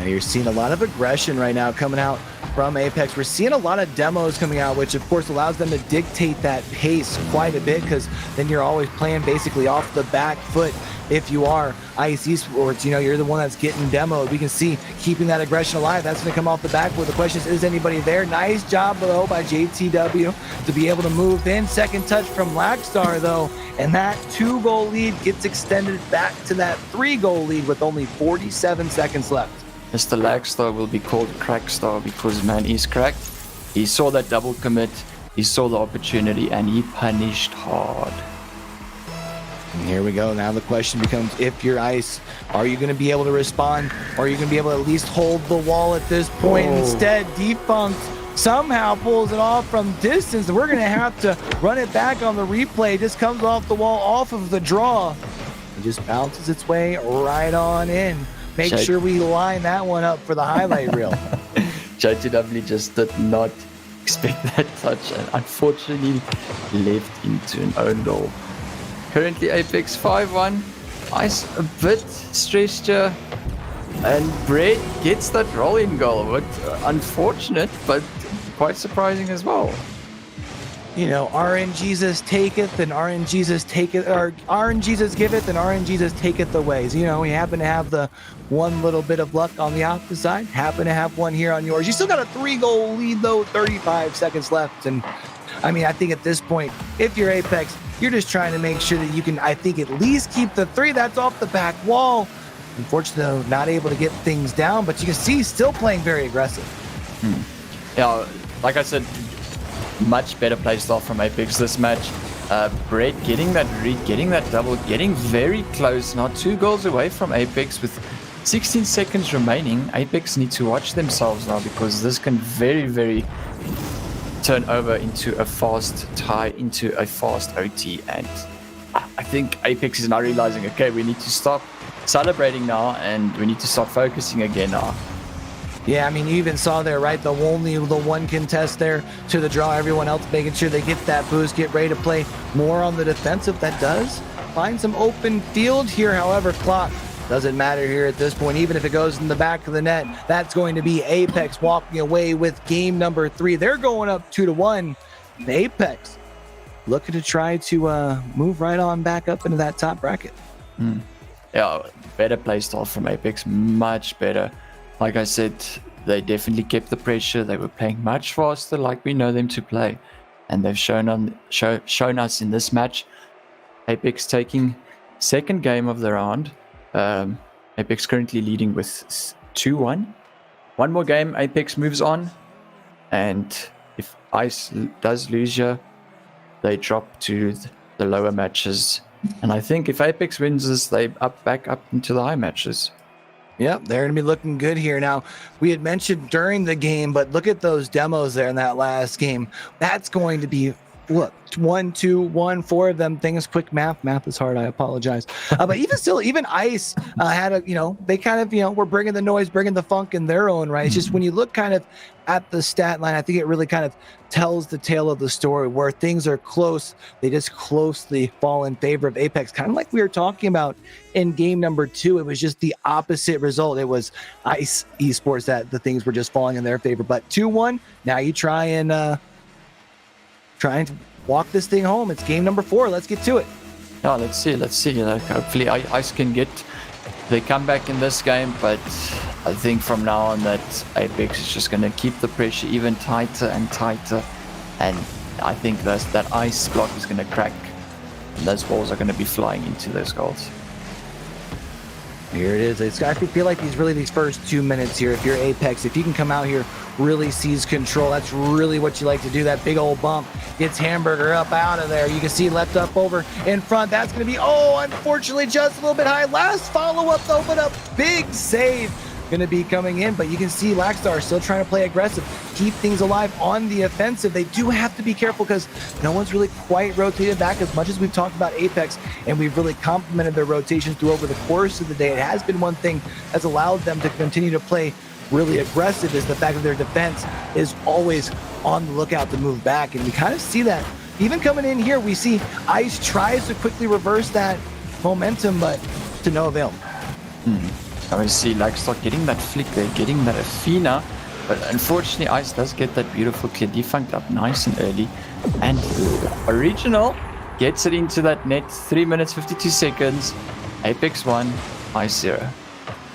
[SPEAKER 5] You're seeing a lot of aggression right now coming out from Apex. We're seeing a lot of demos coming out, which of course allows them to dictate that pace quite a bit, because then you're always playing basically off the back foot. If you are Ice Esports, you're the one that's getting demoed. We can see keeping that aggression alive. That's going to come off the back foot. The question is anybody there? Nice job, though, by JTW to be able to move in. Second touch from Lagstar, though, and that 2-goal lead gets extended back to that 3-goal lead with only 47 seconds left.
[SPEAKER 3] Mr. Lagstar will be called Crackstar because man is cracked. He saw that double commit, he saw the opportunity, and he punished hard.
[SPEAKER 5] And here we go. Now the question becomes, if you're Ice, are you going to be able to respond? Or are you going to be able to at least hold the wall at this point? Instead, Defunct somehow pulls it off from distance. We're going to have to run it back on the replay. It just comes off the wall, off of the draw. It just bounces its way right on in. Make sure we line that one up for the highlight reel.
[SPEAKER 3] JTW just did not expect that touch and unfortunately left into an own goal. Currently Apex 5-1. Ice a bit stressed here. And Brett gets that rolling goal. But unfortunate, but quite surprising as well.
[SPEAKER 5] RNGesus taketh and RNGesus taketh, or RNGesus giveth and RNGesus taketh the ways. We happen to have the one little bit of luck on the opposite side. Happen to have one here on yours. You still got a 3-goal lead, though. 35 seconds left. And I mean, I think at this point, if you're Apex, you're just trying to make sure that you can, I think, at least keep the 3 that's off the back wall. Unfortunately, though, not able to get things down, but you can see still playing very aggressive.
[SPEAKER 3] Yeah, like I said, much better play style from Apex this match. Brett getting that read, getting that double, getting very close, now 2 goals away from Apex with 16 seconds remaining. Apex need to watch themselves now because this can very, very turn over into a fast tie, into a fast OT. And I think Apex is now realizing, okay, we need to stop celebrating now and we need to start focusing again now.
[SPEAKER 5] Yeah, I mean, you even saw there, right? The one contest there to the draw. Everyone else making sure they get that boost, get ready to play more on the defensive. That does find some open field here. However, clock doesn't matter here at this point. Even if it goes in the back of the net, that's going to be Apex walking away with game number 3. They're going up 2-1. And Apex looking to try to move right on back up into that top bracket.
[SPEAKER 3] Yeah, better play style from Apex, much better. Like I said, they definitely kept the pressure. They were playing much faster like we know them to play. And they've shown us in this match. Apex taking second game of the round. Apex currently leading with 2-1. One more game, Apex moves on. And if Ice does lose here, they drop to the lower matches. And I think if Apex wins this, they back up into the high matches.
[SPEAKER 5] Yep, they're going to be looking good here. Now, we had mentioned during the game, but look at those demos there in that last game. That's going to be, look, 1, 2, 1, 4 of them things. Quick math. Math is hard. I apologize. But even still, even Ice had a, they kind of, were bringing the noise, bringing the funk in their own right. It's just when you look kind of at the stat line, I think it really kind of tells the tale of the story where things are close. They just closely fall in favor of Apex, kind of like we were talking about in game number 2. It was just the opposite result. It was Ice Esports that the things were just falling in their favor. But 2-1, now you try and walk this thing home. It's game number 4. Let's get to it.
[SPEAKER 3] Yeah, let's see. Like, hopefully Ice can get the comeback in this game, but I think from now on that Apex is just going to keep the pressure even tighter and tighter, and I think that Ice block is going to crack and those balls are going to be flying into those goals.
[SPEAKER 5] Here it is. I feel like these first 2 minutes here, if you're Apex, if you can come out here, really seize control, that's really what you like to do. That big old bump gets Hamburger up out of there. You can see left up over in front. That's going to be, unfortunately, just a little bit high. Last follow-up, though, but a big save going to be coming in. But you can see Lackstar still trying to play aggressive, keep things alive on the offensive. They do have to be careful because no one's really quite rotated back as much as we've talked about Apex, and we've really complemented their rotations through over the course of the day. It has been one thing that's allowed them to continue to play really aggressive, is the fact that their defense is always on the lookout to move back. And we kind of see that even coming in here. We see Ice tries to quickly reverse that momentum, but to no avail.
[SPEAKER 3] Now we see Lackstar getting that flick there, getting that Athena, but unfortunately Ice does get that beautiful clear defunct up nice and early, and Original gets it into that net. 3 minutes 52 seconds. Apex 1, Ice 0.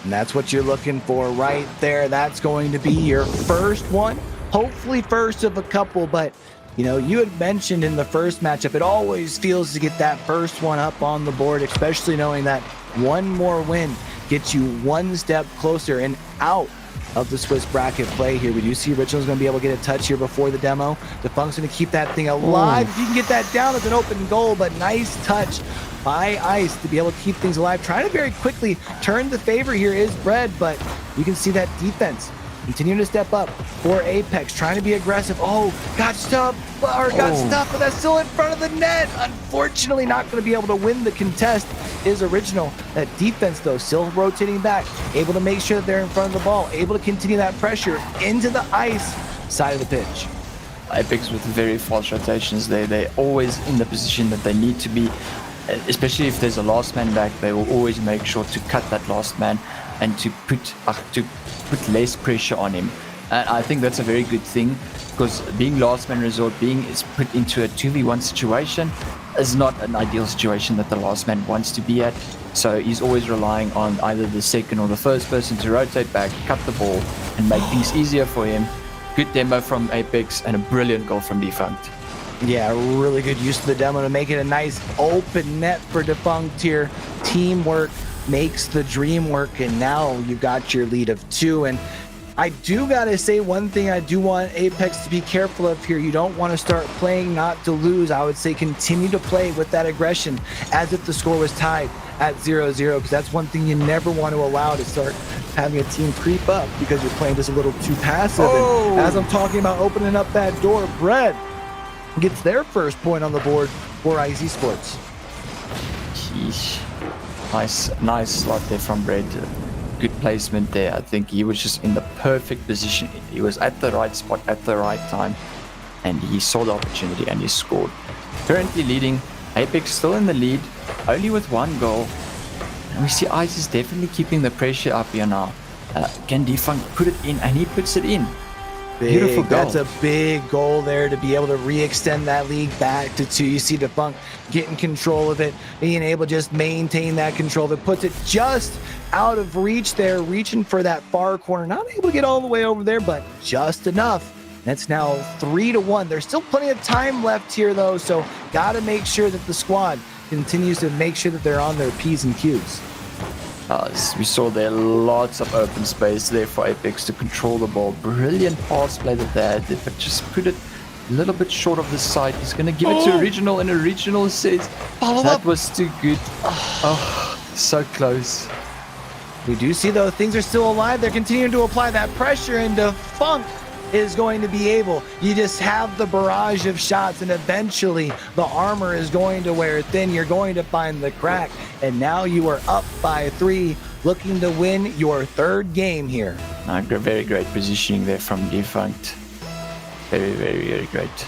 [SPEAKER 5] And that's what you're looking for right there. That's going to be your first one, hopefully first of a couple. But you had mentioned in the first matchup, it always feels to get that first one up on the board, especially knowing that one more win gets you one step closer and out of the Swiss bracket play here. We do see Original's going to be able to get a touch here before the demo. Defunct's going to keep that thing alive. If you can get that down as an open goal, but nice touch by Ice to be able to keep things alive. Trying to very quickly turn the favor here is Bread, but you can see that defense continuing to step up for Apex, trying to be aggressive. Got stuffed, but that's still in front of the net. Unfortunately, not going to be able to win the contest is Original. That defense, though, still rotating back, able to make sure that they're in front of the ball, able to continue that pressure into the Ice side of the pitch.
[SPEAKER 3] Apex with very fast rotations there. They're always in the position that they need to be, especially if there's a last man back. They will always make sure to cut that last man and to put less pressure on him. And I think that's a very good thing, because being last man resort, is put into a 2v1 situation is not an ideal situation that the last man wants to be at. So he's always relying on either the second or the first person to rotate back, cut the ball, and make things easier for him. Good demo from Apex and a brilliant goal from Defunct.
[SPEAKER 5] Yeah, really good use of the demo to make it a nice open net for Defunct here. Teamwork makes the dream work, and now you've got your lead of 2. And I do gotta say one thing I do want Apex to be careful of here. You don't want to start playing not to lose. I would say continue to play with that aggression as if the score was tied at 0-0, because that's one thing you never want to allow, to start having a team creep up because you're playing just a little too passive.
[SPEAKER 3] Oh.
[SPEAKER 5] And as I'm talking about opening up that door, Brett gets their first point on the board for IC Sports.
[SPEAKER 3] Sheesh. Nice slot there from Brett. Good placement there. I think he was just in the perfect position. He was at the right spot at the right time, and he saw the opportunity and he scored. Currently leading, Apex still in the lead, only with 1 goal. And we see Ice is definitely keeping the pressure up here now. Can Defunct put it in? And he puts it in. Beautiful goal.
[SPEAKER 5] That's a big goal there to be able to re-extend that league back to 2. You see Defunct getting control of it, being able to just maintain that control that puts it just out of reach there, reaching for that far corner. Not able to get all the way over there, but just enough. It's now 3-1. There's still plenty of time left here, though, so got to make sure that the squad continues to make sure that they're on their P's and Q's.
[SPEAKER 3] As we saw there, lots of open space there for Apex to control the ball. Brilliant pass play that they had, but just put it a little bit short of the side. He's going to give it to Original, and Original says, that was too good. Oh, so close.
[SPEAKER 5] We do see, though, things are still alive. They're continuing to apply that pressure, and Defunct is going to be able. You just have the barrage of shots, and eventually the armor is going to wear thin. You're going to find the crack, and now you are up by 3, looking to win your 3rd game here.
[SPEAKER 3] Very great positioning there from Defunct. Very, very, very great.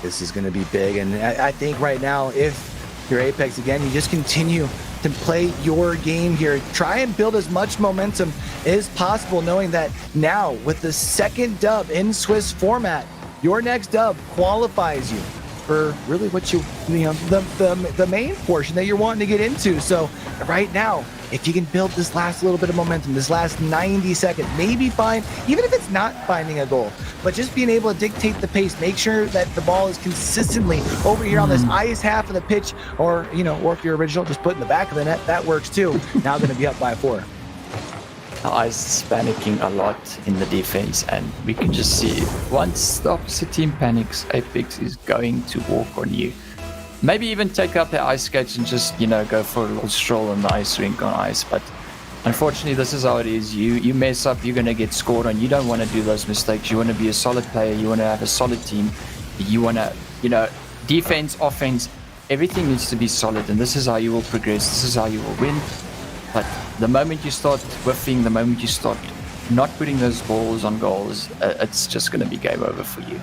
[SPEAKER 5] This is going to be big, and I think right now, if you're Apex again, you just continue to play your game here. Try and build as much momentum as possible, knowing that now with the 2nd dub in Swiss format, your next dub qualifies you for really what you know, the main portion that you're wanting to get into. So right now, if you can build this last little bit of momentum, this last 90 seconds, maybe find, even if it's not finding a goal, but just being able to dictate the pace, make sure that the ball is consistently over here on this ice half of the pitch, or, you know, or if you're Original, just put in the back of the net, that works too. Now going to be up by 4.
[SPEAKER 3] Ice is panicking a lot in the defense, and we can just see once the opposite team panics, Apex is going to walk on you. Maybe even take out their ice skates and just, you know, go for a little stroll on the ice rink on ice. But unfortunately, this is how it is. You mess up, you're going to get scored on. You don't want to do those mistakes. You want to be a solid player. You want to have a solid team. You want to, you know, defense, offense, everything needs to be solid. And this is how you will progress. This is how you will win. But the moment you start whiffing, the moment you start not putting those balls on goals, it's just going to be game over for you.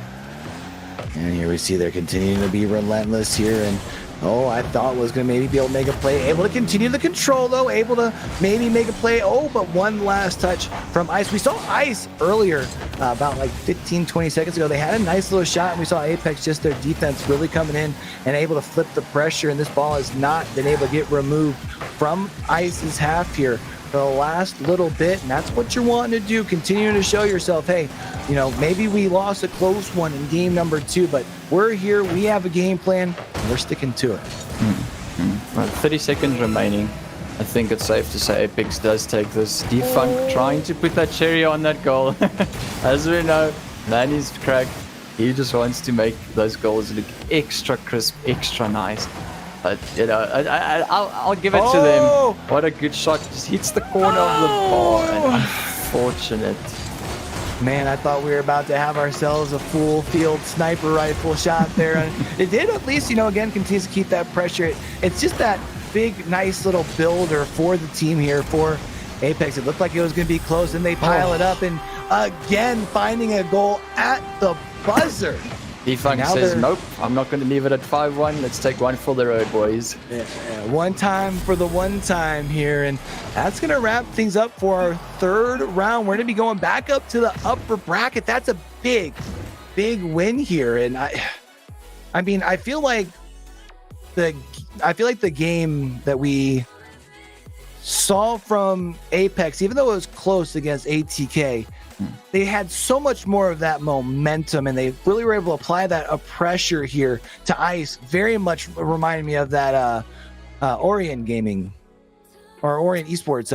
[SPEAKER 5] And here we see they're continuing to be relentless here, and I thought was going to maybe be able to make a play, able to continue the control though, able to maybe make a play. But one last touch from Ice. We saw Ice earlier, about like 15-20 seconds ago. They had a nice little shot, and we saw Apex, just their defense really coming in and able to flip the pressure, and this ball has not been able to get removed from Ice's half here for the last little bit. And that's what you're wanting to do, continuing to show yourself, hey, you know, maybe we lost a close one in game number 2, but we're here, we have a game plan, and we're sticking to it.
[SPEAKER 3] Well, 30 seconds remaining. I think it's safe to say Apex does take this. Defunct trying to put that cherry on that goal. As we know, man is cracked. He just wants to make those goals look extra crisp, extra nice. But, you know, I'll give it to them. What a good shot. Just hits the corner of the bar. And unfortunate.
[SPEAKER 5] Man, I thought we were about to have ourselves a full field sniper rifle shot there. And it did, at least, you know, again, continues to keep that pressure. It's just that big, nice little builder for the team here for Apex. It looked like it was going to be close, and they pile it up. And again, finding a goal at the buzzer.
[SPEAKER 3] Defunct says, nope, I'm not going to leave it at 5-1. Let's take one for the road, boys.
[SPEAKER 5] Yeah, one time for the one time here. And that's going to wrap things up for our 3rd round. We're going to be going back up to the upper bracket. That's a big, big win here. And I mean, I feel like the game that we saw from Apex, even though it was close against ATK, they had so much more of that momentum, and they really were able to apply that pressure here to ice. Very much reminded me of that Orient gaming or Orient Esports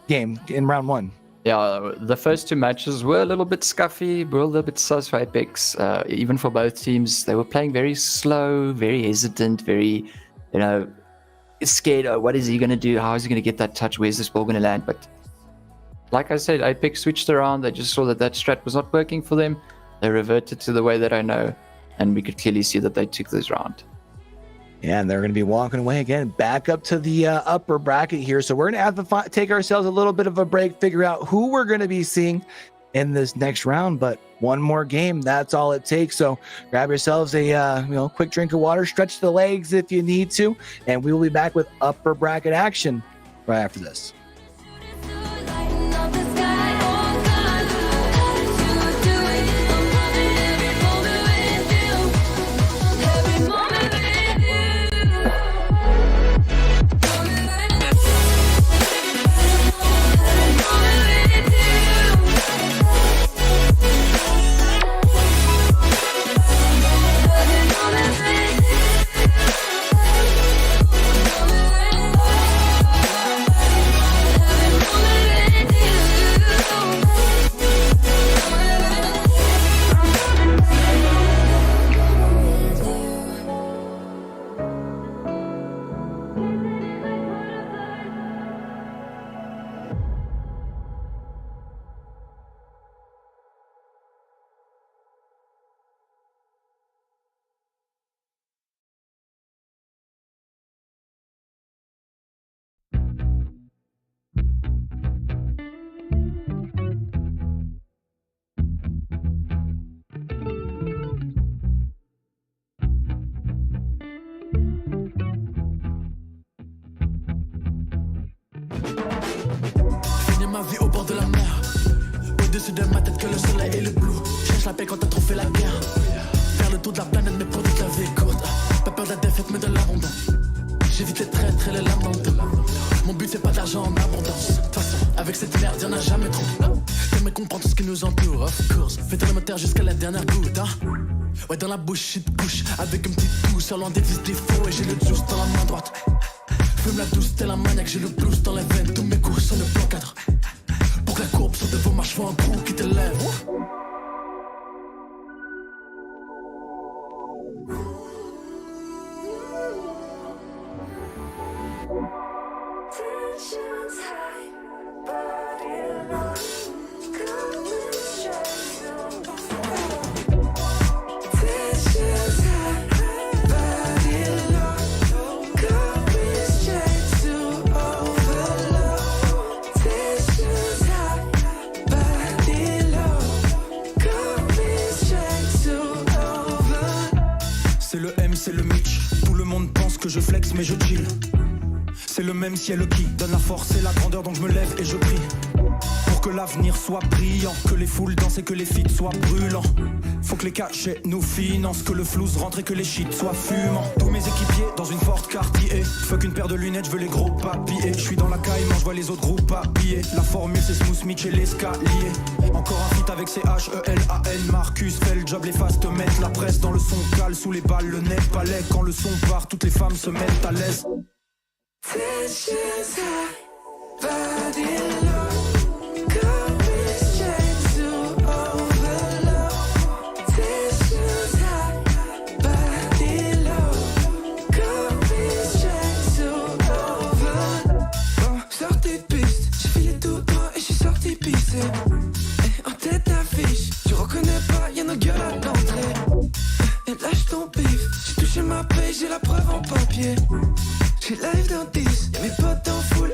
[SPEAKER 5] game in round 1.
[SPEAKER 3] Yeah, the first 2 matches were a little bit scuffy, were a little bit sus for AIPX, even for both teams. They were playing very slow, very hesitant, very, scared. Oh, what is he going to do? How is he going to get that touch? Where's this ball going to land? But like I said, AIPX switched around. They just saw that strat was not working for them. They reverted to the way that I know, and we could clearly see that they took this round.
[SPEAKER 5] Yeah, and they're going to be walking away again, back up to the upper bracket here. So we're going to have to take ourselves a little bit of a break, figure out who we're going to be seeing in this next round. But one more game, that's all it takes. So grab yourselves a quick drink of water, stretch the legs if you need to, and we will be back with upper bracket action right after this.
[SPEAKER 1] Lighten up the sky, oh God, as you do it. I'm loving every moment with you, every moment with you. Every moment with you.
[SPEAKER 2] Finir ma vie au bord de la mer, au-dessus de ma tête que le soleil et le bleu. Cherche la paix quand t'as trop fait la guerre. Faire le tour de la planète mais pour toute la vie courte. Pas peur de la défaite mais de l'abondance. J'évite les traîtres et les lames dans le dos. Mon but c'est pas d'argent en abondance. De toute façon, avec cette merde y'en a jamais trop. T'aimerais comprendre tout ce qui nous entoure, of course. Fais tourner le moteur jusqu'à la dernière goutte, hein. Ouais, dans la bouche, shit couche. Avec un petit coup, sur l'un des vis défauts. Et j'ai le juice dans la main droite. Fume la douce, t'es la maniaque, j'ai le blues dans les veines. Tous mes coups sur le plan cadre. Pour que la courbe sur de vos marches soit un coup qui t'élève.
[SPEAKER 1] Tensions high, body low, coming straight to tensions high, body low, coming straight to overload. Tensions high, body low, coming straight to overload.
[SPEAKER 2] C'est le M, c'est le Mitch. Tout le monde pense que je flex mais je chill. C'est le même ciel qui donne la force et la grandeur, donc je me lève et je prie pour que l'avenir soit brillant, que les foules dansent et que les feats soient brûlants. Faut que les cachets nous financent, que le flouze rentre et que les shit soient fumants. Tous mes équipiers dans une forte Cartier. Fuck une paire de lunettes, je veux les gros papiers. Je suis dans la caille, je vois les autres groupes habillés. La formule c'est Smooth Mitch et l'escalier. Encore un feat avec CHELAN. Marcus fait le job, les faces te mettent la presse dans le son cale sous les balles, le nez palais. Quand le son part, toutes les femmes se mettent à l'aise.
[SPEAKER 1] Tensions high, body low, coming straight to overload. Tensions high, body low, coming straight to overload.
[SPEAKER 7] Bon, sorti de piste, j'ai filé tout droit et j'suis sorti pisser. En tête d'affiche, tu reconnais pas, y'a nos gueules à l'entrée. Et lâche ton pif, j'ai touché ma paye, j'ai la preuve en papier. J'ai live dans 10, y'a mes potes en foule,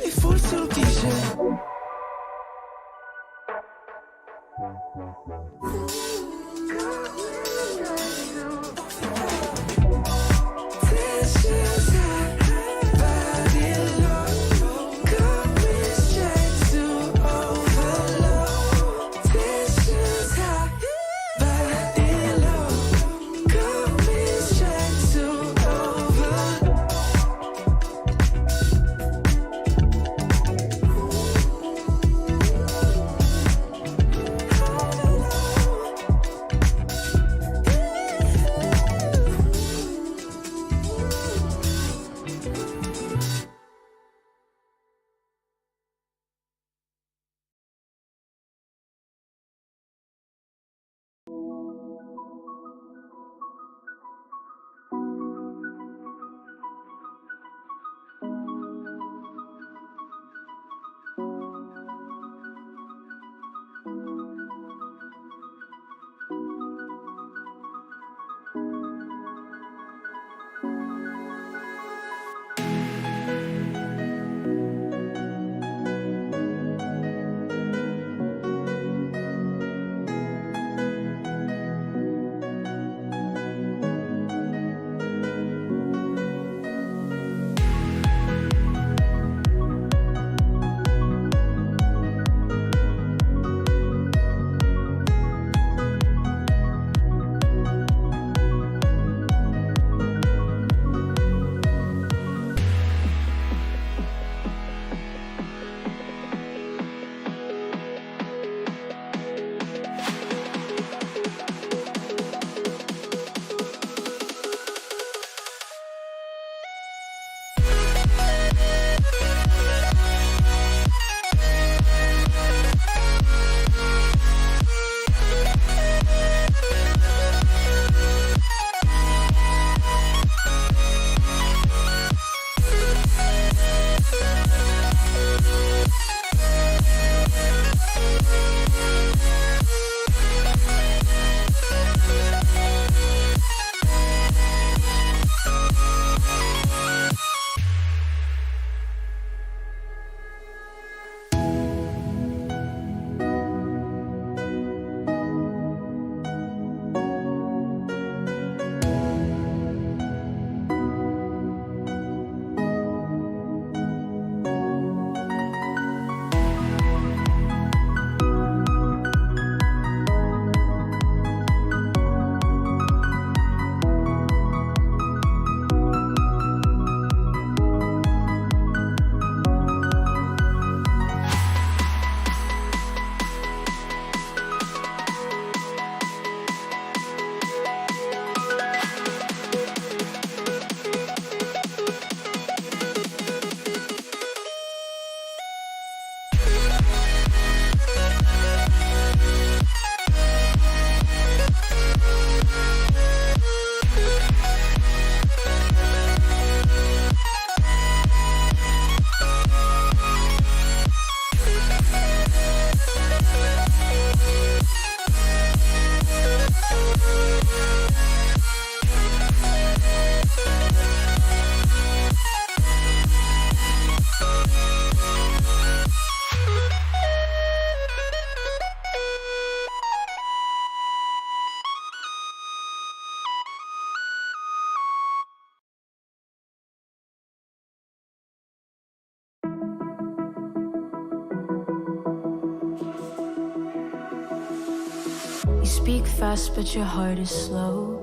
[SPEAKER 6] You speak fast, but your heart is slow.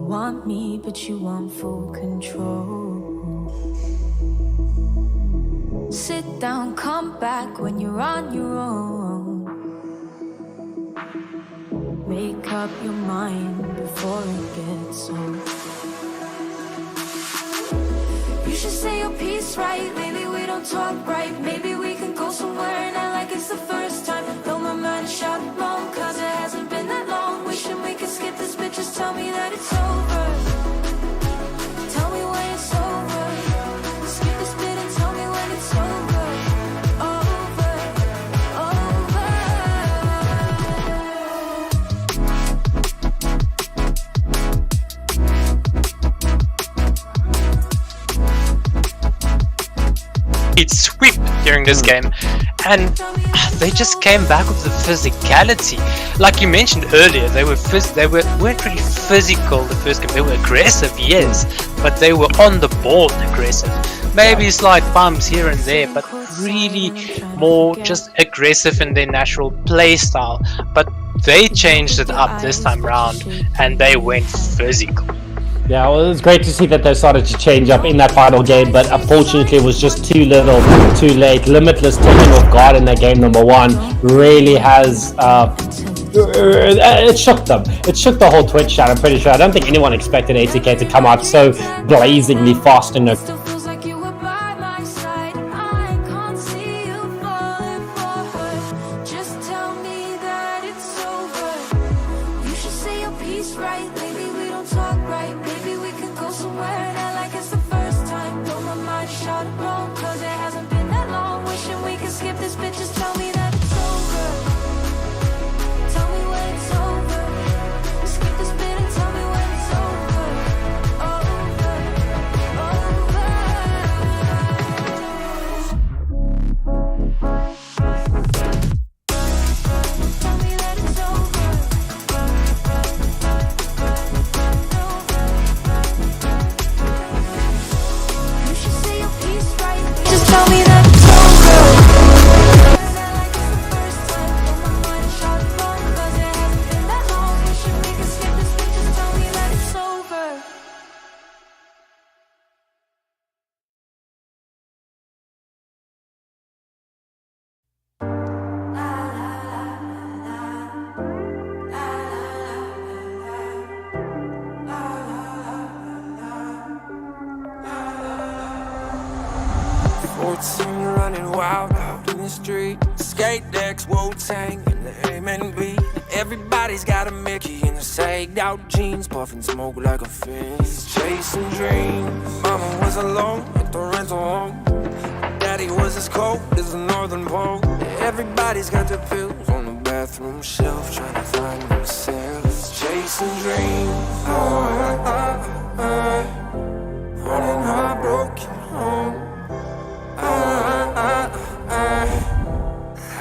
[SPEAKER 6] Want me, but you want full control. Sit down, come back when you're on your own. Make up your mind before it gets old. You should say your piece right. Maybe we don't talk right. Maybe we can go somewhere and act like it's the first time. Though my mind is shot wrong, cause it hasn't been that long. Wishing we could skip this, but just tell me that it's over. Tell me when it's over. Skip this bit and tell me when it's over. Over, over.
[SPEAKER 8] Sweep during this game, and they just came back with the physicality. Like you mentioned earlier, they weren't pretty physical the first game. They were aggressive, yes, but they were on the ball aggressive. Maybe slight bumps here and there, but really more just aggressive in their natural play style. But they changed it up this time round, and they went physical.
[SPEAKER 9] Yeah, well, it was great to see that they started to change up in that final game, but unfortunately it was just too little, too late. Limitless taking off guard in that game number one really has, it shook them. It shook the whole Twitch chat, I'm pretty sure. I don't think anyone expected ATK to come out so blazingly fast in a
[SPEAKER 6] Still feels like you were by my side. I can't see you falling for her. Just tell me that it's over. You should say your piece right. Maybe we don't talk right. Maybe we can go somewhere and act like it's the first time. Though my mind shot wrong, cause it hasn't been that long. Wishing we could skip this, but just tell me that it's over. Tell me when it's over. Skip this bit and tell me when it's over. Over, over. Tell me that it's over. You should say your piece right. Just tell me that it's over. Like it's the first time. Though my mind shot wrong, cause it hasn't been that long. Wishing we could skip this, but just tell me that it's over.
[SPEAKER 7] Running wild out in the street. Skate decks, Wu-Tang, and the aim and beat. Everybody's got a Mickey in the sagged out jeans, puffing smoke like a fiend. Chasing dreams. Mama was alone at the rental home. Daddy was as cold as the northern pole. Everybody's got their pills on the bathroom shelf, trying to find themselves. Chasing dreams. Running heartbroken home.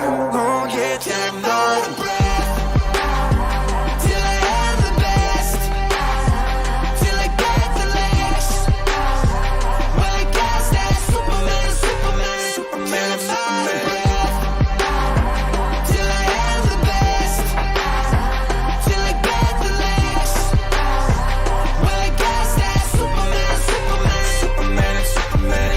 [SPEAKER 7] I'm gonna get that another breath till I have the best, till I get the last. Well, I guess that's Superman, Superman, Superman, Superman. Till I have the best, till I get the last. Well, I guess that's Superman, Superman, Superman, Superman.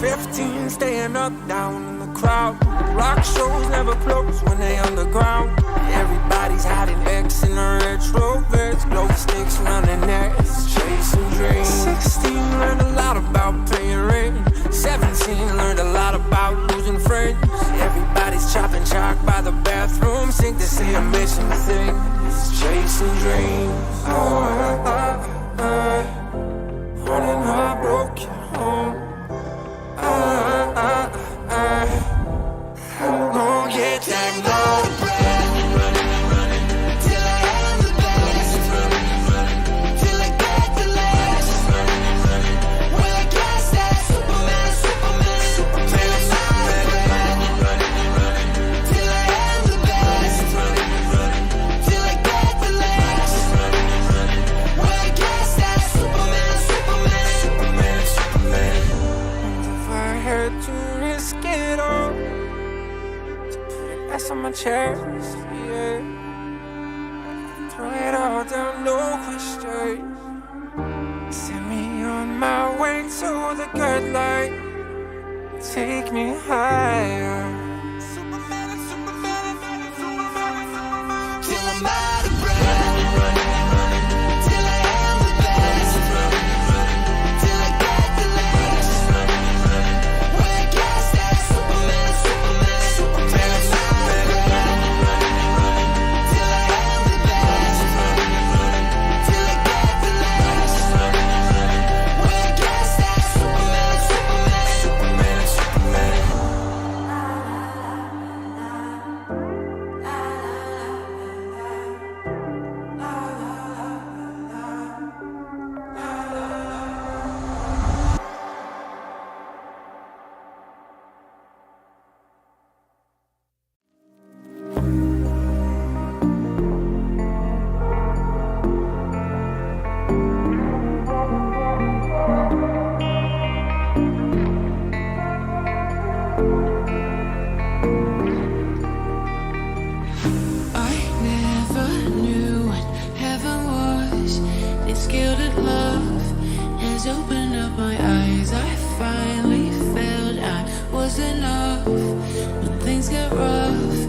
[SPEAKER 7] 15 staying up, down in the crowd. Rock shows never close when they underground. Everybody's hiding X in the retro vets. Glow sticks around their necks, chasing dreams. 16 learned a lot about paying rent. 17 learned a lot about losing friends. Everybody's chopping chalk by the bathroom sink. They say a mission things, chasing dreams. Running heartbroken home. I'm gonna get that another breath. Running, till I have the best. Running, till I get the last. Running, well, I guess that's Superman, Superman, Superman, Superman. Running, till I have the best. Running, till I get the last. Running, well, I guess that's Superman, Superman, Superman, Superman. If I had to risk it all, That's on my chest, yeah. Throw it all down, no question. Send me on my way to the good light. Take me higher. Superman, Superman, Superman. Till I'm out of breath. Till I am the best. Till I get the legs. When I guess that Superman, Superman, Superman. Till I'm out of breath. Till I am the best. Till I get the legs. When I guess that Superman, Superman, Superman, Superman.
[SPEAKER 6] I never knew what heaven was. It's skilled at love has opened up my eyes. I finally felt I was enough. When things get rough,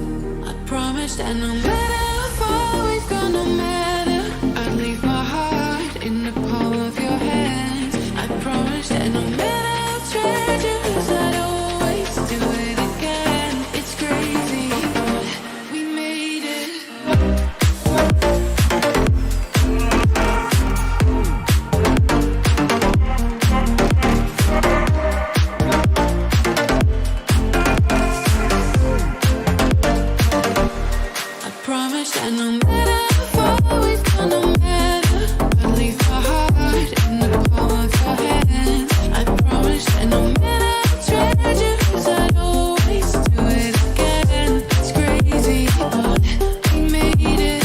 [SPEAKER 6] I promised that no matter how far we've gone, no matter, I'd leave my heart in the palm of your hands. I promised that no matter how tragic, I'd always do it again. It's crazy, but we made it. I promise that no matter how far we've gone, no matter, I'll leave my heart in the palm of your hands. I promise that no matter how tragic, I'd always do it again. It's crazy, but we made it.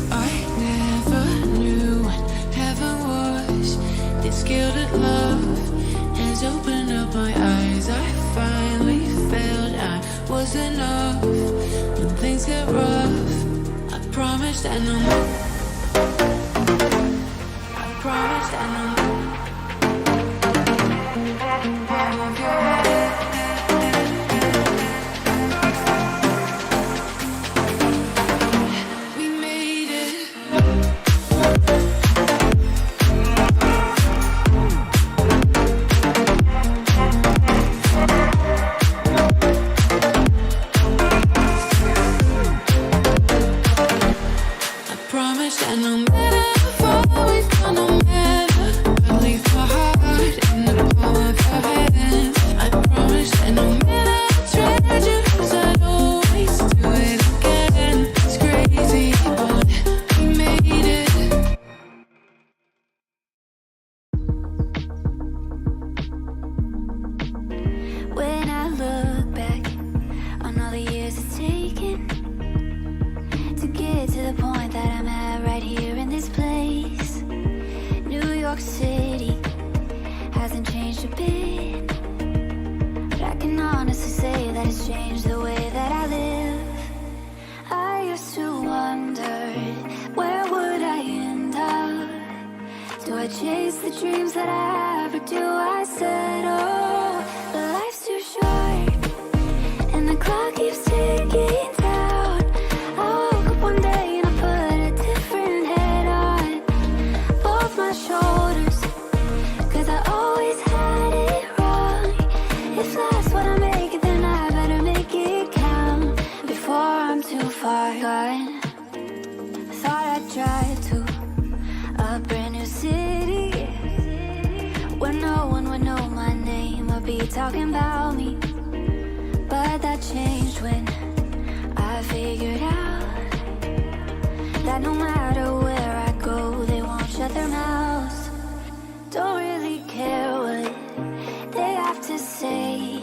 [SPEAKER 6] I never knew what heaven was. This gilded love has opened up my eyes. I finally felt I was enough. When things get rough, I promised that no more. I promised that no more. Palm of your hand. We made it. I promise that no matter how far we've gone, no matter, I'll leave my heart in the palm of your hands. I promise that no matter how tragic, I'd always do it again. It's crazy, but we made it.
[SPEAKER 1] When I look back on all the years it's taken to get to the point that I'm at right here in this place. New York City hasn't changed a bit, but I can honestly say that it's changed the way that I live. I used to wonder, where would I end up? Do I chase the dreams that I have, or do I settle? Life's too short, and the clock keeps ticking down. I woke up one day and I put a different head on both my shoulders, 'cause I always had it wrong. If that's what I make it, then I better make it count before I'm too far gone. Thought I'd drive to a brand new city where no one would know my name or be talking about me. But that changed when I figured out that no matter where I go, they won't shut their mouths. Don't really care what they have to say.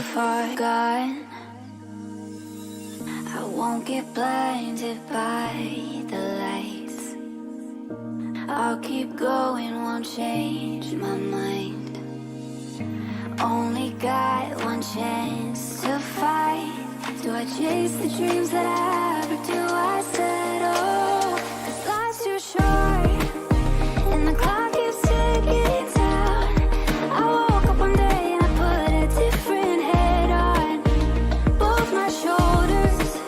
[SPEAKER 1] far gone. I won't get blinded by the lights. I'll keep going, won't change my mind. Only got one chance to fight. Do I chase the dreams that I have, or do I settle? 'Cause life's too short, and the clock keeps ticking down. I woke up one day and I put a different head on both my shoulders,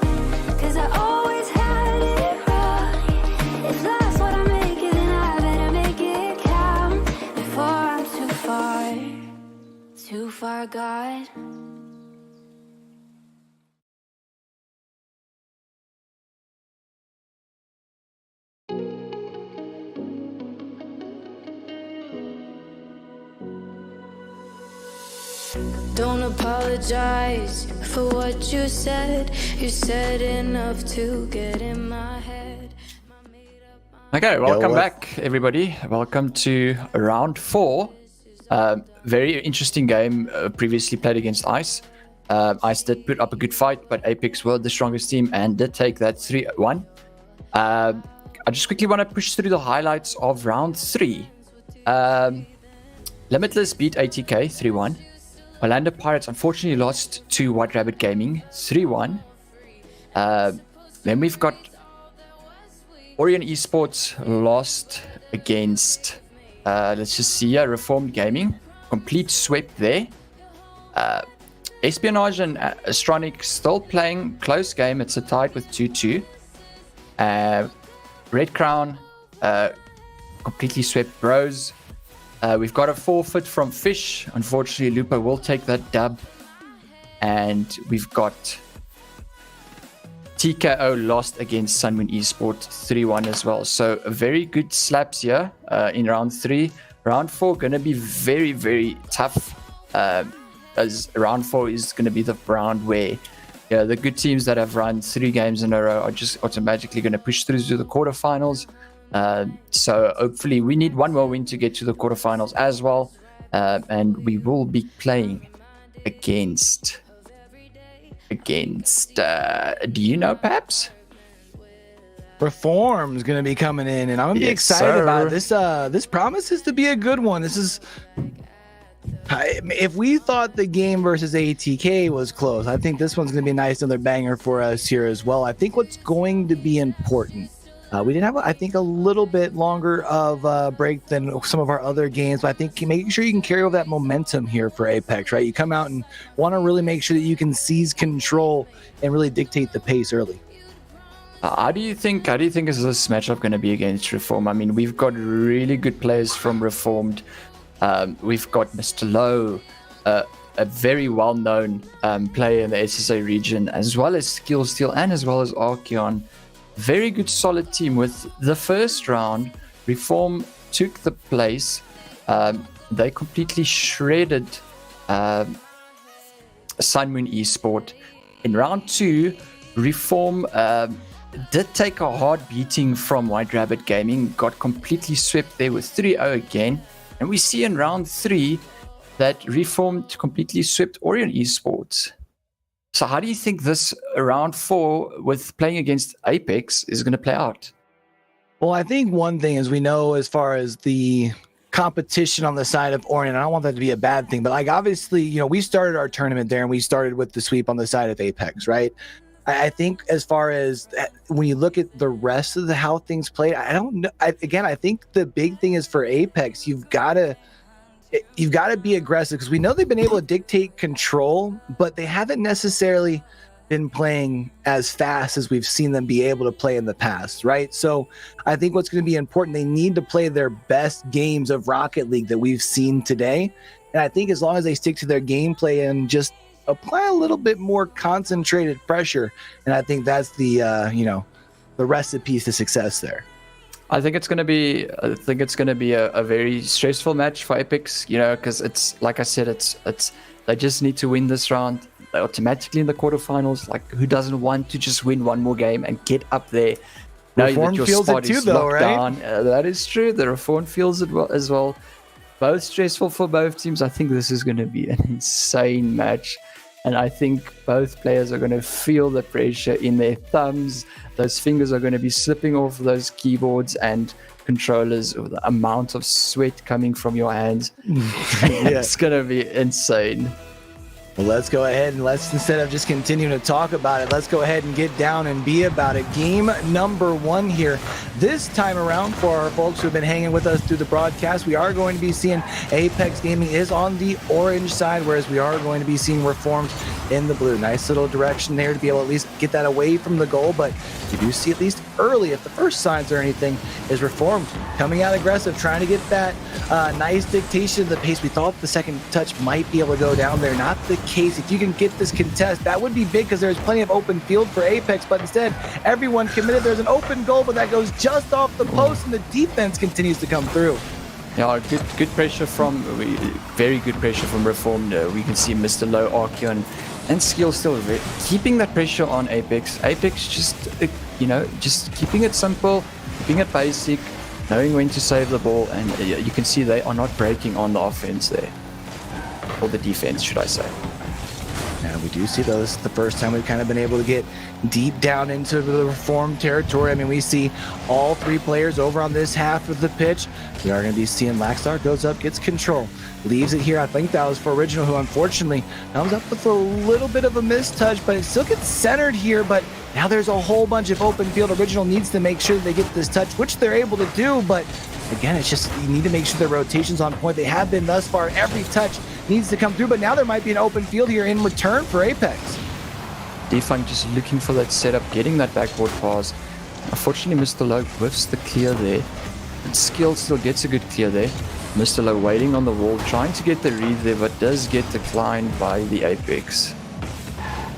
[SPEAKER 1] 'cause I always had it wrong. If that's what I make it, then I better make it count before I'm too far gone. Don't apologize for what you said. You said enough to get in my head.
[SPEAKER 3] Okay, welcome back, everybody. Welcome to round 4. Very interesting game. Previously played against Ice. Ice did put up a good fight, but AIPX were the strongest team and did take that 3-1. I just quickly want to push through the highlights of round 3. Limitless beat ATK 3-1. Orlando Pirates unfortunately lost to White Rabbit Gaming 3-1. Then we've got Orion Esports lost against, let's just see here, Reformed Gaming. Complete sweep there. Espionage and Astronic still playing close game. It's a tied with 2-2. Red Crown completely swept Bros. We've got a forfeit from Fish. Unfortunately, Lupo will take that dub. And we've got TKO lost against Sunmoon Esports 3-1 as well. So very good slaps here in round 3. Round 4 going to be very, very tough. As round 4 is going to be the round where the good teams that have run 3 games in a row are just automatically going to push through to the quarterfinals. So hopefully we need one more win to get to the quarterfinals as well. And we will be playing against do you know perhaps?
[SPEAKER 5] Reform's going to be coming in, and I'm going to be excited about it. This promises to be a good one. This is, if we thought the game versus ATK was close, I think this one's going to be a nice another banger for us here as well. I think what's going to be important, we did have, I think, a little bit longer of a break than some of our other games, but I think making sure you can carry over that momentum here for AIPX, right? You come out and want to really make sure that you can seize control and really dictate the pace early.
[SPEAKER 3] How do you think is this matchup going to be against Reform? I mean, we've got really good players from Reformed. We've got Mr. Lowe, a very well-known player in the SSA region, as well as Skill Steel and as well as Archeon. Very good solid team. With the first round, Reform took the place. They completely shredded Sunmoon Esport. In round 2, Reform did take a hard beating from White Rabbit Gaming, got completely swept there with 3-0 again. And we see in round 3 that Reformed completely swept Orion Esports. So how do you think this round 4 with playing against AIPX is going to play out?
[SPEAKER 5] Well, I think one thing is we know as far as the competition on the side of Orion, I don't want that to be a bad thing, but like obviously, we started our tournament there and we started with the sweep on the side of AIPX, right? I think as far as when you look at the rest of how things played, I don't know. I think the big thing is for AIPX, you've got to be aggressive, because we know they've been able to dictate control, but they haven't necessarily been playing as fast as we've seen them be able to play in the past, right? So I think what's going to be important, they need to play their best games of Rocket League that we've seen today. And I think as long as they stick to their gameplay and just apply a little bit more concentrated pressure, and I think that's the the recipe to success there.
[SPEAKER 3] I think it's going to be a very stressful match for AIPX, because it's like I said, it's they just need to win this round. They're automatically in the quarterfinals. Like, who doesn't want to just win one more game and get up there? Know that your spot is locked down. That is true. The Reform feels it as well. Both stressful for both teams. I think this is going to be an insane match. And I think both players are going to feel the pressure in their thumbs. Those fingers are going to be slipping off those keyboards and controllers, with the amount of sweat coming from your hands. It's going to be insane.
[SPEAKER 5] Well, let's go ahead and instead of just continuing to talk about it, let's go ahead and get down and be about it. Game number 1 here. This time around, for our folks who have been hanging with us through the broadcast, we are going to be seeing Apex Gaming is on the orange side, whereas we are going to be seeing Reformed in the blue. Nice little direction there to be able to at least get that away from the goal, but you do see at least early, if the first signs or anything, is Reformed coming out aggressive, trying to get that nice dictation of the pace. We thought the second touch might be able to go down there. Not the case. If you can get this contest, that would be big because there's plenty of open field for Apex, but instead everyone committed. There's an open goal, but that goes just off the post, and the defense continues to come through.
[SPEAKER 3] Yeah, good pressure from, very good pressure from Reformed. We can see Mr. Low, Archeon, and Skill still keeping that pressure on Apex. Apex just, just keeping it simple, keeping it basic, knowing when to save the ball, and you can see they are not breaking on the offense there. Or the defense, should I say.
[SPEAKER 5] Now we do see this the first time we've kind of been able to get deep down into the Reformed territory. I mean, we see all 3 players over on this half of the pitch. We are going to be seeing Laxstar goes up, gets control, leaves it here. I think that was for Original, who unfortunately comes up with a little bit of a mistouch, but it still gets centered here. But now there's a whole bunch of open field. Original needs to make sure that they get this touch, which they're able to do, but again, it's just you need to make sure their rotation's on point. They have been thus far. Every touch needs to come through, but now there might be an open field here in return for Apex.
[SPEAKER 3] Defang just looking for that setup, getting that backboard pass. Unfortunately, Mr. Low whiffs the clear there. And Skill still gets a good clear there. Mr. Low waiting on the wall, trying to get the read there, but does get declined by the Apex.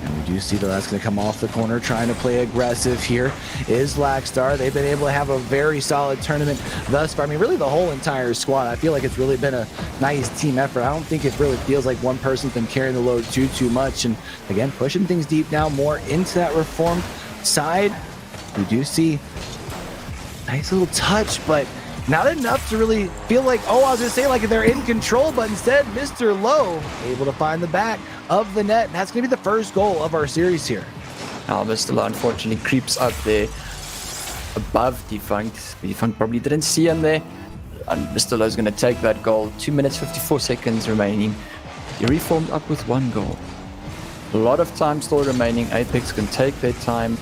[SPEAKER 5] And we do see that that's going to come off the corner, trying to play aggressive here is Laxstar. They've been able to have a very solid tournament thus far. I mean, really the whole entire squad. I feel like it's really been a nice team effort. I don't think it really feels like one person's been carrying the load too much. And again, pushing things deep now, more into that Reformed side. We do see nice little touch, but not enough to really feel like, I was going to say like they're in control, but instead Mr. Low able to find the back of the net. And that's going to be the first goal of our series here.
[SPEAKER 3] Mr. Low unfortunately creeps up there above Defunct. Defunct probably didn't see him there. And Mr. Low is going to take that goal. 2 minutes, 54 seconds remaining. He Reformed up with 1 goal. A lot of time still remaining. Apex can take their time,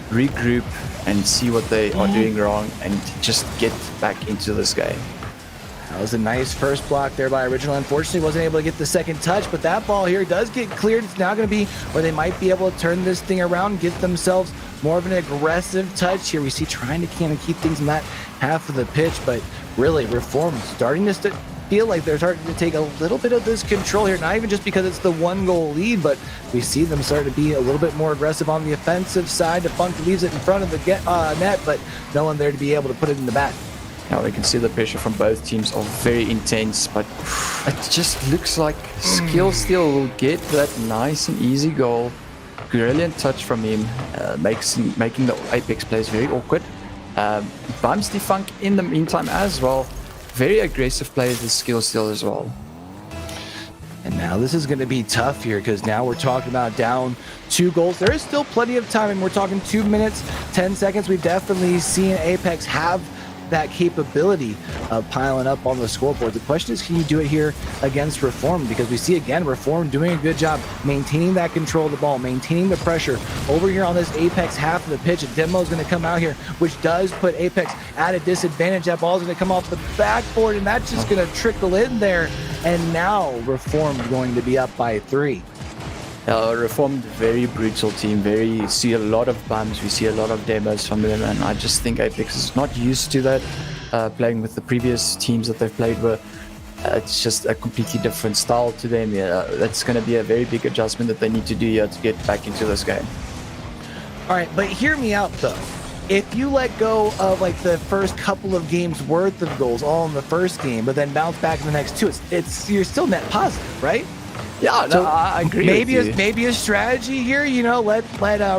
[SPEAKER 3] regroup, and see what they are doing wrong and just get back into this game.
[SPEAKER 5] That was a nice first block there by Original. Unfortunately, wasn't able to get the second touch, but that ball here does get cleared. It's now going to be where they might be able to turn this thing around, get themselves more of an aggressive touch here. We see trying to kind of keep things in that half of the pitch, but really Reformed starting to feel like they're starting to take a little bit of this control here, not even just because it's the 1-goal lead, but we see them start to be a little bit more aggressive on the offensive side. Defunct leaves it in front of the net, but no one there to be able to put it in the back.
[SPEAKER 3] Now we can see the pressure from both teams are very intense, but it just looks like Skill still will get that nice and easy goal. Brilliant touch from him, making the Apex players very awkward. Bumps Defunct in the meantime as well. Very aggressive players with Skill still as well.
[SPEAKER 5] And now this is going to be tough here because now we're talking about down 2 goals. There is still plenty of time, and we're talking 2 minutes, 10 seconds. We've definitely seen Apex have that capability of piling up on the scoreboard. The question is, can you do it here against Reform? Because we see again Reform doing a good job maintaining that control of the ball, maintaining the pressure over here on this Apex half of the pitch. A demo is going to come out here, which does put Apex at a disadvantage. That ball is going to come off the backboard, and that's just going to trickle in there. And now Reform going to be up by 3.
[SPEAKER 3] Reformed, very brutal team. See a lot of bumps. We see a lot of demos from them, and I just think Apex is not used to that. Playing with the previous teams that they've played with, it's just a completely different style to them. That's going to be a very big adjustment that they need to do here to get back into this game.
[SPEAKER 5] All right, but hear me out though. If you let go of like the first couple of games worth of goals all in the first game, but then bounce back in the next 2, it's you're still net positive, right?
[SPEAKER 3] Yeah, no, I agree.
[SPEAKER 5] Maybe a strategy here, you know, let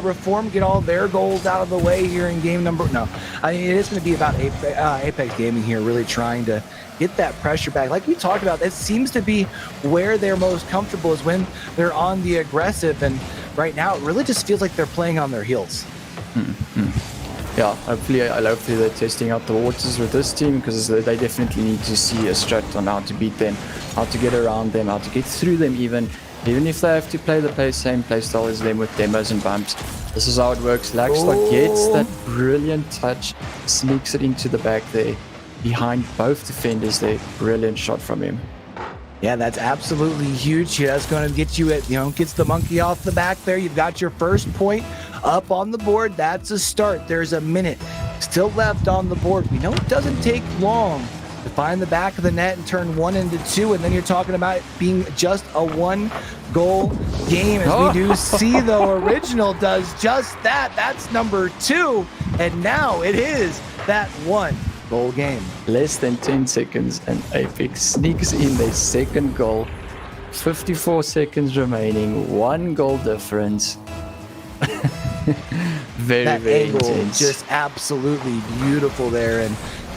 [SPEAKER 5] Reform get all their goals out of the way here in game number. No, I mean, it is going to be about Apex Gaming here, really trying to get that pressure back. Like we talked about, it seems to be where they're most comfortable is when they're on the aggressive, and right now it really just feels like they're playing on their heels.
[SPEAKER 3] Yeah, hopefully they're testing out the waters with this team, because they definitely need to see a strat on how to beat them, how to get around them, how to get through them, even if they have to play the same playstyle as them with demos and bumps. This is how it works. Laxlock gets that brilliant touch, sneaks it into the back there, behind both defenders there. Brilliant shot from him.
[SPEAKER 5] Yeah, that's absolutely huge. That's going to get you gets the monkey off the back there. You've got your first point up on the board. That's a start. There's a minute still left on the board. We know it doesn't take long to find the back of the net and turn 1 into 2, and then you're talking about it being just a 1-goal game. As we do see, though, Original does just that. That's number 2, and now it is that 1-goal game.
[SPEAKER 3] Less than 10 seconds and Apex sneaks in their second goal. 54 seconds remaining, 1 goal difference. very
[SPEAKER 5] angle,
[SPEAKER 3] intense.
[SPEAKER 5] just absolutely beautiful there. And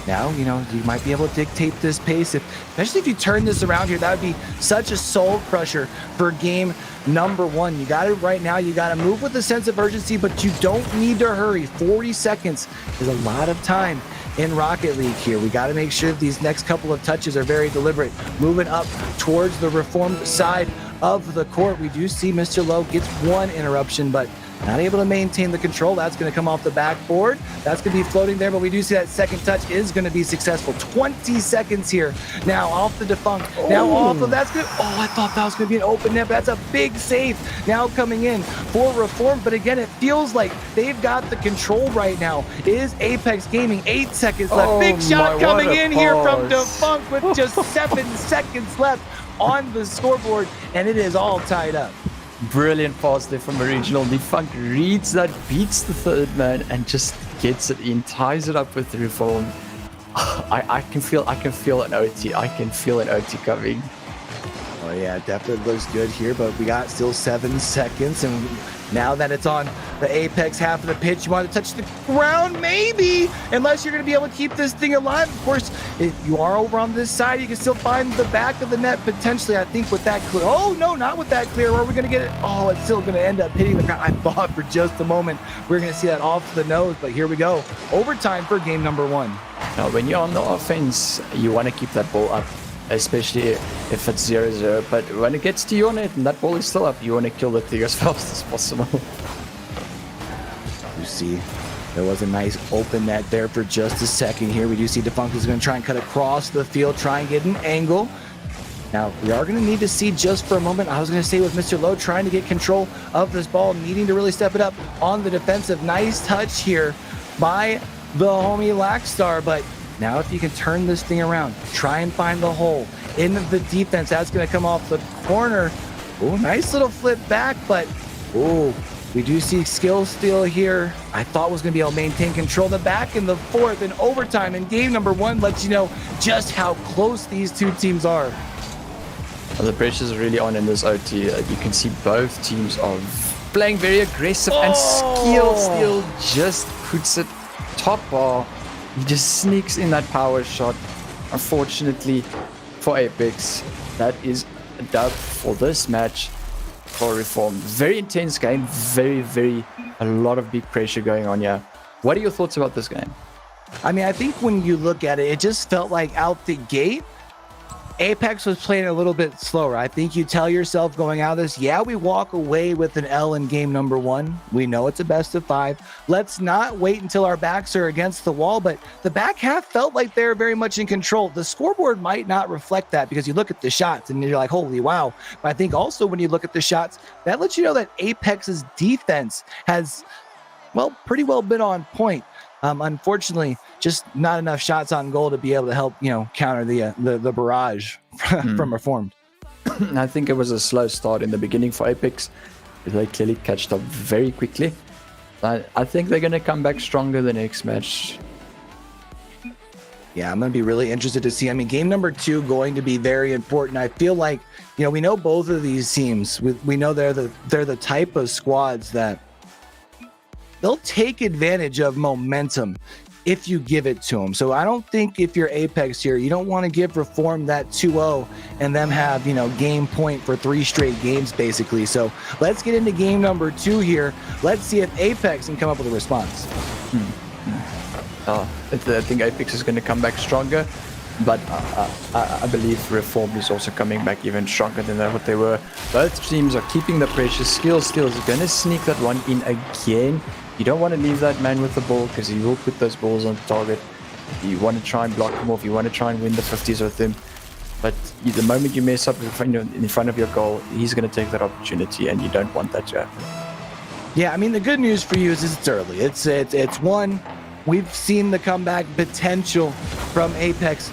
[SPEAKER 5] now, you might be able to dictate this pace, especially if you turn this around here. That would be such a soul crusher for game number 1. You got it right now. You got to move with a sense of urgency, but you don't need to hurry. 40 seconds is a lot of time in Rocket League here. We got to make sure that these next couple of touches are very deliberate. Moving up towards the Reformed side of the court. We do see Mr. Lowe gets 1 interruption, but not able to maintain the control. That's going to come off the backboard. That's going to be floating there, but we do see that second touch is going to be successful. 20 seconds here. Now off the Defunct. Now off of that's good. Oh, I thought that was going to be an open net, but that's a big save now coming in for Reform. But again, it feels like they've got the control right now. Is Apex Gaming 8 seconds left. Big shot coming in here from Defunct with just 7 seconds left on the scoreboard, and it is all tied up.
[SPEAKER 3] Brilliant pass there from Original. Defunct reads that, beats the third man, and just gets it in, ties it up with the Reform. I can feel an OT. I can feel an OT coming.
[SPEAKER 5] Oh yeah, it definitely looks good here, but we got still 7 seconds, and now that it's on the Apex half of the pitch, you want to touch the ground, maybe, unless you're going to be able to keep this thing alive. Of course, if you are over on this side, you can still find the back of the net potentially, I think, with that clear. Oh, no, not with that clear. Where are we going to get it? Oh, it's still going to end up hitting the ground. I thought for just a moment we were going to see that off the nose, but here we go. Overtime for game number 1.
[SPEAKER 3] Now, when you're on the offense, you want to keep that ball up, especially if it's 0-0. But when it gets to your net and that ball is still up, you want to kill the thing as fast as possible.
[SPEAKER 5] You see, there was a nice open net there for just a second here. We do see Defunct is going to try and cut across the field, try and get an angle. Now, we are going to need to see just for a moment. I was going to say with Mr. Lowe trying to get control of this ball, needing to really step it up on the defensive. Nice touch here by the homie Laxstar, but now if you can turn this thing around, try and find the hole in the defense. That's going to come off the corner. Oh, nice little flip back, but oh, we do see skill steal here. I thought was going to be able to maintain control. The back in the 4th and overtime in game number 1 lets you know just how close these two teams are.
[SPEAKER 3] Well, the pressure's really on in this OT. You can see both teams are playing very aggressive, and skill steal just puts it top bar. He just sneaks in that power shot. Unfortunately for Apex, that is a dub for this match for Reform. Very intense game. A lot of big pressure going on here. What are your thoughts about this game?
[SPEAKER 5] I mean, I think when you look at it, it just felt like out the gate, Apex was playing a little bit slower. I think you tell yourself going out of this, yeah, we walk away with an L in game number 1. We know it's a best of 5. Let's not wait until our backs are against the wall, but the back half felt like they're very much in control. The scoreboard might not reflect that because you look at the shots and you're like, holy wow. But I think also when you look at the shots, that lets you know that Apex's defense has, well, pretty well been on point. Unfortunately, just not enough shots on goal to be able to help, counter the barrage from Reformed.
[SPEAKER 3] I think it was a slow start in the beginning for Apex. They clearly catched up very quickly. I think they're going to come back stronger the next match.
[SPEAKER 5] Yeah, I'm going to be really interested to see. I mean, game number 2 going to be very important. I feel like, you know, we know both of these teams. We know they're the type of squads that they'll take advantage of momentum if you give it to them. So I don't think if you're Apex here, you don't want to give Reform that 2-0 and them have, you know, game point for 3 straight games, basically. So let's get into game number 2 here. Let's see if Apex can come up with a response.
[SPEAKER 3] I think Apex is going to come back stronger, but I believe Reformed is also coming back even stronger than what they were. Both teams are keeping the pressure. Skill is going to sneak that one in again. You don't want to leave that man with the ball because he will put those balls on target. You want to try and block him off. You want to try and win the 50s with him. But the moment you mess up in front of your goal, he's going to take that opportunity, and you don't want that to happen.
[SPEAKER 5] Yeah, I mean, the good news for you is it's early. It's one. We've seen the comeback potential from Apex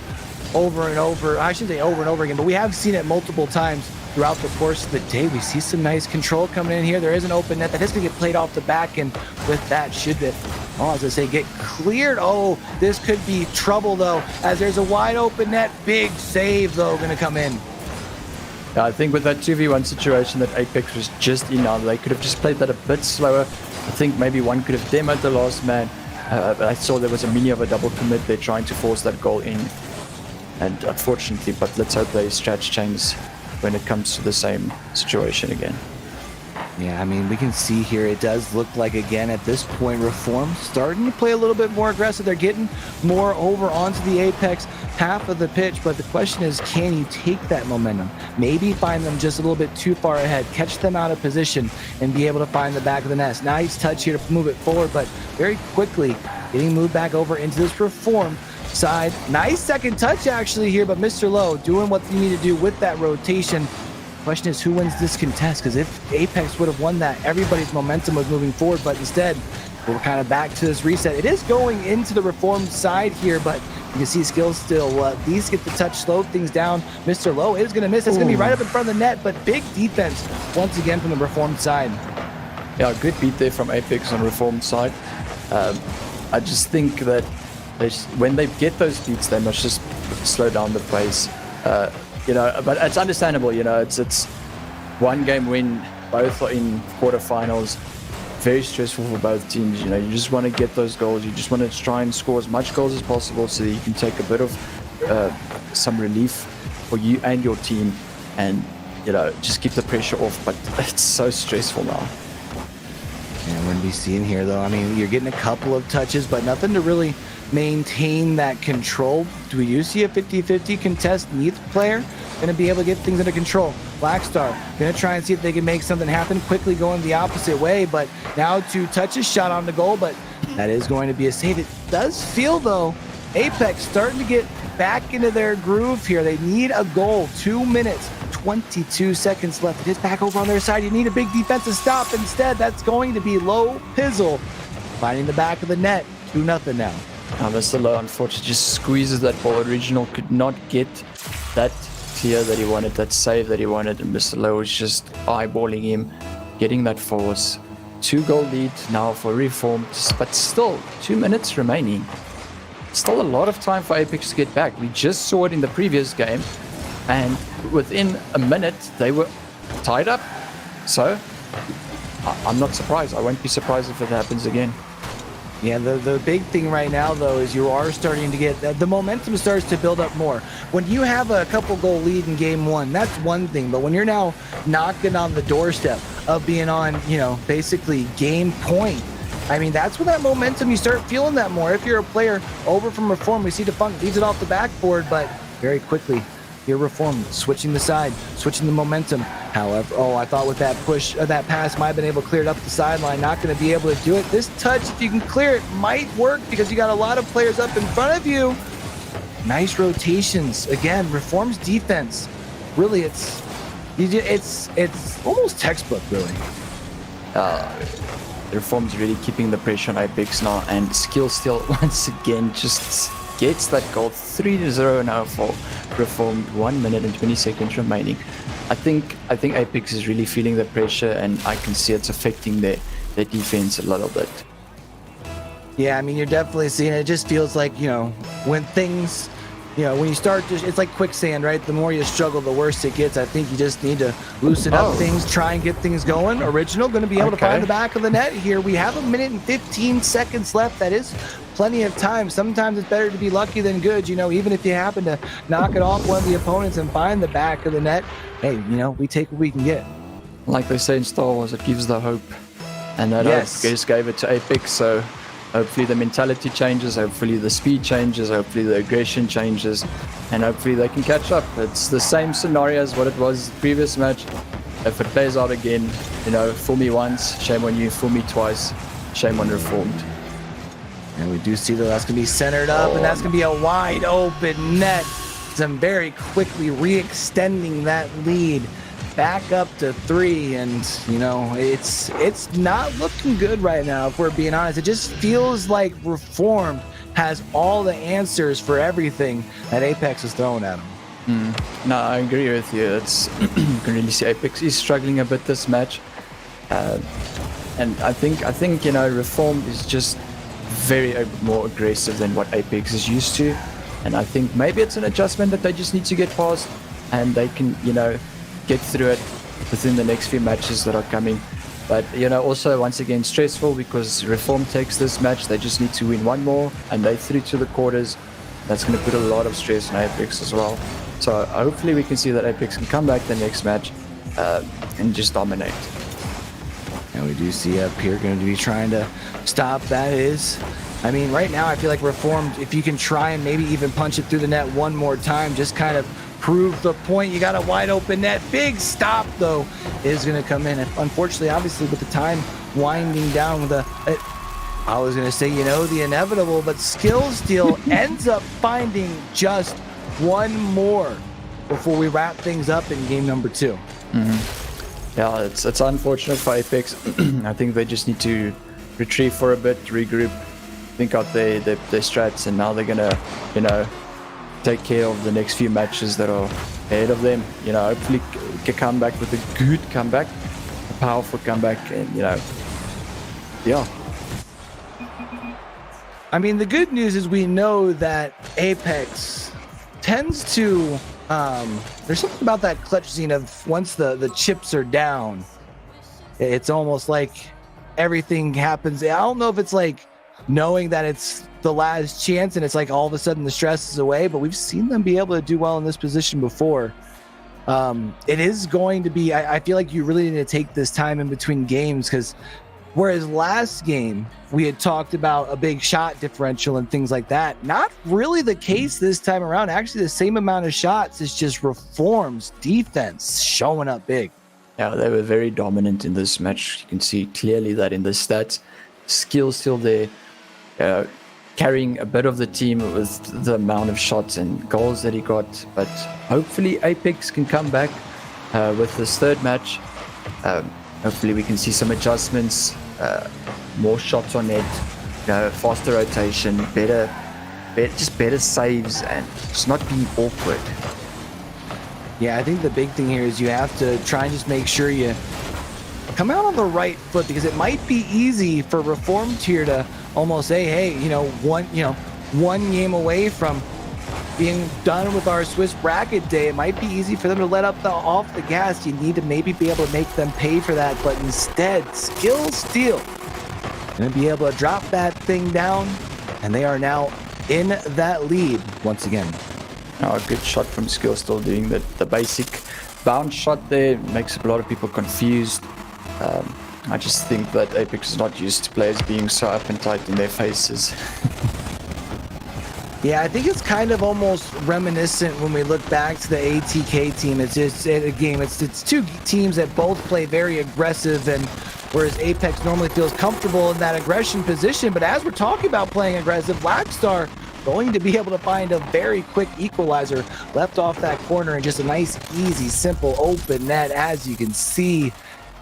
[SPEAKER 5] over and over. I shouldn't say over and over again, but we have seen it multiple times throughout the course of the day. We see some nice control coming in here. There is an open net that is going to get played off the back, and with that, should it, as I say, get cleared. Oh, this could be trouble, though, as there's a wide open net. Big save, though, going to come in.
[SPEAKER 3] Yeah, I think with that 2v1 situation that Apex was just in now, they could have just played that a bit slower. I think maybe one could have demoed the last man. I saw there was a mini of a double commit. They're trying to force that goal in, and unfortunately, but let's hope they stretch change when it comes to the same situation again.
[SPEAKER 5] Yeah, I mean, we can see here, it does look like, again, at this point, Reform starting to play a little bit more aggressive. They're getting more over onto the Apex half of the pitch, but the question is, can you take that momentum? Maybe find them just a little bit too far ahead, catch them out of position, and be able to find the back of the nest. Nice touch here to move it forward, but very quickly getting moved back over into this Reform side. Nice second touch, actually, here, but Mr. Lowe doing what you need to do with that rotation. Question is, who wins this contest? Because if Apex would have won that, everybody's momentum was moving forward, but instead we're kind of back to this reset. It is going into the Reformed side here, but you can see skills still these get the touch, slow things down. Mr. Lowe is going to miss. It's going to be right up in front of the net, but big defense once again from the Reformed side.
[SPEAKER 3] Yeah, good beat there from Apex on Reformed side. I just think that when they get those beats, they must just slow down the pace. You know, but it's understandable. You know, it's one game win, both are in quarterfinals. Very stressful for both teams. You know, you just want to get those goals. You just want to try and score as much goals as possible so that you can take a bit of some relief for you and your team, and you know, just keep the pressure off. But it's so stressful now.
[SPEAKER 5] And when we see in here, though, I mean, you're getting a couple of touches, but nothing to really maintain that control. Do we see a 50-50 contest? Neath player going to be able to get things under control. Blackstar going to try and see if they can make something happen. Quickly going the opposite way, but now 2 touches, shot on the goal, but that is going to be a save. It does feel, though, Apex starting to get back into their groove here. They need a goal. 2 minutes, 22 seconds left. It is back over on their side. You need a big defensive stop. Instead, that's going to be Low Pizzle finding the back of the net. 2-0 now.
[SPEAKER 3] Mr. Lowe, unfortunately, just squeezes that ball. Original could not get that clear that he wanted, that save that he wanted, and Mr. Lowe was just eyeballing him, getting that force. 2-goal lead now for Reformed, but still 2 minutes remaining. Still a lot of time for Apex to get back. We just saw it in the previous game, and within a minute they were tied up. So I'm not surprised. I won't be surprised if it happens again.
[SPEAKER 5] Yeah, the big thing right now, though, is you are starting to get the momentum starts to build up more. When you have a couple goal lead in game 1, that's one thing. But when you're now knocking on the doorstep of being on, you know, basically game point, I mean, that's when that momentum, you start feeling that more. If you're a player over from Reform, we see Defunk leaves it off the backboard, but very quickly, you're Reformed, switching the side, switching the momentum. However, I thought with that push, that pass might have been able to clear it up the sideline. Not going to be able to do it. This touch, if you can clear it, might work because you got a lot of players up in front of you. Nice rotations. Again, Reform's defense. Really, it's almost textbook, really.
[SPEAKER 3] Reform's really keeping the pressure on Apex now, and Skill still once again just gets that goal. 3-0 now for Reformed. 1 minute and 20 seconds remaining. I think Apex is really feeling the pressure, and I can see it's affecting their defense a little bit.
[SPEAKER 5] Yeah, I mean, you're definitely seeing it. It just feels like, when things, when you start, it's like quicksand, right? The more you struggle, the worse it gets. I think you just need to loosen up things, try and get things going. Original going to be able to find the back of the net here. We have 1 minute and 15 seconds left. That is plenty of time. Sometimes it's better to be lucky than good. Even if you happen to knock it off one of the opponents and find the back of the net, hey, we take what we can get.
[SPEAKER 3] Like they say in Star Wars, it gives the hope. And that hope just gave it to AIPX, so hopefully the mentality changes, hopefully the speed changes, hopefully the aggression changes, and hopefully they can catch up. It's the same scenario as what it was the previous match. If it plays out again, fool me once, shame on you, fool me twice, shame on Reformed.
[SPEAKER 5] And we do see that that's going to be centered up, and that's going to be a wide open net. I'm very quickly re-extending that lead back up to 3, and it's not looking good right now, if we're being honest. It just feels like Reformed has all the answers for everything that AIPX is throwing at them.
[SPEAKER 3] No, I agree with you. It's you can really see AIPX is struggling a bit this match, and I think Reformed is just very more aggressive than what AIPX is used to, and I think maybe it's an adjustment that they just need to get past, and they can get through it within the next few matches that are coming. But also once again stressful because Reform takes this match. They just need to win one more and they through to the quarters. That's going to put a lot of stress on AIPX as well. So hopefully we can see that AIPX can come back the next match and just dominate.
[SPEAKER 5] And we do see up here going to be trying to stop that is. I mean, right now I feel like Reformed, if you can try and maybe even punch it through the net one more time, just kind of prove the point. You got a wide open net. Big stop, though, is going to come in. Unfortunately, obviously, with the time winding down, I was going to say, the inevitable, but Skill Steal ends up finding just one more before we wrap things up in game number 2.
[SPEAKER 3] Mm-hmm. Yeah, it's unfortunate for AIPX. I think they just need to retrieve for a bit, regroup, think out their strats, and now they're going to, take care of the next few matches that are ahead of them. Hopefully can come back with a good comeback, a powerful comeback, and yeah.
[SPEAKER 5] I mean, the good news is we know that AIPX tends to there's something about that clutch scene of once the chips are down, it's almost like everything happens. I don't know if it's like knowing that it's the last chance and it's like all of a sudden the stress is away, but we've seen them be able to do well in this position before. It is going to be, I feel like you really need to take this time in between games, because whereas last game we had talked about a big shot differential and things like that, not really the case this time around. Actually, the same amount of shots is just Reform's defense showing up big.
[SPEAKER 3] Yeah, they were very dominant in this match. You can see clearly that in the stats. Skill still there, carrying a bit of the team with the amount of shots and goals that he got. But hopefully AIPX can come back with this third match. Hopefully we can see some adjustments, more shots on net, faster rotation, better saves, and just not being awkward.
[SPEAKER 5] Yeah, I think the big thing here is you have to try and just make sure you come out on the right foot, because it might be easy for Reformed here to almost say, hey, one game away from being done with our Swiss bracket day. It might be easy for them to let up off the gas. You need to maybe be able to make them pay for that, but instead, Skill Steal gonna be able to drop that thing down, and they are now in that lead once again.
[SPEAKER 3] A good shot from Skill, still doing the basic bounce shot there. Makes a lot of people confused. I just think that AIPX is not used to players being so up and tight in their faces.
[SPEAKER 5] Yeah, I think it's kind of almost reminiscent when we look back to the ATK team. It's just a game. It's two teams that both play very aggressive, and whereas AIPX normally feels comfortable in that aggression position, but as we're talking about playing aggressive, Blackstar going to be able to find a very quick equalizer left off that corner, and just a nice, easy, simple open net, as you can see.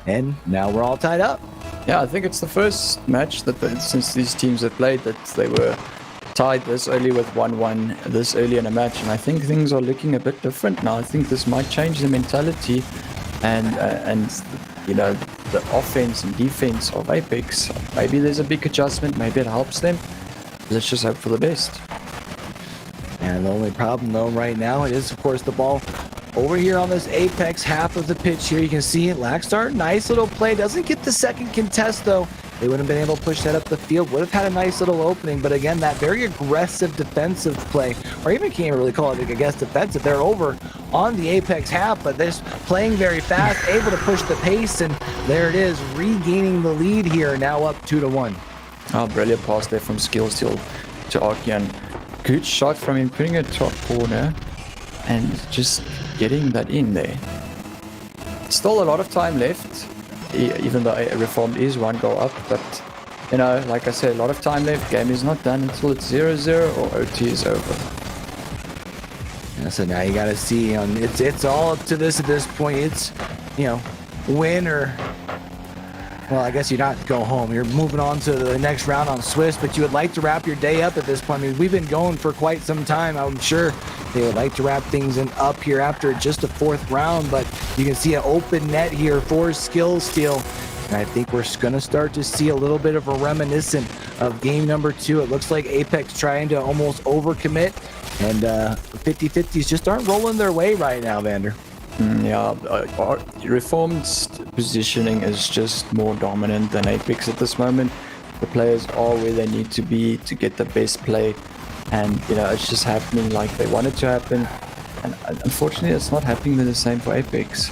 [SPEAKER 5] And now we're all tied up.
[SPEAKER 3] Yeah, I think it's the first match that since these teams have played that they were tied this early with 1-1 this early in a match, and I think things are looking a bit different now. I think this might change the mentality, and the offense and defense of Apex. Maybe there's a big adjustment, maybe it helps them. Let's just hope for the best.
[SPEAKER 5] And the only problem though right now, it is of course the ball over here on this Apex half of the pitch here. You can see it, Lackstar, nice little play, doesn't get the second contest though. They wouldn't have been able to push that up the field, would have had a nice little opening, but again, that very aggressive defensive play, or even can't really call it, I guess, defensive. They're over on the Apex half, but they're playing very fast, able to push the pace, and there it is, regaining the lead here, now up 2-1.
[SPEAKER 3] Oh, brilliant pass there from Skillsteel to Arkian. Good shot from him, putting it top corner and just getting that in there. Still a lot of time left, even though Reformed is 1 goal up, but like I said, a lot of time left. Game is not done until it's 0-0 or OT is over.
[SPEAKER 5] Yeah, so now you got to see, it's all up to this at this point. It's, win or, well, I guess you're not go home. You're moving on to the next round on Swiss, but you would like to wrap your day up at this point. I mean, we've been going for quite some time. I'm sure they would like to wrap things up here after just the 4th round, but you can see an open net here for Skillsteel. And I think we're going to start to see a little bit of a reminiscent of game number 2. It looks like Apex trying to almost overcommit, and 50-50s just aren't rolling their way right now, Vander.
[SPEAKER 3] Reformed's positioning is just more dominant than Apex at this moment. The players are where they need to be to get the best play, and it's just happening like they want it to happen, and unfortunately it's not happening the same for Apex.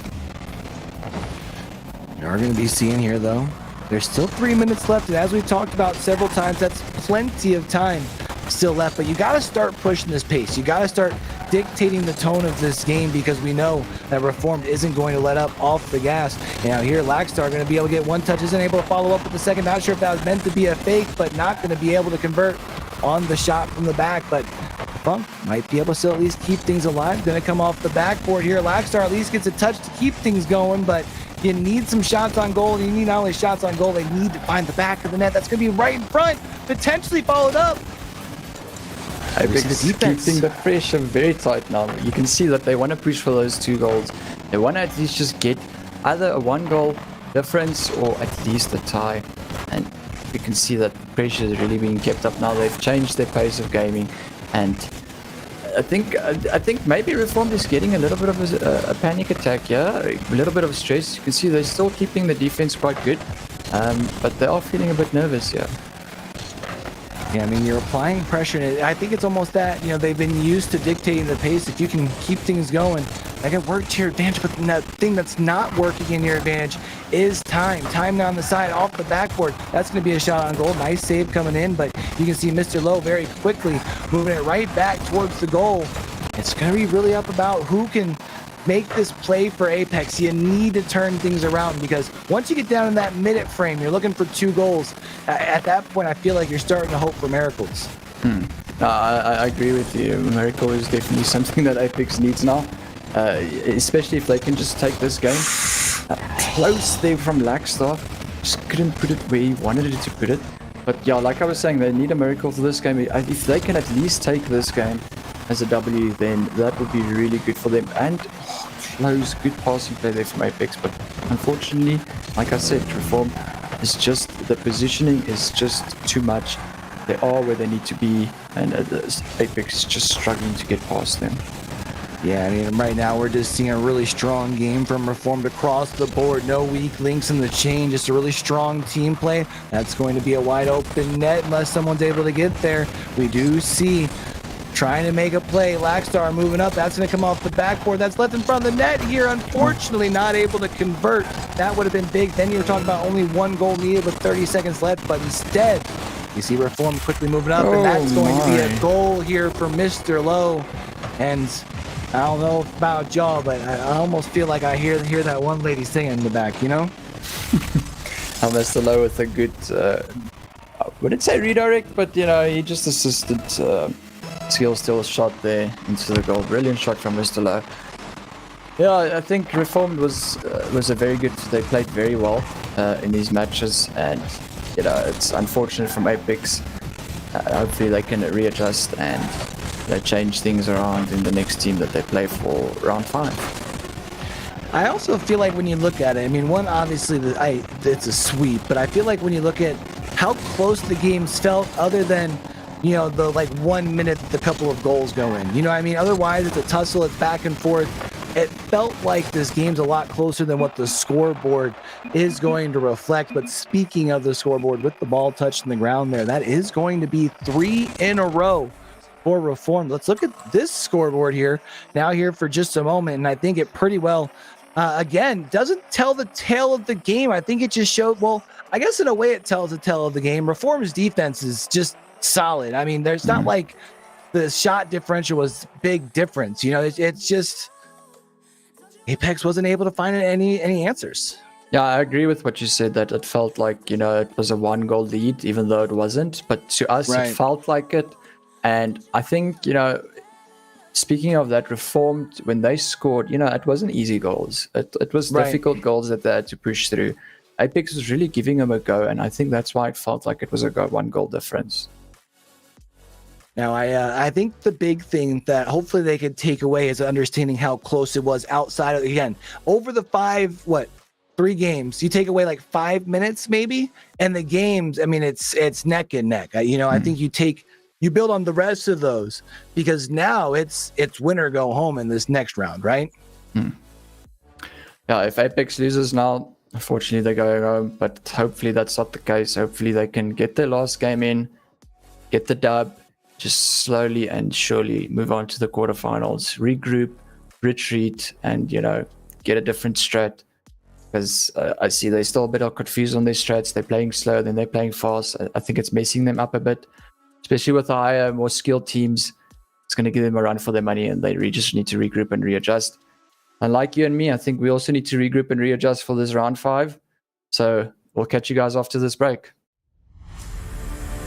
[SPEAKER 5] We are going to be seeing here though, there's still 3 minutes left, and as we've talked about several times, that's plenty of time still left, but you got to start pushing this pace. You got to start dictating the tone of this game, because we know that Reformed isn't going to let up off the gas. Now here, Lackstar going to be able to get 1 touch, isn't able to follow up with the second. Not sure if that was meant to be a fake, but not going to be able to convert on the shot from the back, but Funk might be able to still at least keep things alive. Going to come off the backboard here. Lackstar at least gets a touch to keep things going, but you need some shots on goal. You need not only shots on goal, they need to find the back of the net. That's going to be right in front, potentially followed up.
[SPEAKER 3] Apex keeping the pressure very tight now. You can see that they want to push for those 2 goals. They want to at least just get either a 1 goal difference or at least a tie. And you can see that pressure is really being kept up now. They've changed their pace of gaming, and I think maybe Reformed is getting a little bit of a panic attack, a little bit of stress. You can see they're still keeping the defense quite good, but they are feeling a bit nervous here.
[SPEAKER 5] Yeah, I mean, you're applying pressure, and I think it's almost that, they've been used to dictating the pace. If you can keep things going, that can work to your advantage, but the thing that's not working in your advantage is time. Time down the side, off the backboard. That's going to be a shot on goal. Nice save coming in, but you can see Mr. Lowe very quickly moving it right back towards the goal. It's going to be really up about who can make this play for Apex. You need to turn things around, because once you get down in that minute frame, you're looking for 2 goals. At that point, I feel like you're starting to hope for miracles.
[SPEAKER 3] I agree with you. Miracle is definitely something that Apex needs now, especially if they can just take this game. Close there from Lackstar, just couldn't put it where he wanted it to put it. But yeah, like I was saying, they need a miracle for this game. If they can at least take this game as a W, then that would be really good for them. And close, good passing play there from Apex, but unfortunately, like I said, Reform is just, the positioning is just too much. They are where they need to be, and Apex is just struggling to get past them.
[SPEAKER 5] Yeah, I mean, right now we're just seeing a really strong game from Reformed across the board. No weak links in the chain, just a really strong team play. That's going to be a wide open net unless someone's able to get there. We do see trying to make a play. Lackstar moving up. That's going to come off the backboard. That's left in front of the net here. Unfortunately, not able to convert. That would have been big. Then you're talking about only 1 goal needed with 30 seconds left, but instead, you see Reform quickly moving up, and that's going to be a goal here for Mr. Lowe. And I don't know about y'all, but I almost feel like I hear that one lady singing in the back,
[SPEAKER 3] Mr. Lowe with a good, I wouldn't say redirect, but he just assisted Skillsteel shot there into the goal. Brilliant shot from Mr. Lowe. Yeah, I think Reformed was a very good. They played very well in these matches, and it's unfortunate from Apex. Hopefully they can readjust and change things around in the next team that they play for round 5.
[SPEAKER 5] I also feel like when you look at it, I mean, one, obviously, it's a sweep, but I feel like when you look at how close the games felt, other than, you know, the like 1 minute the couple of goals go in. You know what I mean? Otherwise, it's a tussle, it's back and forth. It felt like this game's a lot closer than what the scoreboard is going to reflect. But speaking of the scoreboard, with the ball touching the ground there, that is going to be 3 in a row for Reformed. Let's look at this scoreboard here now here for just a moment, and I think it pretty well again doesn't tell the tale of the game. I think it just showed, well, I guess in a way it tells the tale of the game. Reform's defense is just solid. I mean, there's not like the shot differential was big difference, you know. It's just Apex wasn't able to find any answers.
[SPEAKER 3] Yeah, I agree with what you said, that it felt like, you know, it was a 1-goal lead, even though it wasn't. But to us,
[SPEAKER 5] Right.
[SPEAKER 3] It felt like it. And I think, you know, speaking of that, Reformed, when they scored, you know, it wasn't easy goals. It was
[SPEAKER 5] Right.
[SPEAKER 3] difficult goals that they had to push through. Apex was really giving them a go, and I think that's why it felt like it was a 1-goal difference.
[SPEAKER 5] Now, I think the big thing that hopefully they could take away is understanding how close it was outside of, again, over the 3 games, you take away like 5 minutes maybe, and the games, I mean, it's neck and neck. You know, I think you build on the rest of those, because now it's win or go home in this next round, right?
[SPEAKER 3] Yeah, if Apex loses now, unfortunately they're going home, but hopefully that's not the case. Hopefully they can get their last game in, get the dub, just slowly and surely move on to the quarterfinals, regroup, retreat, and, you know, get a different strat. Because I see they're still a bit confused on their strats. They're playing slow, then they're playing fast. I think it's messing them up a bit, especially with the higher, more skilled teams. It's going to give them a run for their money, and they just need to regroup and readjust. And like you and me, I think we also need to regroup and readjust for this round 5. So we'll catch you guys after this break.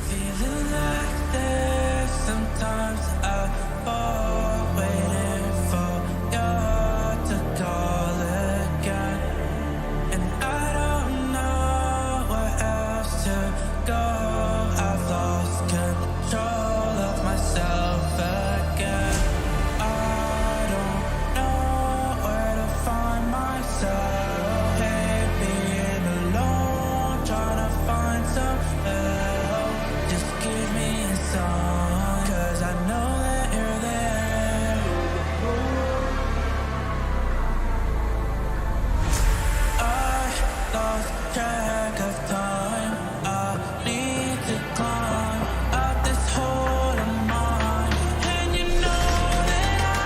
[SPEAKER 2] Feeling like this, sometimes I fall, waiting for you to call again. And I don't know where else to go. I've lost control of myself again. I don't know where to find myself. Hate being alone, trying to find some help. Just give me a song, 'cause I know that you're there. I lost track of time. I need to climb out this hole of mine. And you know that I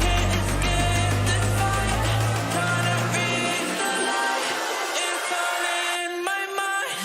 [SPEAKER 2] can't escape this fight. Trying to reach the light, it's all in my mind.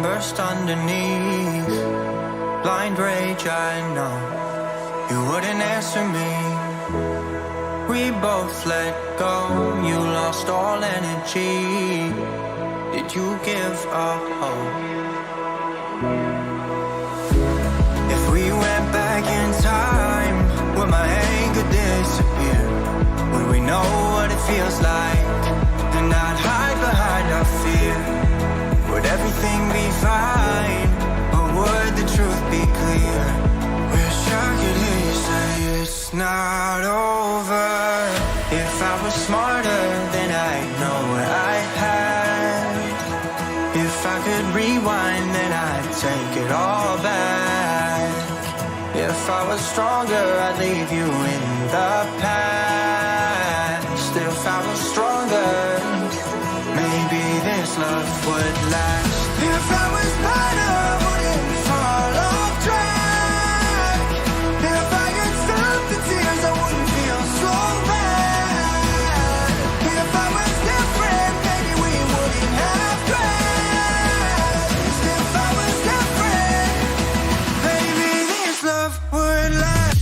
[SPEAKER 7] burst underneath. Blind rage, I know you wouldn't answer me. We both let go, you lost all energy. Did you give up hope? If we went back in time, would my anger disappear? Would we know what it feels like and not hide behind our fear? Would everything be fine, or would the truth be clear? Wish I could hear you say it's not over. If I was smarter, then I'd know what I had. If I could rewind, then I'd take it all back. If I was stronger, I'd leave you in the past. If I was stronger, maybe this love would last. If I was better, I wouldn't fall off track. If I could stop the tears, I wouldn't feel so bad. If I was different, maybe we wouldn't have crashed. If I was different, maybe this love would last.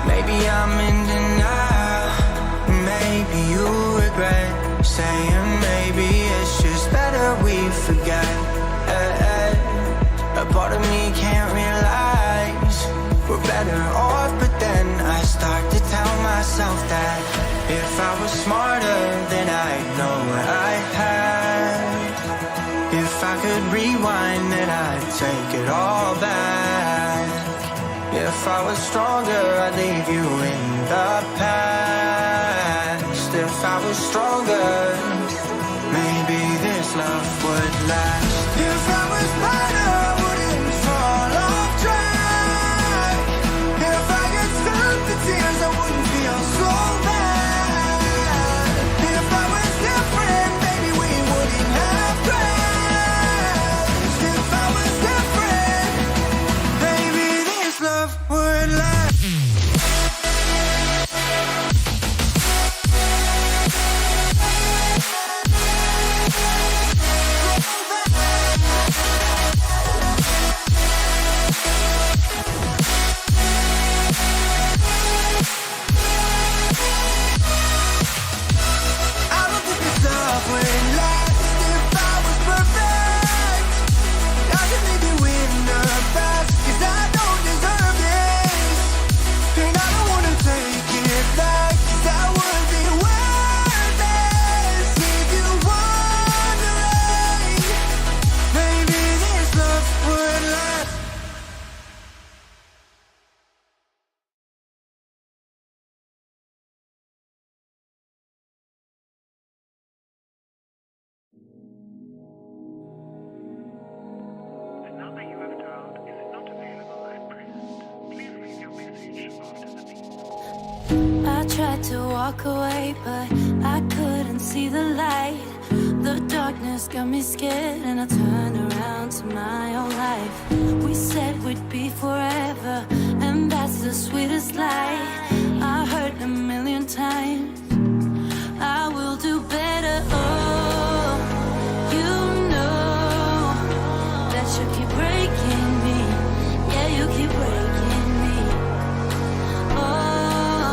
[SPEAKER 7] Maybe I'm in denial. Maybe you regret saying maybe it's just better we forget. A part of me can't realize we're better off, but then I start to tell myself that if I was smarter, then I'd know what I had. If I could rewind, then I'd take it all back. If I was stronger, I'd leave you in the past. If I was stronger, maybe this love would last. If I was better, I wouldn't fall off track. If I could stop the tears, I wouldn't feel so bad. If I was different, maybe we wouldn't have crashed. If I was different, maybe this love would last. I don't think this love would last if I was perfect. I could maybe win the battle, 'cause I don't deserve this. And I don't wanna take it back, 'cause I would be worthless. If you wondering, maybe this love would last.
[SPEAKER 10] The number you have dialed is not available at present. Please leave your message after the beep.
[SPEAKER 1] I tried to walk away, but I couldn't see the light. The darkness got me scared, and I turned around to my own life. We said we'd be forever, and that's the sweetest lie. I heard a million times, I will do better. Oh, you know that you keep breaking me. Yeah, you keep breaking me. Oh,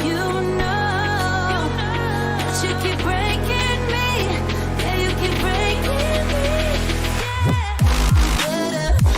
[SPEAKER 1] you know that you keep breaking me. Yeah, you keep breaking me. Yeah.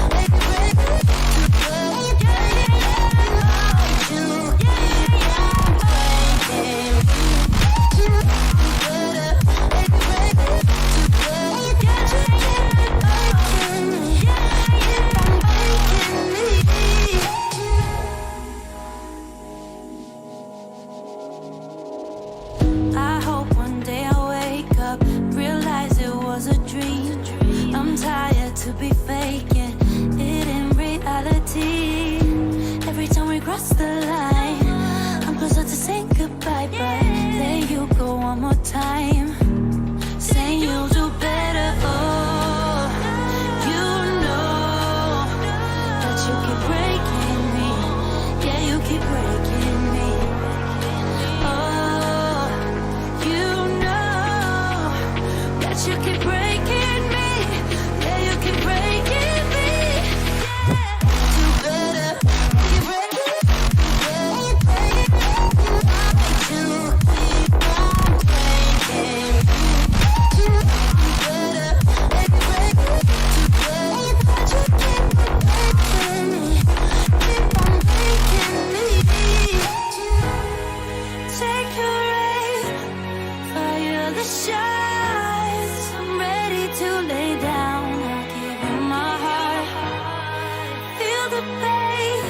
[SPEAKER 1] the pain.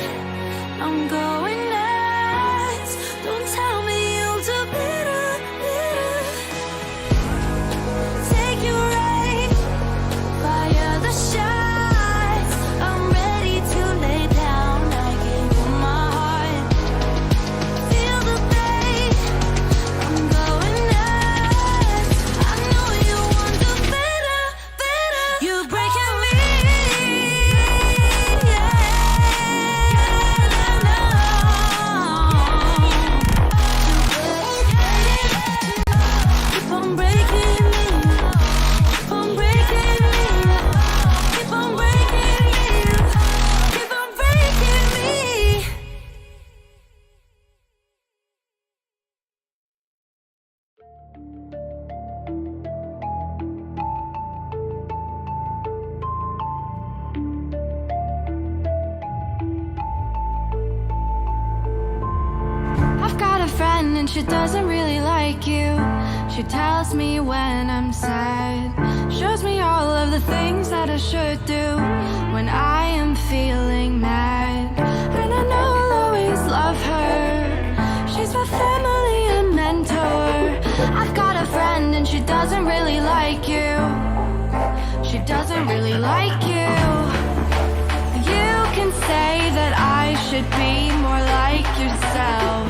[SPEAKER 1] I'm going nuts. Don't tell me you'll do better, better. Take your aim, fire the shots. I'm ready to lay down. I gave you my heart. Feel the pain. I'm going nuts. I know you want to better, better. You're breaking me. Keep on breaking me. Keep on breaking me. Keep on breaking me. Keep on breaking me. I've got a friend and she doesn't really like you. She tells me when I'm sad, shows me all of the things that I should do when I am feeling mad. And I know I'll always love her. She's my family and mentor. I've got a friend and she doesn't really like you. She doesn't really like you. You can say that I should be more like yourself.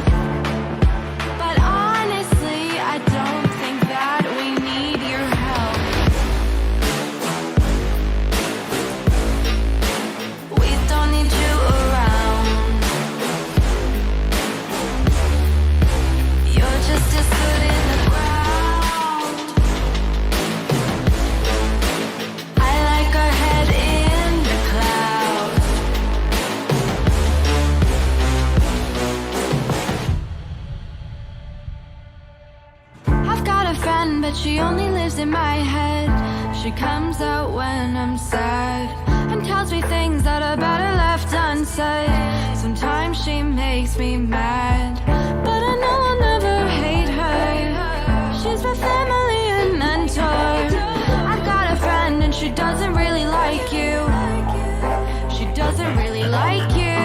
[SPEAKER 1] But honestly, I don't think that we need your help. We don't need you around. You're just as good in the ground. I like our head in the clouds. I've got a friend, but she only lives in my head. She comes out when I'm sad and tells me things that are better left unsaid. Sometimes she makes me mad, but I know I'll never hate her. She's my family and mentor. I've got a friend and she doesn't really like you. She doesn't really like you.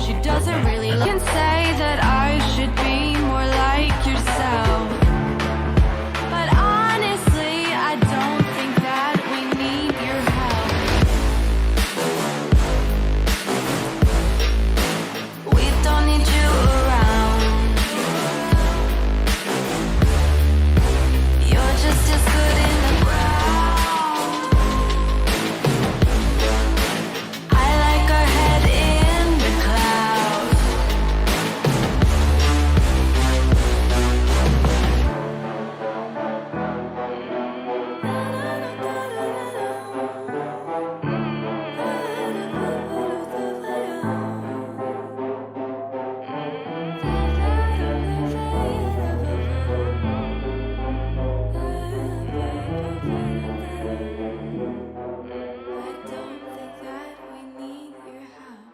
[SPEAKER 1] She doesn't really can say that I should be more like yourself. But honestly, I don't think that we need your help. We don't need you around. You're just as good in the ground. I like our head in the clouds. I don't think that we need your help.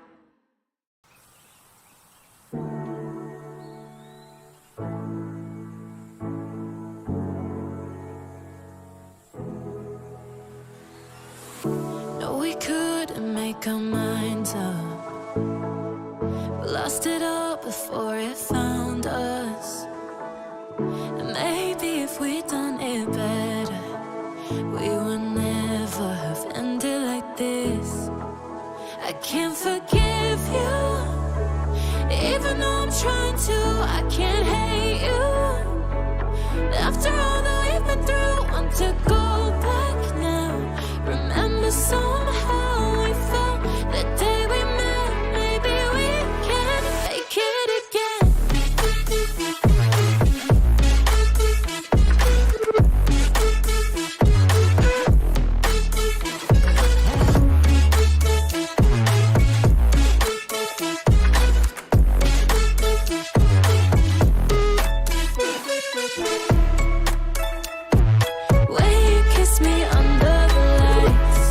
[SPEAKER 1] No, we couldn't make our minds up. We lost it all before it found us. And maybe if we'd done it better, we would never have ended like this. I can't forgive you, even though I'm trying to. I can't hate you. After all that we've been through, want to go back now. Remember somehow we felt the day we met. Maybe we can make it again. Will you kiss me under the lights?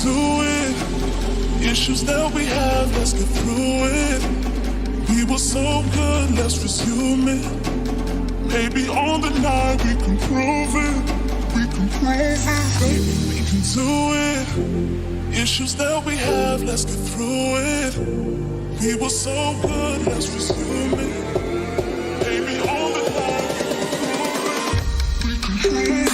[SPEAKER 2] to it. Issues that we have, let's get through it. We were so good, let's resume it. Maybe on the night we can prove it. We can prove it. Baby, we can do it. Issues that we have, let's get through it. We were so good, let's resume it. Maybe on the night we can prove it.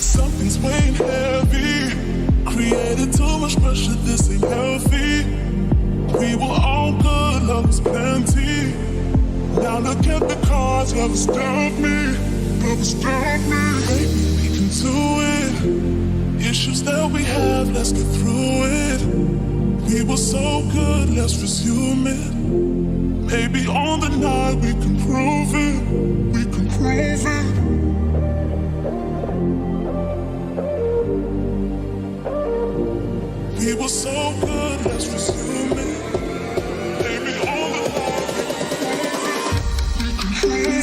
[SPEAKER 2] Something's weighing heavy. Created too much pressure, this ain't healthy. We were all good, love was plenty. Now look at the cards, love has stopped me. Love has stopped me. Baby, we can do it. Issues that we have, let's get through it. We were so good, let's resume it. Maybe on the night we can prove it. We can prove it. We were so good, let's resume it. Maybe all the love we can prove it.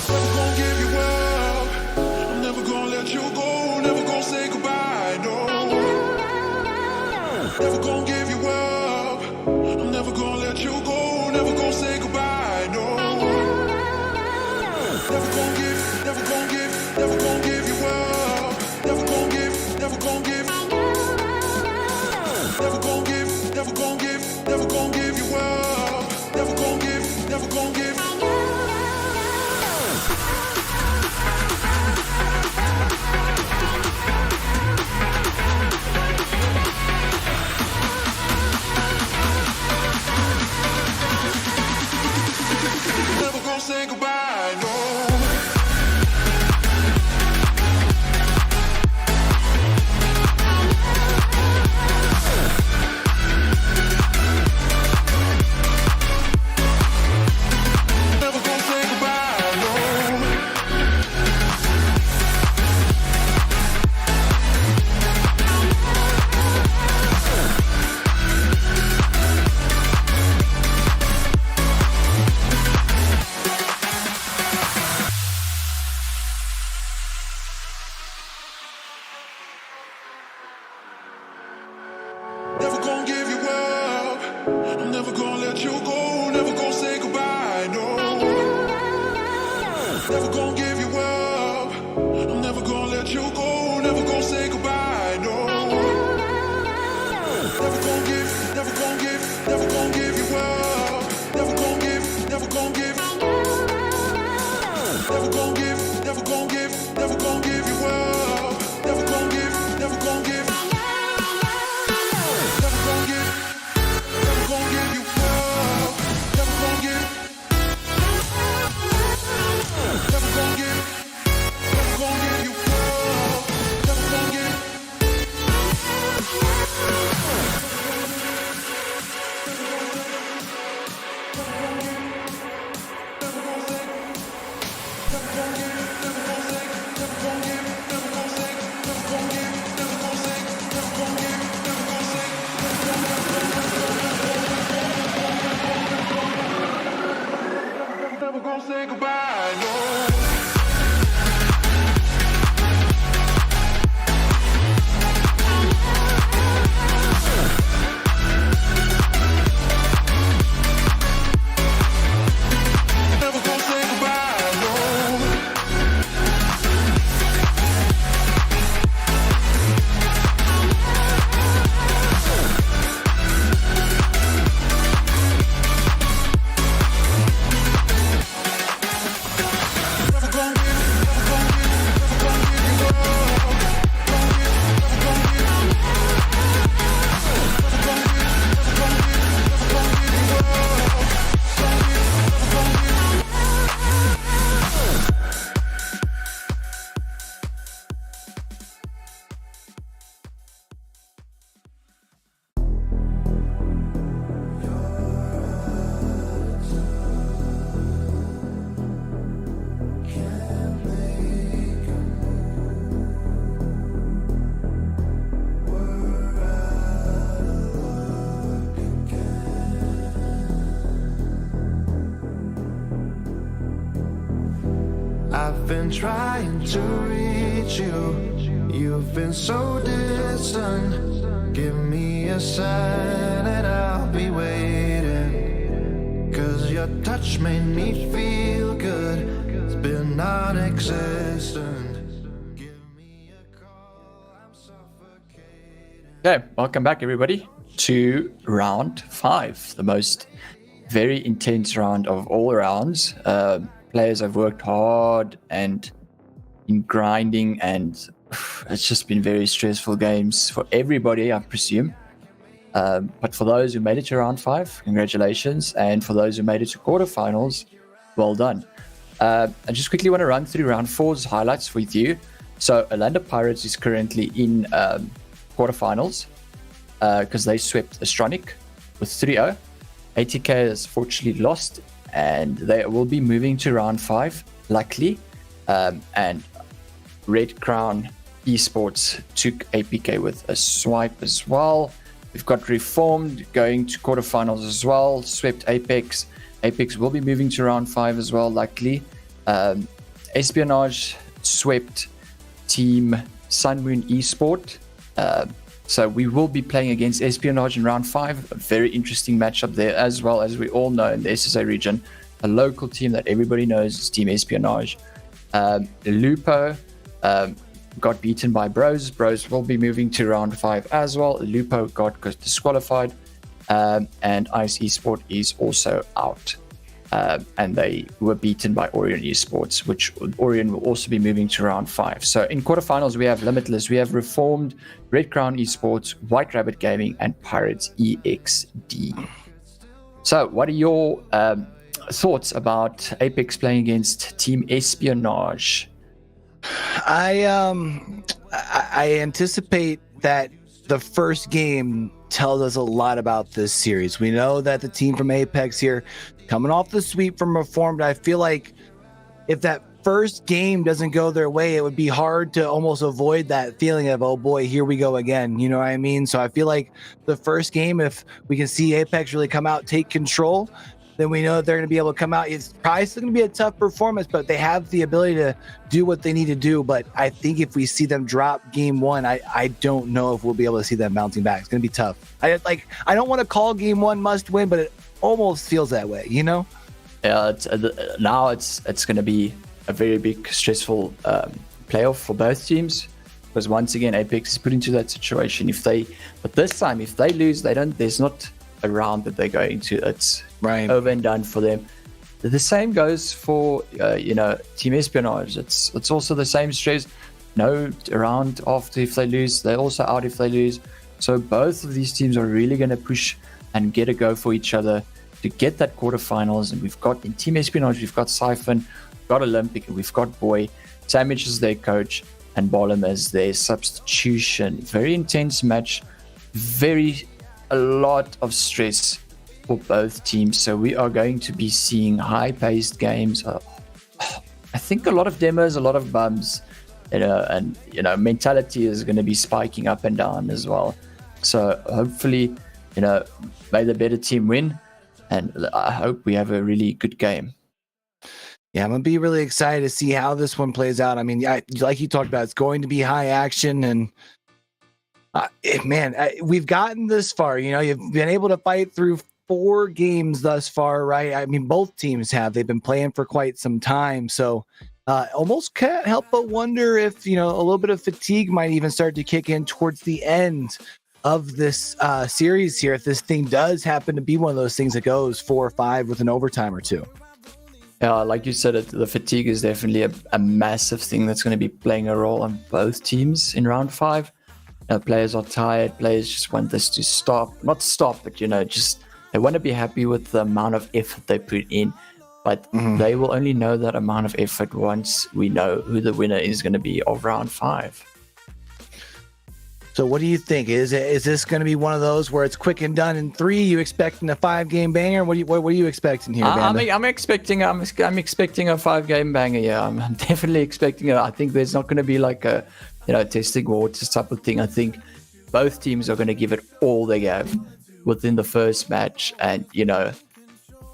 [SPEAKER 2] Never gonna give you up. I'm never gonna let you go. Never gonna say goodbye, no. Never gonna give you up. I'm never gonna let you go. Never gonna say goodbye, no. Never gonna give you up. Never gonna give. Never gonna give you up. Never gonna give. Never gonna say goodbye, no. Never gonna say goodbye, no. Never gonna give you up. I'm never gonna let you go. Never gonna say goodbye, no. Never gonna give you up. I'm never gonna let you go. Never gonna say goodbye, no. Never gonna give you up. Never gonna give. Never gonna give you up. Never gonna give. Never gonna give you up. Never gonna give you up.
[SPEAKER 7] been trying to reach you. You've been so distant. Give me a sign and I'll be waiting. 'Cause your touch made me feel good. It's been non-existent. Give me a call, I'm suffocating.
[SPEAKER 3] Okay, welcome back everybody to round 5, the most very intense round of all rounds. Players have worked hard and in grinding, and it's just been very stressful games for everybody, I presume. But for those who made it to round 5, congratulations, and for those who made it to quarterfinals, well done. I just quickly want to run through round 4's highlights with you. So Orlando Pirates is currently in quarterfinals because they swept Astronic with 3-0. ATK has fortunately lost, and they will be moving to round 5, luckily. And Red Crown Esports took APK with a swipe as well. We've got Reformed going to quarterfinals as well, swept Apex. Apex will be moving to round 5 as well, luckily. Espionage swept Team Sunmoon Esport. So we will be playing against Espionage in round 5. A very interesting matchup there, as well as we all know in the SSA region. A local team that everybody knows is Team Espionage. Lupo got beaten by Bros. Bros will be moving to round 5 as well. Lupo got disqualified. And Ice Esport is also out. And they were beaten by Orion Esports, which Orion will also be moving to round 5. So in quarterfinals, we have Limitless, we have Reformed, Red Crown Esports, White Rabbit Gaming, and Pirates EXD. So what are your thoughts about Apex playing against Team Espionage?
[SPEAKER 5] I anticipate that the first game tells us a lot about this series. We know that the team from Apex here, coming off the sweep from Reformed, I feel like if that first game doesn't go their way, it would be hard to almost avoid that feeling of, oh boy, here we go again. You know what I mean? So I feel like the first game, if we can see Apex really come out, take control, then we know that they're going to be able to come out. It's probably still going to be a tough performance, but they have the ability to do what they need to do. But I think if we see them drop game 1, I don't know if we'll be able to see them bouncing back. It's going to be tough. I don't want to call game 1 must win, but it almost feels that way, you know?
[SPEAKER 3] Yeah, now it's going to be a very big stressful playoff for both teams, because once again Apex is put into that situation. But this time if they lose, there's not a round that they're going to. It's right over and done for them. The same goes for Team Espionage. It's also the same stress. No round after if they lose, they're also out if they lose. So both of these teams are really going to push and get a go for each other to get that quarterfinals. And we've got in Team Espionage, we've got Siphon, we've got Olympic, and we've got Boy. Samage is their coach and Bottom as their substitution. Very intense match. A lot of stress for both teams. So we are going to be seeing high-paced games. I think a lot of demos, a lot of bumps, and mentality is going to be spiking up and down as well. So hopefully, may the better team win, and I hope we have a really good game.
[SPEAKER 5] Yeah, I'm going to be really excited to see how this one plays out. I mean, like you talked about, it's going to be high action, and we've gotten this far. You've been able to fight through 4 games thus far, right? I mean, both teams have. They've been playing for quite some time. So almost can't help but wonder if, a little bit of fatigue might even start to kick in towards the end of this series here. If this thing does happen to be one of those things that goes 4 or 5 with an overtime or 2.
[SPEAKER 3] Yeah, like you said, the fatigue is definitely a massive thing that's going to be playing a role on both teams in round 5. Players are tired. Players just want this to stop. Not stop, but just they want to be happy with the amount of effort they put in. But they will only know that amount of effort once we know who the winner is going to be of round 5.
[SPEAKER 5] So what do you think? Is this going to be one of those where it's quick and done in 3? You expecting a 5-game banger? What are you expecting here, Vanda?
[SPEAKER 3] I'm expecting a 5-game banger. Yeah, I'm definitely expecting it. I think there's not going to be like a testing waters type of thing. I think both teams are going to give it all they have within the first match, and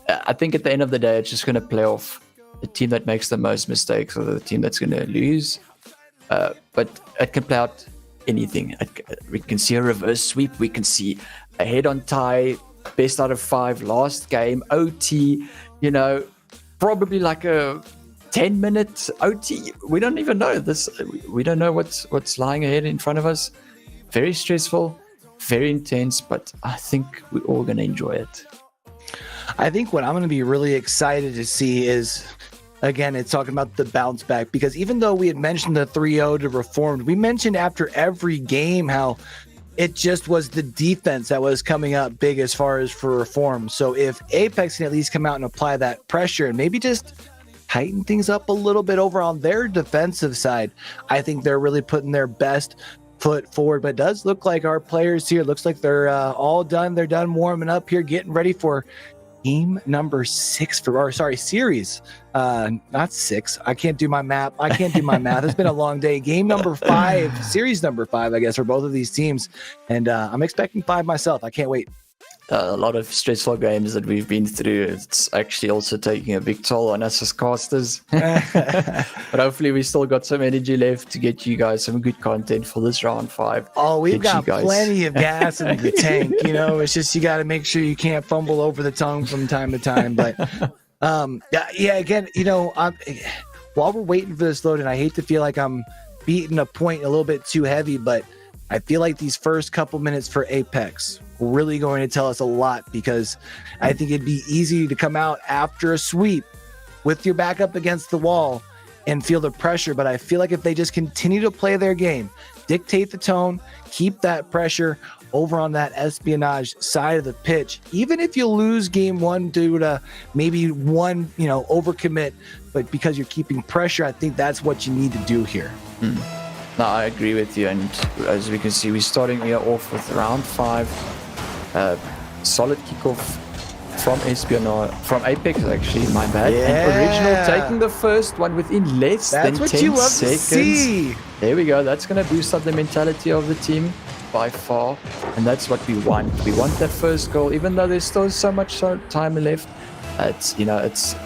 [SPEAKER 3] I think at the end of the day, it's just going to play off the team that makes the most mistakes or the team that's going to lose. But it can play out anything. We can see a reverse sweep. We can see a head-on tie, best out of 5 last game, OT, probably like a 10-minute OT. We don't even know this. We don't know what's lying ahead in front of us. Very stressful, very intense, but I think we're all going to enjoy it.
[SPEAKER 5] I think what I'm going to be really excited to see is, again, it's talking about the bounce back, because even though we had mentioned the 3-0 to Reformed, we mentioned after every game how it just was the defense that was coming up big as far as for Reform. So if AIPX can at least come out and apply that pressure and maybe just tighten things up a little bit over on their defensive side, I think they're really putting their best foot forward. But it does look like our players here, looks like they're all done. They're done warming up here, getting ready for game number 6 series. Not 6. I can't do my math. It's been a long day. Game number 5, series number 5, I guess, for both of these teams. And I'm expecting 5 myself. I can't wait.
[SPEAKER 3] A lot of stressful games that we've been through. It's actually also taking a big toll on us as casters. But hopefully we still got some energy left to get you guys some good content for this round 5.
[SPEAKER 5] Oh, we've got plenty of gas in the tank. It's just you got to make sure you can't fumble over the tongue from time to time. But again, while we're waiting for this load, and I hate to feel like I'm beating a point a little bit too heavy, but I feel like these first couple minutes for AIPX really going to tell us a lot, because I think it'd be easy to come out after a sweep with your back up against the wall and feel the pressure. But I feel like if they just continue to play their game, dictate the tone, keep that pressure over on that espionage side of the pitch, even if you lose game 1 due to maybe one, overcommit, but because you're keeping pressure, I think that's what you need to do here.
[SPEAKER 3] No, I agree with you. And as we can see, we're starting here off with round 5. Solid kickoff from AIPX, actually, my bad.
[SPEAKER 5] Yeah.
[SPEAKER 3] And Original taking the first one within less than 10
[SPEAKER 5] That's what you love
[SPEAKER 3] seconds.
[SPEAKER 5] to see.
[SPEAKER 3] There we go. That's going to boost up the mentality of the team by far. And that's what we want. We want that first goal, even though there's still so much time left. It's the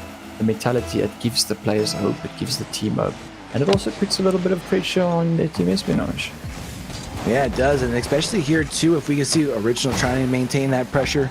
[SPEAKER 3] mentality. It gives the players hope. It gives the team hope. And it also puts a little bit of pressure on the team espionage.
[SPEAKER 5] Yeah, it does. And especially here, too, if we can see Original trying to maintain that pressure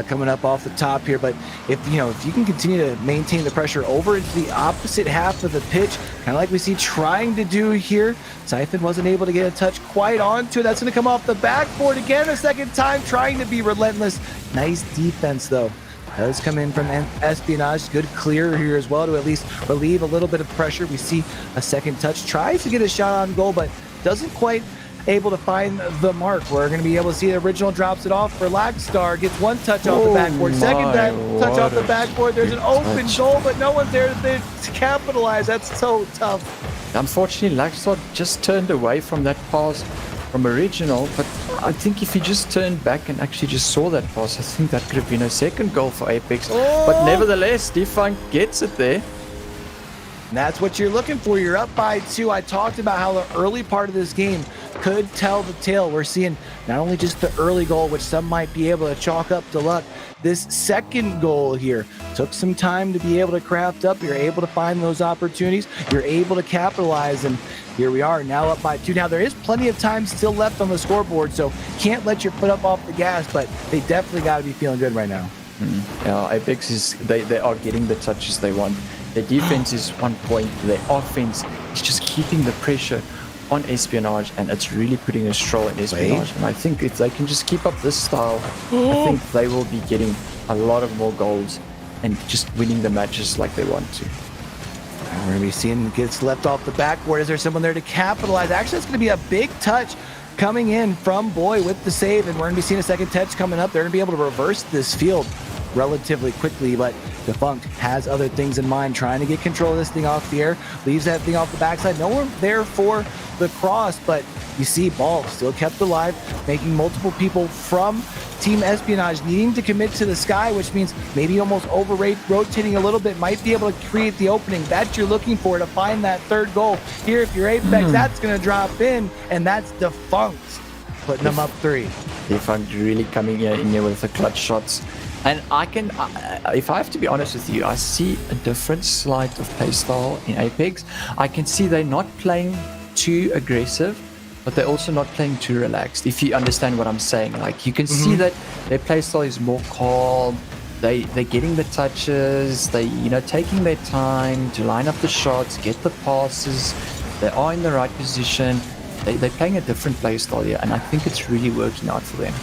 [SPEAKER 5] coming up off the top here. But if you can continue to maintain the pressure over into the opposite half of the pitch, kind of like we see trying to do here, Siphon wasn't able to get a touch quite onto it. That's going to come off the backboard again a second time, trying to be relentless. Nice defense, though. Does come in from espionage. Good clear here as well to at least relieve a little bit of pressure. We see a second touch. Tries to get a shot on goal, but doesn't quite able to find the mark. We're going to be able to see the Original drops it off for Lagstar. Gets one touch off the backboard. Second touch off the backboard. There's an open goal, but no one's there to capitalize. That's so tough.
[SPEAKER 3] Unfortunately, Lagstar just turned away from that pass from Original, but I think if he just turned back and actually just saw that pass, I think that could have been a second goal for AIPX. But nevertheless, Defunct gets it there.
[SPEAKER 5] And that's what you're looking for. You're up by 2. I talked about how the early part of this game could tell the tale. We're seeing not only just the early goal, which some might be able to chalk up to luck. This second goal here took some time to be able to craft up. You're able to find those opportunities. You're able to capitalize, and here we are now up by 2. Now, there is plenty of time still left on the scoreboard, so can't let your foot up off the gas, but they definitely got to be feeling good right now.
[SPEAKER 3] Yeah, AIPX they are getting the touches they want. Their defense is on point. Their offense is just keeping the pressure on espionage, and it's really putting a straw in espionage. And I think if they can just keep up this style, I think they will be getting a lot of more goals and just winning the matches like they want to.
[SPEAKER 5] And we're going to be seeing gets left off the backboard. Is there someone there to capitalize? Actually, it's going to be a big touch coming in from Boy with the save, and we're going to be seeing a second touch coming up. They're going to be able to reverse this field relatively quickly, but Defunct has other things in mind, trying to get control of this thing off the air, leaves that thing off the backside. No one there for the cross, but you see ball still kept alive, making multiple people from Team Espionage needing to commit to the sky, which means maybe almost rotating a little bit, might be able to create the opening that you're looking for to find that third goal. Here, if you're AIPX, that's going to drop in, and that's Defunct putting them up 3.
[SPEAKER 3] Defunct really coming in here with the clutch shots. And if I have to be honest with you, I see a different slight of play style in Apex. I can see they're not playing too aggressive, but they're also not playing too relaxed. If you understand what I'm saying, like you can see that their play style is more calm. They're getting the touches. They taking their time to line up the shots, get the passes. They are in the right position. They're playing a different play style here, and I think it's really working out for them.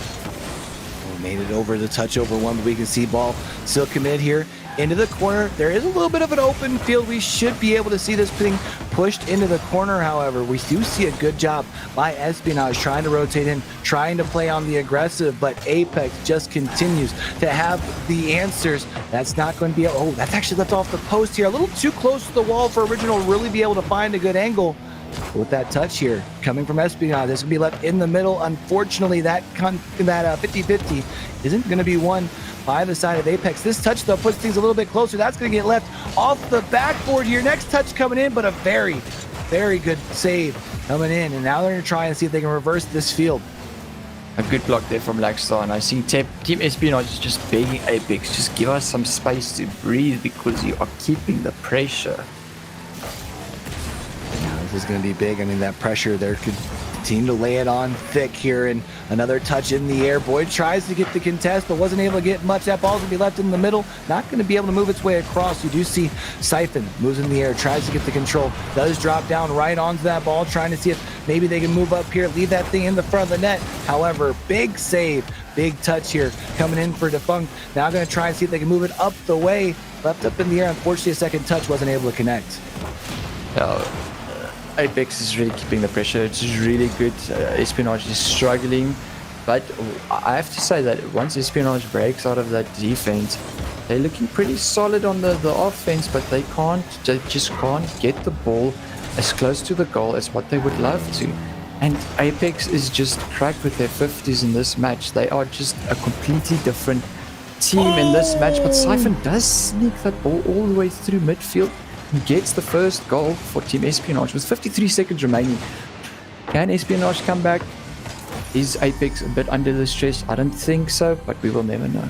[SPEAKER 5] Made it over the touch over one, but we can see ball still commit here into the corner. There is a little bit of an open field. We should be able to see this thing pushed into the corner. However, we do see a good job by Espionage trying to rotate in, trying to play on the aggressive, but Apex just continues to have the answers. That's not going to be, oh, that's actually left off the post here. A little too close to the wall for Original to really be able to find a good angle. With that touch here coming from Espionage, this will be left in the middle. Unfortunately, that 50-50 isn't going to be won by the side of Apex. This touch, though, puts things a little bit closer. That's going to get left off the backboard here. Next touch coming in, but a very, very good save coming in. And now they're going to try and see if they can reverse this field.
[SPEAKER 3] A good block there from Lackstar, and I think Team Espionage is just begging Apex, just give us some space to breathe because you are keeping the pressure.
[SPEAKER 5] This is going to be big. I mean, that pressure there could continue to lay it on thick here. And another touch in the air. Boyd tries to get the contest, but wasn't able to get much. That ball's going to be left in the middle. Not going to be able to move its way across. You do see Siphon moves in the air, tries to get the control. Does drop down right onto that ball, trying to see if maybe they can move up here, leave that thing in the front of the net. However, big save, big touch here coming in for Defunct. Now going to try and see if they can move it up the way. Left up in the air. Unfortunately, a second touch wasn't able to connect.
[SPEAKER 3] Apex is really keeping the pressure. It's really good. Espionage is struggling, but I have to say that once Espionage breaks out of that defense, they're looking pretty solid on the offense, but they just can't get the ball as close to the goal as what they would love to. And Apex is just cracked with their 50s in this match. They are just a completely different team in this match, but Siphon does sneak that ball all the way through midfield. Gets the first goal for Team Espionage with 53 seconds remaining. Can Espionage come back? Is Apex a bit under the stress? I don't think so, but we will never know.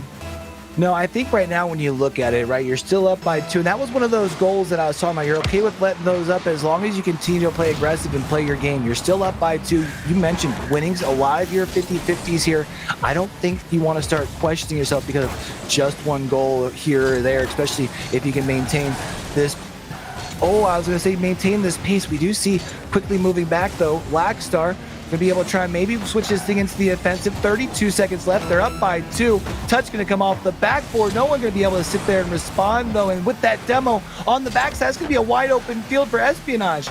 [SPEAKER 5] No, I think right now when you look at it, right, you're still up by 2. And that was one of those goals that I was talking about. You're okay with letting those up as long as you continue to play aggressive and play your game. You're still up by 2. You mentioned winnings, a lot of your 50-50s here. I don't think you want to start questioning yourself because of just one goal here or there, especially if you can maintain this. Oh, I was going to say maintain this pace. We do see quickly moving back, though. Lackstar going to be able to try and maybe switch this thing into the offensive. 32 seconds left. They're up by 2. Touch going to come off the backboard. No one going to be able to sit there and respond, though. And with that demo on the backside, it's going to be a wide open field for Espionage.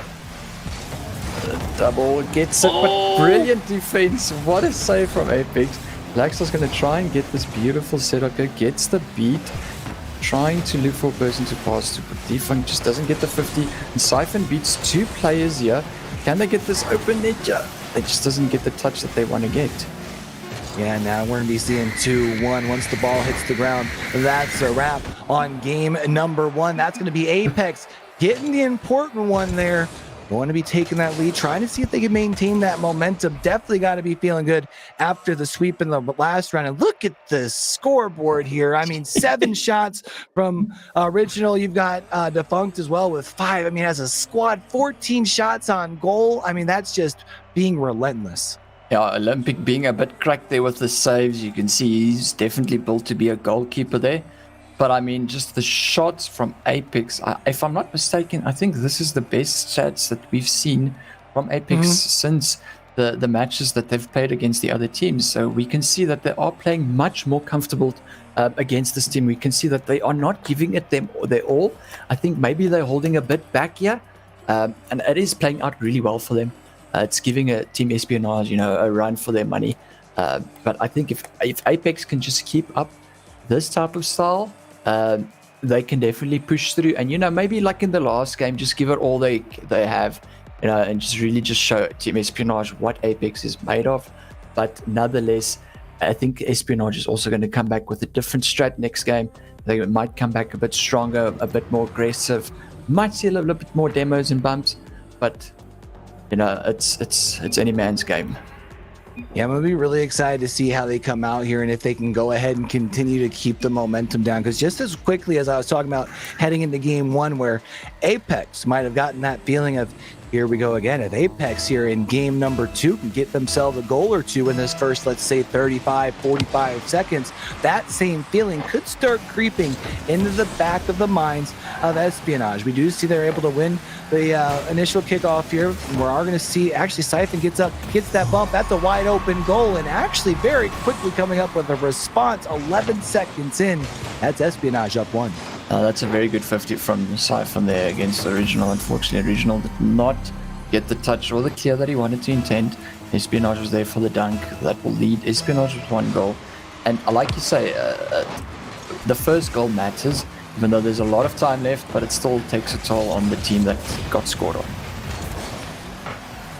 [SPEAKER 3] Double gets it, but brilliant defense. What a save from Apex. Lackstar's going to try and get this beautiful setup here. Gets the beat. Trying to look for a person to pass to, but Defunct just doesn't get the 50. And Siphon beats 2 players here. Can they get this open net? Yeah, it just doesn't get the touch that they want to get.
[SPEAKER 5] Yeah, now we're going to be seeing 2-1 once the ball hits the ground. That's a wrap on game number 1. That's going to be Apex getting the important one there. Going to be taking that lead, trying to see if they can maintain that momentum. Definitely got to be feeling good after the sweep in the last round. And look at the scoreboard here. I mean, 7 shots from Original. You've got Defunct as well with 5. I mean, as a squad, 14 shots on goal. I mean, that's just being relentless.
[SPEAKER 3] Yeah, Olympic being a bit cracked there with the saves. You can see he's definitely built to be a goalkeeper there. But I mean, just the shots from Apex, if I'm not mistaken, I think this is the best stats that we've seen from Apex since the matches that they've played against the other teams. So we can see that they are playing much more comfortable against this team. We can see that they are not giving it them their all. I think maybe they're holding a bit back here. And it is playing out really well for them. It's giving a Team Espionage, a run for their money. But I think if Apex can just keep up this type of style, they can definitely push through, and maybe like in the last game, just give it all they have, and just really just show Team Espionage what Apex is made of. But nonetheless, I think Espionage is also going to come back with a different strat next game. They might come back a bit stronger, a bit more aggressive, might see a little bit more demos and bumps, but it's any man's game.
[SPEAKER 5] Yeah, I'm going to be really excited to see how they come out here and if they can go ahead and continue to keep the momentum down. Because just as quickly as I was talking about heading into game one, where Apex might have gotten that feeling of, here we go again. If Apex here in game number 2 can get themselves a goal or two in this first, let's say 35, 45 seconds, that same feeling could start creeping into the back of the minds of Espionage. We do see they're able to win the initial kickoff here. We are going to see actually Siphon gets that bump. That's a wide open goal, and actually very quickly coming up with a response 11 seconds in. That's Espionage up 1.
[SPEAKER 3] That's a very good 50 from Siphon there against Original. Unfortunately, Original did not get the touch or the clear that he wanted to intend. Espionage was there for the dunk. That will lead Espionage with 1 goal. And like you say, the first goal matters, even though there's a lot of time left, but it still takes a toll on the team that got scored on.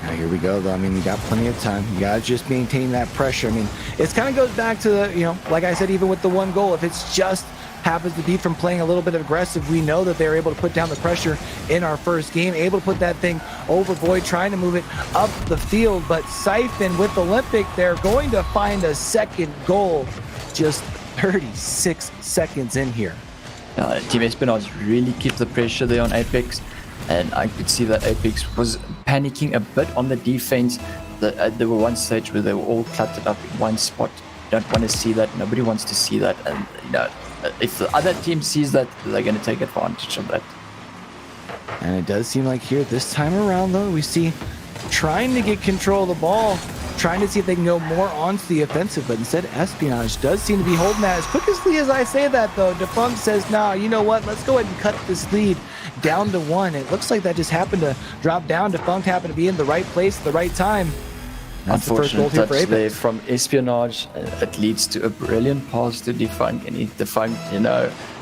[SPEAKER 5] Now here we go, though. I mean, you got plenty of time. You got to just maintain that pressure. I mean, it kind of goes back to the, like I said, even with the 1 goal, if it's just happens to be from playing a little bit of aggressive, we know that they're able to put down the pressure in our first game, able to put that thing over Void, trying to move it up the field. But Siphon with Olympic, they're going to find a second goal just 36 seconds in here.
[SPEAKER 3] Team Espionage really kept the pressure there on Apex, and I could see that Apex was panicking a bit on the defense. There were one stage where they were all cluttered up in one spot. Don't want to see that. Nobody wants to see that. And if the other team sees that, they're going to take advantage of that.
[SPEAKER 5] And it does seem like here this time around, though, we see trying to get control of the ball, trying to see if they can go more onto the offensive, but instead Espionage does seem to be holding that. As quickly as I say that, though, Defunct says, nah, you know what, let's go ahead and cut this lead down to 1. It looks like that just happened to drop down. Defunct happened to be in the right place at the right time. That's the first goal here for
[SPEAKER 3] Touch
[SPEAKER 5] Apex.
[SPEAKER 3] there from Espionage. It leads to a brilliant pass to Defunct, and if Defunct,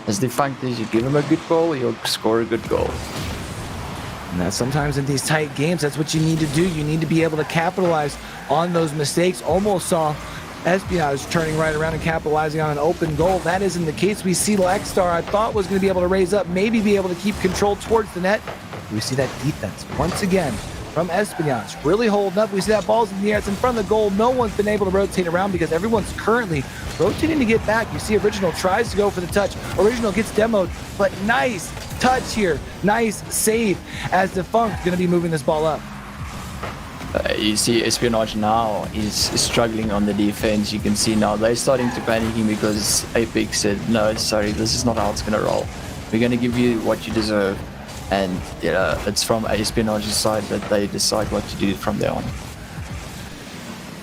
[SPEAKER 3] as Defunct is, you give him a good goal, he'll score a good goal.
[SPEAKER 5] And that sometimes in these tight games, that's what you need to do. You need to be able to capitalize on those mistakes. Almost saw Espionage turning right around and capitalizing on an open goal. That isn't the case. We see Lexstar, I thought was going to be able to raise up, maybe be able to keep control towards the net. We see that defense once again from Espionage really holding up. We see that ball's in the air. It's in front of the goal. No one's been able to rotate around because everyone's currently rotating to get back. You see Original tries to go for the touch. Original gets demoed, but nice touch here. Nice save as Defunct going to be moving this ball up.
[SPEAKER 3] You see Espionage now is struggling on the defense. You can see now they're starting to panicking because Apex said, no, sorry, this is not how it's going to roll. We're going to give you what you deserve. And it's from Espionage's side that they decide what to do from there on.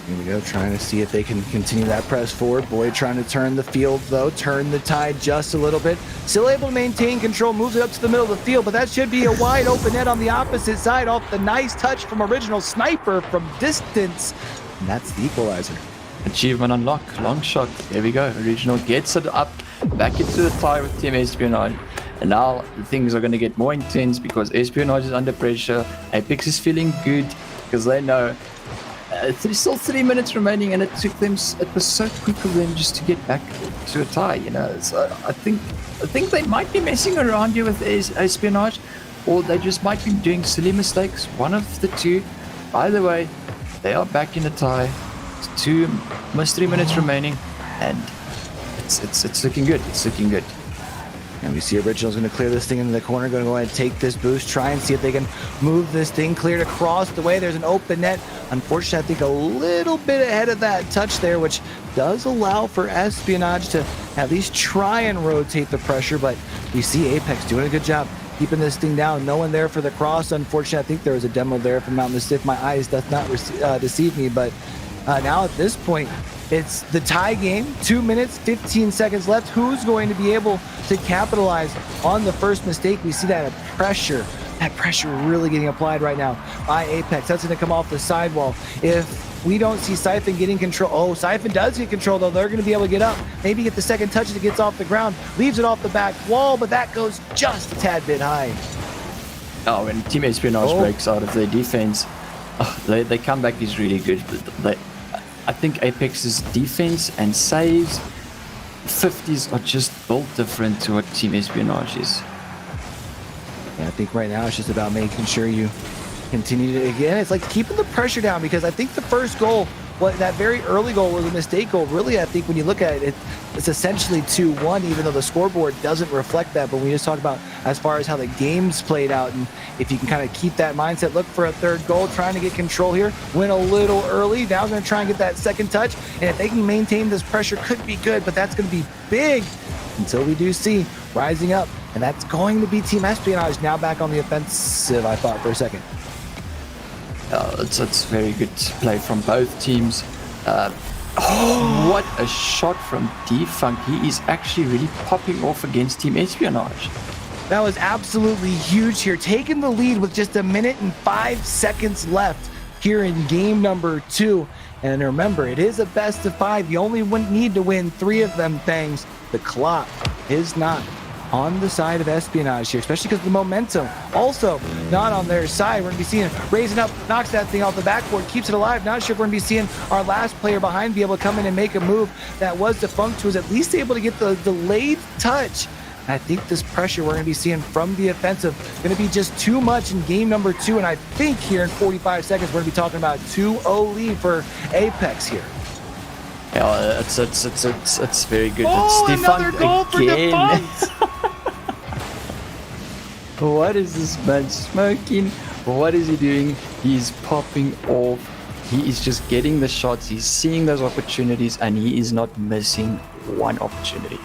[SPEAKER 5] Here we go, trying to see if they can continue that press forward. Boyd trying to turn the field, though, turn the tide just a little bit. Still able to maintain control, moves it up to the middle of the field, but that should be a wide open net on the opposite side off the nice touch from Original Sniper from distance. And that's the equalizer.
[SPEAKER 3] Achievement unlocked, long shot. There we go. Original gets it up, back into the tie with Team Espionage. And now things are going to get more intense because Espionage is under pressure. Apex is feeling good because they know there's still 3 minutes remaining, and it was so quick for them just to get back to a tie. So I think they might be messing around here with Espionage, or they just might be doing silly mistakes. One of the two. Either way, they are back in the tie. It's almost 3 minutes remaining, and it's looking good. It's looking good.
[SPEAKER 5] And we see Original's going to clear this thing into the corner, going to go ahead and take this boost, try and see if they can move this thing cleared across the way. There's an open net. Unfortunately, I think a little bit ahead of that touch there, which does allow for Espionage to at least try and rotate the pressure, but we see Apex doing a good job keeping this thing down. No one there for the cross. Unfortunately, I think there was a demo there from Mount If my eyes does not deceive me, but now at this point, it's the tie game, 2 minutes, 15 seconds left. Who's going to be able to capitalize on the first mistake? We see that pressure really getting applied right now by Apex. That's going to come off the sidewall. If we don't see Siphon getting control, Siphon does get control, though. They're going to be able to get up, maybe get the second touch as it gets off the ground, leaves it off the back wall, but that goes just a tad bit high.
[SPEAKER 3] Oh, when Team Espionage breaks out of their defense, they come back is really good. I think Apex's defense and saves 50s are just built different to what Team Espionage is.
[SPEAKER 5] Yeah, I think right now it's just about making sure you continue to, again, it's like keeping the pressure down, because I think the first goal that very early goal was a mistake goal. Really, I think when you look at it, it's essentially 2-1, even though the scoreboard doesn't reflect that. But when you just talk about as far as how the game's played out, and if you can kind of keep that mindset, look for a third goal, trying to get control here, win a little early. Now going to try and get that second touch. And if they can maintain this pressure, could be good, but that's going to be big until we do see rising up. And that's going to be Team Espionage now back on the offensive, I thought, for a second.
[SPEAKER 3] It's very good play from both teams. What a shot from Defunk. He is actually really popping off against Team Espionage.
[SPEAKER 5] That was absolutely huge here. Taking the lead with just 1 minute and 5 seconds left here in game number 2. And remember, it is a best of 5. You only need to win 3 of them things. The clock is not on the side of Espionage here, especially because the momentum also not on their side. We're going to be seeing raising up, knocks that thing off the backboard, keeps it alive. Not sure if we're going to be seeing our last player behind be able to come in and make a move. That was Defunct, who was at least able to get the delayed touch. I think this pressure we're going to be seeing from the offensive going to be just too much in game number 2. And I think here in 45 seconds, we're going to be talking about 2-0 lead for AIPX here.
[SPEAKER 3] Yeah, it's very good.
[SPEAKER 5] Oh,
[SPEAKER 3] it's
[SPEAKER 5] another goal for
[SPEAKER 3] again.
[SPEAKER 5] Defunct.
[SPEAKER 3] What is this man smoking? What is he doing? He's popping off. He is just getting the shots. He's seeing those opportunities, and he is not missing one opportunity.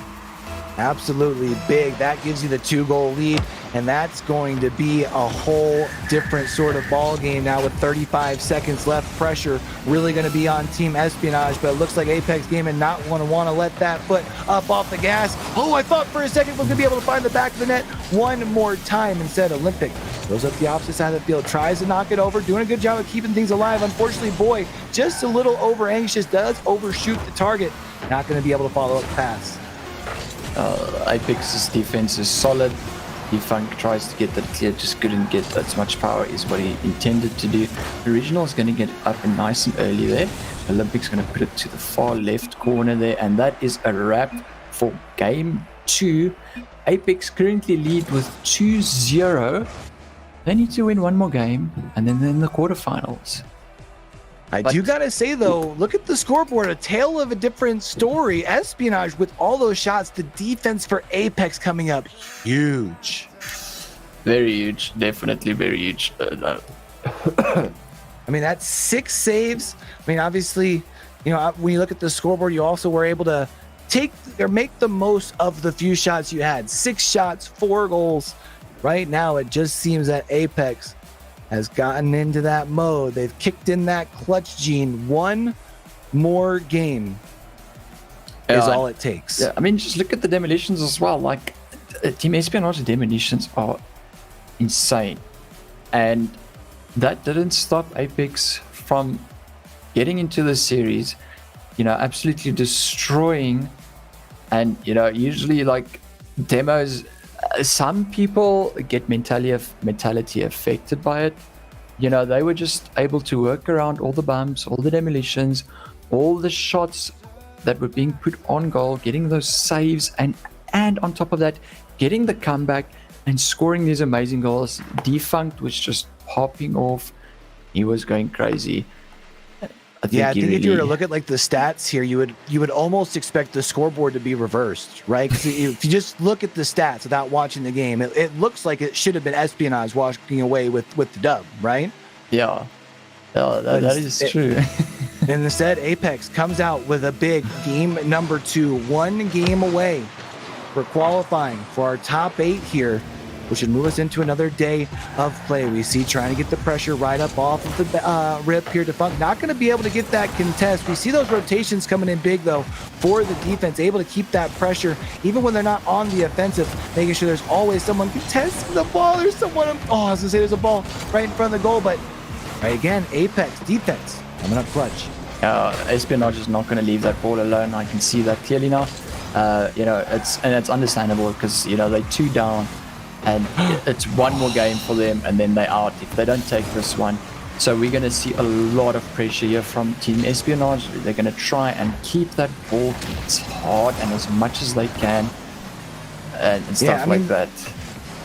[SPEAKER 5] Absolutely big. That gives you the 2-goal lead, and that's going to be a whole different sort of ball game now with 35 seconds left. Pressure really going to be on Team Espionage, but it looks like AIPX Gaming not want to let that foot up off the gas. Oh, I thought for a second was going to be able to find the back of the net one more time. Instead, Olympic goes up the opposite side of the field, tries to knock it over, doing a good job of keeping things alive. Unfortunately, Boy, just a little over anxious, does overshoot the target. Not going to be able to follow up the pass.
[SPEAKER 3] AIPX's defense is solid. Defunk tries to get that clear, just couldn't get as much power is what he intended to do. Original is going to get up and nice and early there. Olympic's going to put it to the far left corner there, and that is a wrap for game 2. AIPX currently lead with 2-0. They need to win one more game, and then they're in the quarterfinals.
[SPEAKER 5] I do gotta say though, look at the scoreboard, a tale of a different story. Espionage with all those shots, the defense for AIPX coming up huge.
[SPEAKER 3] Very huge, definitely very huge.
[SPEAKER 5] I mean, that's 6 saves. I mean, obviously, when you look at the scoreboard, you also were able to make the most of the few shots you had. 6 shots, 4 goals. Right now, it just seems that AIPX has gotten into that mode. They've kicked in that clutch gene. One more game is all it takes.
[SPEAKER 3] Yeah, I mean, just look at the demolitions as well. Like, Team Espionage demolitions are insane. And that didn't stop AIPX from getting into the series, absolutely destroying. And, usually, like, demos, some people get mentality affected by it. They were just able to work around all the bumps, all the demolitions, all the shots that were being put on goal, getting those saves, and on top of that, getting the comeback and scoring these amazing goals. Defunct was just popping off. He was going crazy. I think
[SPEAKER 5] if you were to look at like the stats here, you would almost expect the scoreboard to be reversed, right? Because if you just look at the stats without watching the game, it looks like it should have been Espionage walking away with the dub, right?
[SPEAKER 3] Yeah, that is true.
[SPEAKER 5] And instead, AIPX comes out with a big game number 2, 1 game away for qualifying for our top 8 here, which should move us into another day of play. We see trying to get the pressure right up off of the rip here. Defunct not going to be able to get that contest. We see those rotations coming in big, though, for the defense, able to keep that pressure, even when they're not on the offensive, making sure there's always someone contesting the ball. There's someone, I was going to say there's a ball right in front of the goal, but right again, AIPX defense coming up clutch.
[SPEAKER 3] Espionage is not going to leave that ball alone. I can see that clearly now. It's understandable because, they're 2 down. And it's one more game for them, and then they're out if they don't take this one. So we're going to see a lot of pressure here from Team Espionage. They're going to try and keep that ball as hard and as much as they can, and stuff like that.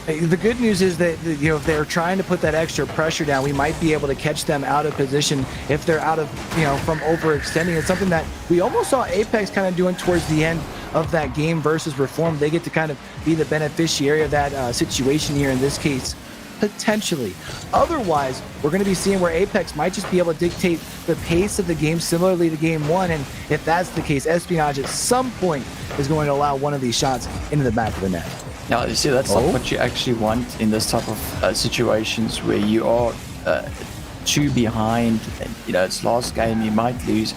[SPEAKER 5] The good news is that if they're trying to put that extra pressure down, we might be able to catch them out of position if they're out of from overextending. It's something that we almost saw Apex kind of doing towards the end of that game versus Reform. They get to kind of be the beneficiary of that situation here in this case, potentially. Otherwise, we're going to be seeing where Apex might just be able to dictate the pace of the game similarly to game one. And if that's the case, Espionage at some point is going to allow one of these shots into the back of the net.
[SPEAKER 3] Now, you see, that's not what you actually want in this type of situations where you are 2 behind. And, it's last game, you might lose.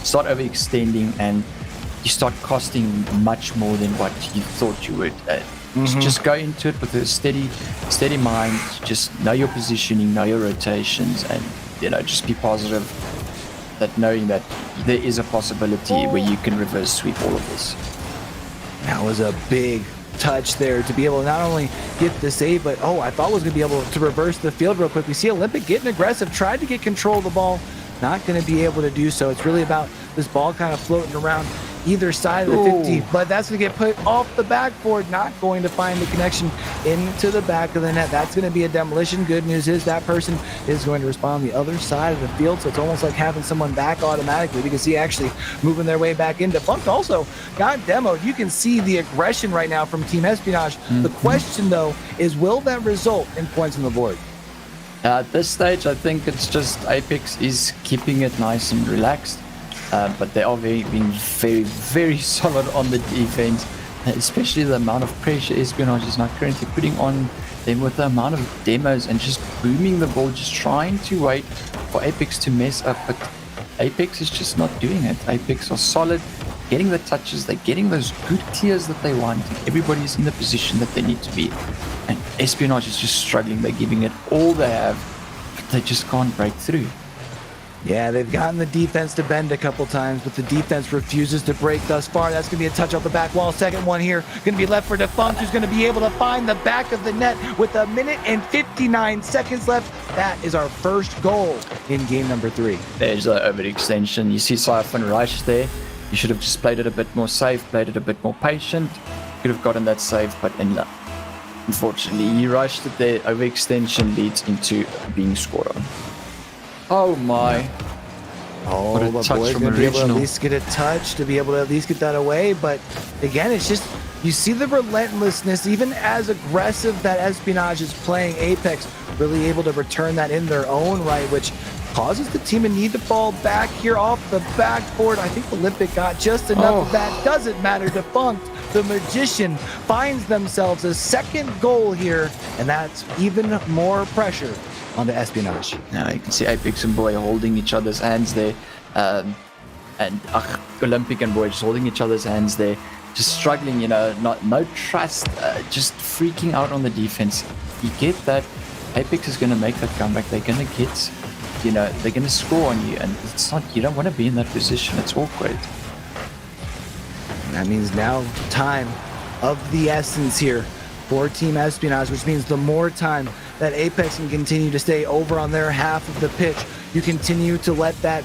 [SPEAKER 3] Start overextending and you start costing much more than what you thought you would. Just go into it with a steady mind. Just know your positioning, know your rotations, and just be positive. That knowing that there is a possibility where you can reverse sweep all of this.
[SPEAKER 5] That was a big touch there to be able to not only get the save, but I thought was going to be able to reverse the field real quick. We see Olympic getting aggressive, tried to get control of the ball, not going to be able to do so. It's really about this ball kind of floating around either side of the 50, but that's going to get put off the backboard, not going to find the connection into the back of the net. That's going to be a demolition. Good news is that person is going to respond on the other side of the field, so it's almost like having someone back automatically. We can see actually moving their way back in. Defunct also got demoed. You can see the aggression right now from Team Espionage. The question, though, is will that result in points on the board?
[SPEAKER 3] At this stage, I think it's just Apex is keeping it nice and relaxed. But they are being very, very solid on the defense, especially the amount of pressure Espionage is now currently putting on them with the amount of demos and just booming the ball, just trying to wait for Apex to mess up. But Apex is just not doing it. Apex are solid, getting the touches, they're getting those good clears that they want. Everybody's in the position that they need to be. And Espionage is just struggling. They're giving it all they have, but they just can't break through.
[SPEAKER 5] Yeah, they've gotten the defense to bend a couple times, but the defense refuses to break thus far. That's going to be a touch off the back wall. Second one here, going to be left for Defunct, who's going to be able to find the back of the net with 1 minute and 59 seconds left. That is our first goal in game number 3.
[SPEAKER 3] There's the overextension. You see Siphon rush there. You should have just played it a bit more safe, played it a bit more patient. Could have gotten that save, but unfortunately, he rushed it there. Overextension leads into being scored on. Oh my. What a
[SPEAKER 5] the
[SPEAKER 3] touch
[SPEAKER 5] boy's
[SPEAKER 3] from
[SPEAKER 5] going to be able to at
[SPEAKER 3] Original.
[SPEAKER 5] least get a touch to be able to at least get that away. But again, it's just, you see the relentlessness, even as aggressive that Espionage is playing, Apex really able to return that in their own right, which causes the team to need to fall back here off the backboard. I think Olympic got just enough of that. Doesn't matter. Defunct, the Magician, finds themselves a second goal here, and that's even more pressure on the Espionage.
[SPEAKER 3] Now you can see Apex and Boy holding each other's hands there, and Olympic and Boy just holding each other's hands there, just struggling, no trust, just freaking out on the defense. You get that Apex is going to make that comeback. They're going to get, they're going to score on you, and it's not, you don't want to be in that position. It's awkward.
[SPEAKER 5] And that means now time of the essence here for Team Espionage, which means the more time that Apex can continue to stay over on their half of the pitch, you continue to let that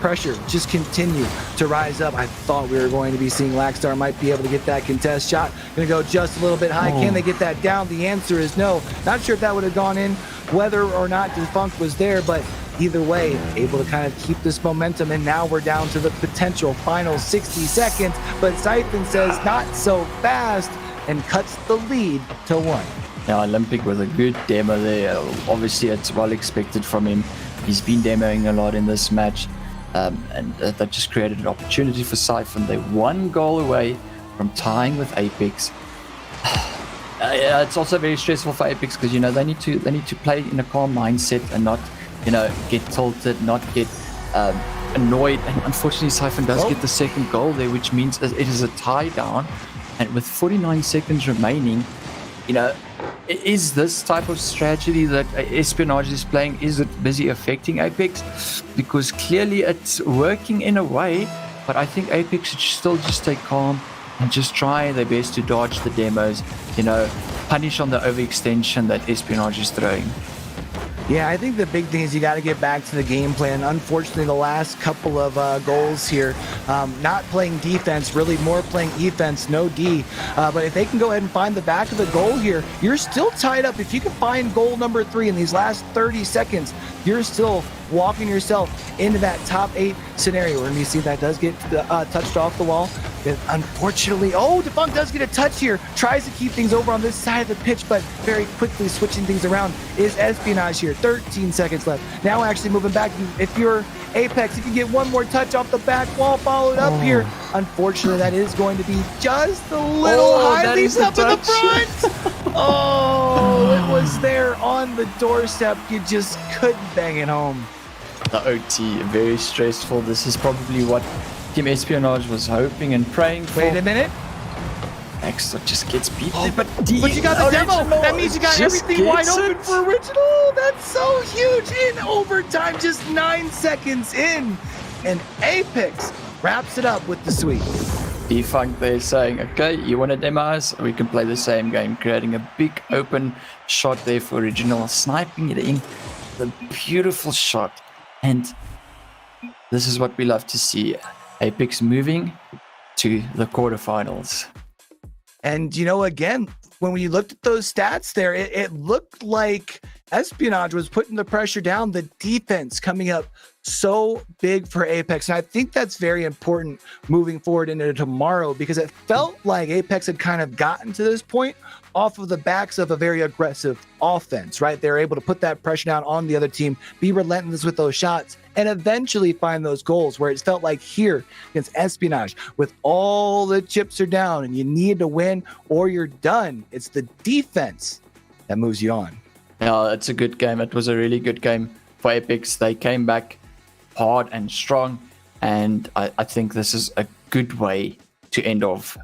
[SPEAKER 5] pressure just continue to rise up. I thought we were going to be seeing Lackstar might be able to get that contest shot. Gonna go just a little bit high. Can they get that down? The answer is no. Not sure if that would have gone in, whether or not Defunct was there, but either way, able to kind of keep this momentum. And now we're down to the potential final 60 seconds, but Siphon says not so fast and cuts the lead to 1.
[SPEAKER 3] Now Olympic with a good demo there. Obviously it's well expected from him. He's been demoing a lot in this match, and that just created an opportunity for Siphon. They're 1 goal away from tying with Apex. It's also very stressful for Apex because they need to play in a calm mindset and not get tilted, not get annoyed. And unfortunately Siphon does get the second goal there, which means it is a tie down. And with 49 seconds remaining, is this type of strategy that Espionage is playing, is it busy affecting Apex? Because clearly it's working in a way, but I think Apex should still just stay calm and just try their best to dodge the demos, punish on the overextension that Espionage is throwing.
[SPEAKER 5] Yeah, I think the big thing is you got to get back to the game plan. Unfortunately, the last couple of goals here, not playing defense, really more playing offense, no D. But if they can go ahead and find the back of the goal here, you're still tied up. If you can find goal number 3 in these last 30 seconds, you're still walking yourself into that top 8 scenario. And you see that does get touched off the wall. And unfortunately, Defunk does get a touch here. Tries to keep things over on this side of the pitch, but very quickly switching things around is Espionage here. 13 seconds left. Now actually moving back. If you're Apex, if you get one more touch off the back wall followed up here, unfortunately that is going to be just a little high. Leaves up in the front. It was there on the doorstep. You just couldn't bang it home.
[SPEAKER 3] The OT, very stressful. This is probably what Team Espionage was hoping and praying for.
[SPEAKER 5] Wait a minute.
[SPEAKER 3] Extra just gets beat.
[SPEAKER 5] But you got the demo. That means you got everything wide open for Original. That's so huge. In overtime, just 9 seconds in. And Apex wraps it up with the sweep.
[SPEAKER 3] Defunk there saying, okay, you want to demo us? We can play the same game. Creating a big open shot there for Original. Sniping it in. The beautiful shot. And this is what we love to see. Apex moving to the quarterfinals.
[SPEAKER 5] And, again, when we looked at those stats there, it looked like Espionage was putting the pressure down, the defense coming up so big for Apex. And I think that's very important moving forward into tomorrow, because it felt like Apex had kind of gotten to this point off of the backs of a very aggressive offense, right? They're able to put that pressure down on the other team, be relentless with those shots, and eventually find those goals, where it felt like here against Espionage, with all the chips are down and you need to win or you're done. It's the defense that moves you on.
[SPEAKER 3] Yeah, it's a good game. It was a really good game for Apex. They came back hard and strong, and I think this is a good way to end off.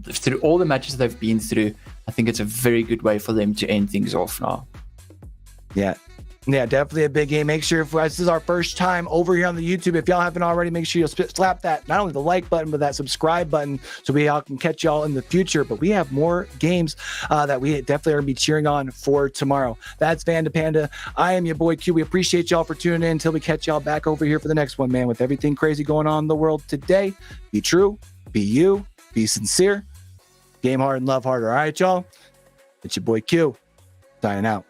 [SPEAKER 3] Through all the matches they've been through, I think it's a very good way for them to end things off now. Yeah, definitely a big game. Make sure, if this is our first time over here on the YouTube, if y'all haven't already, make sure you slap that, not only the like button, but that subscribe button, so we all can catch y'all in the future. But we have more games that we definitely are going to be cheering on for tomorrow. That's Vanda Panda. I am your boy Q. We appreciate y'all for tuning in until we catch y'all back over here for the next one, man. With everything crazy going on in the world today, be true, be you, be sincere, game hard and love harder. All right, y'all? It's your boy Q, signing out.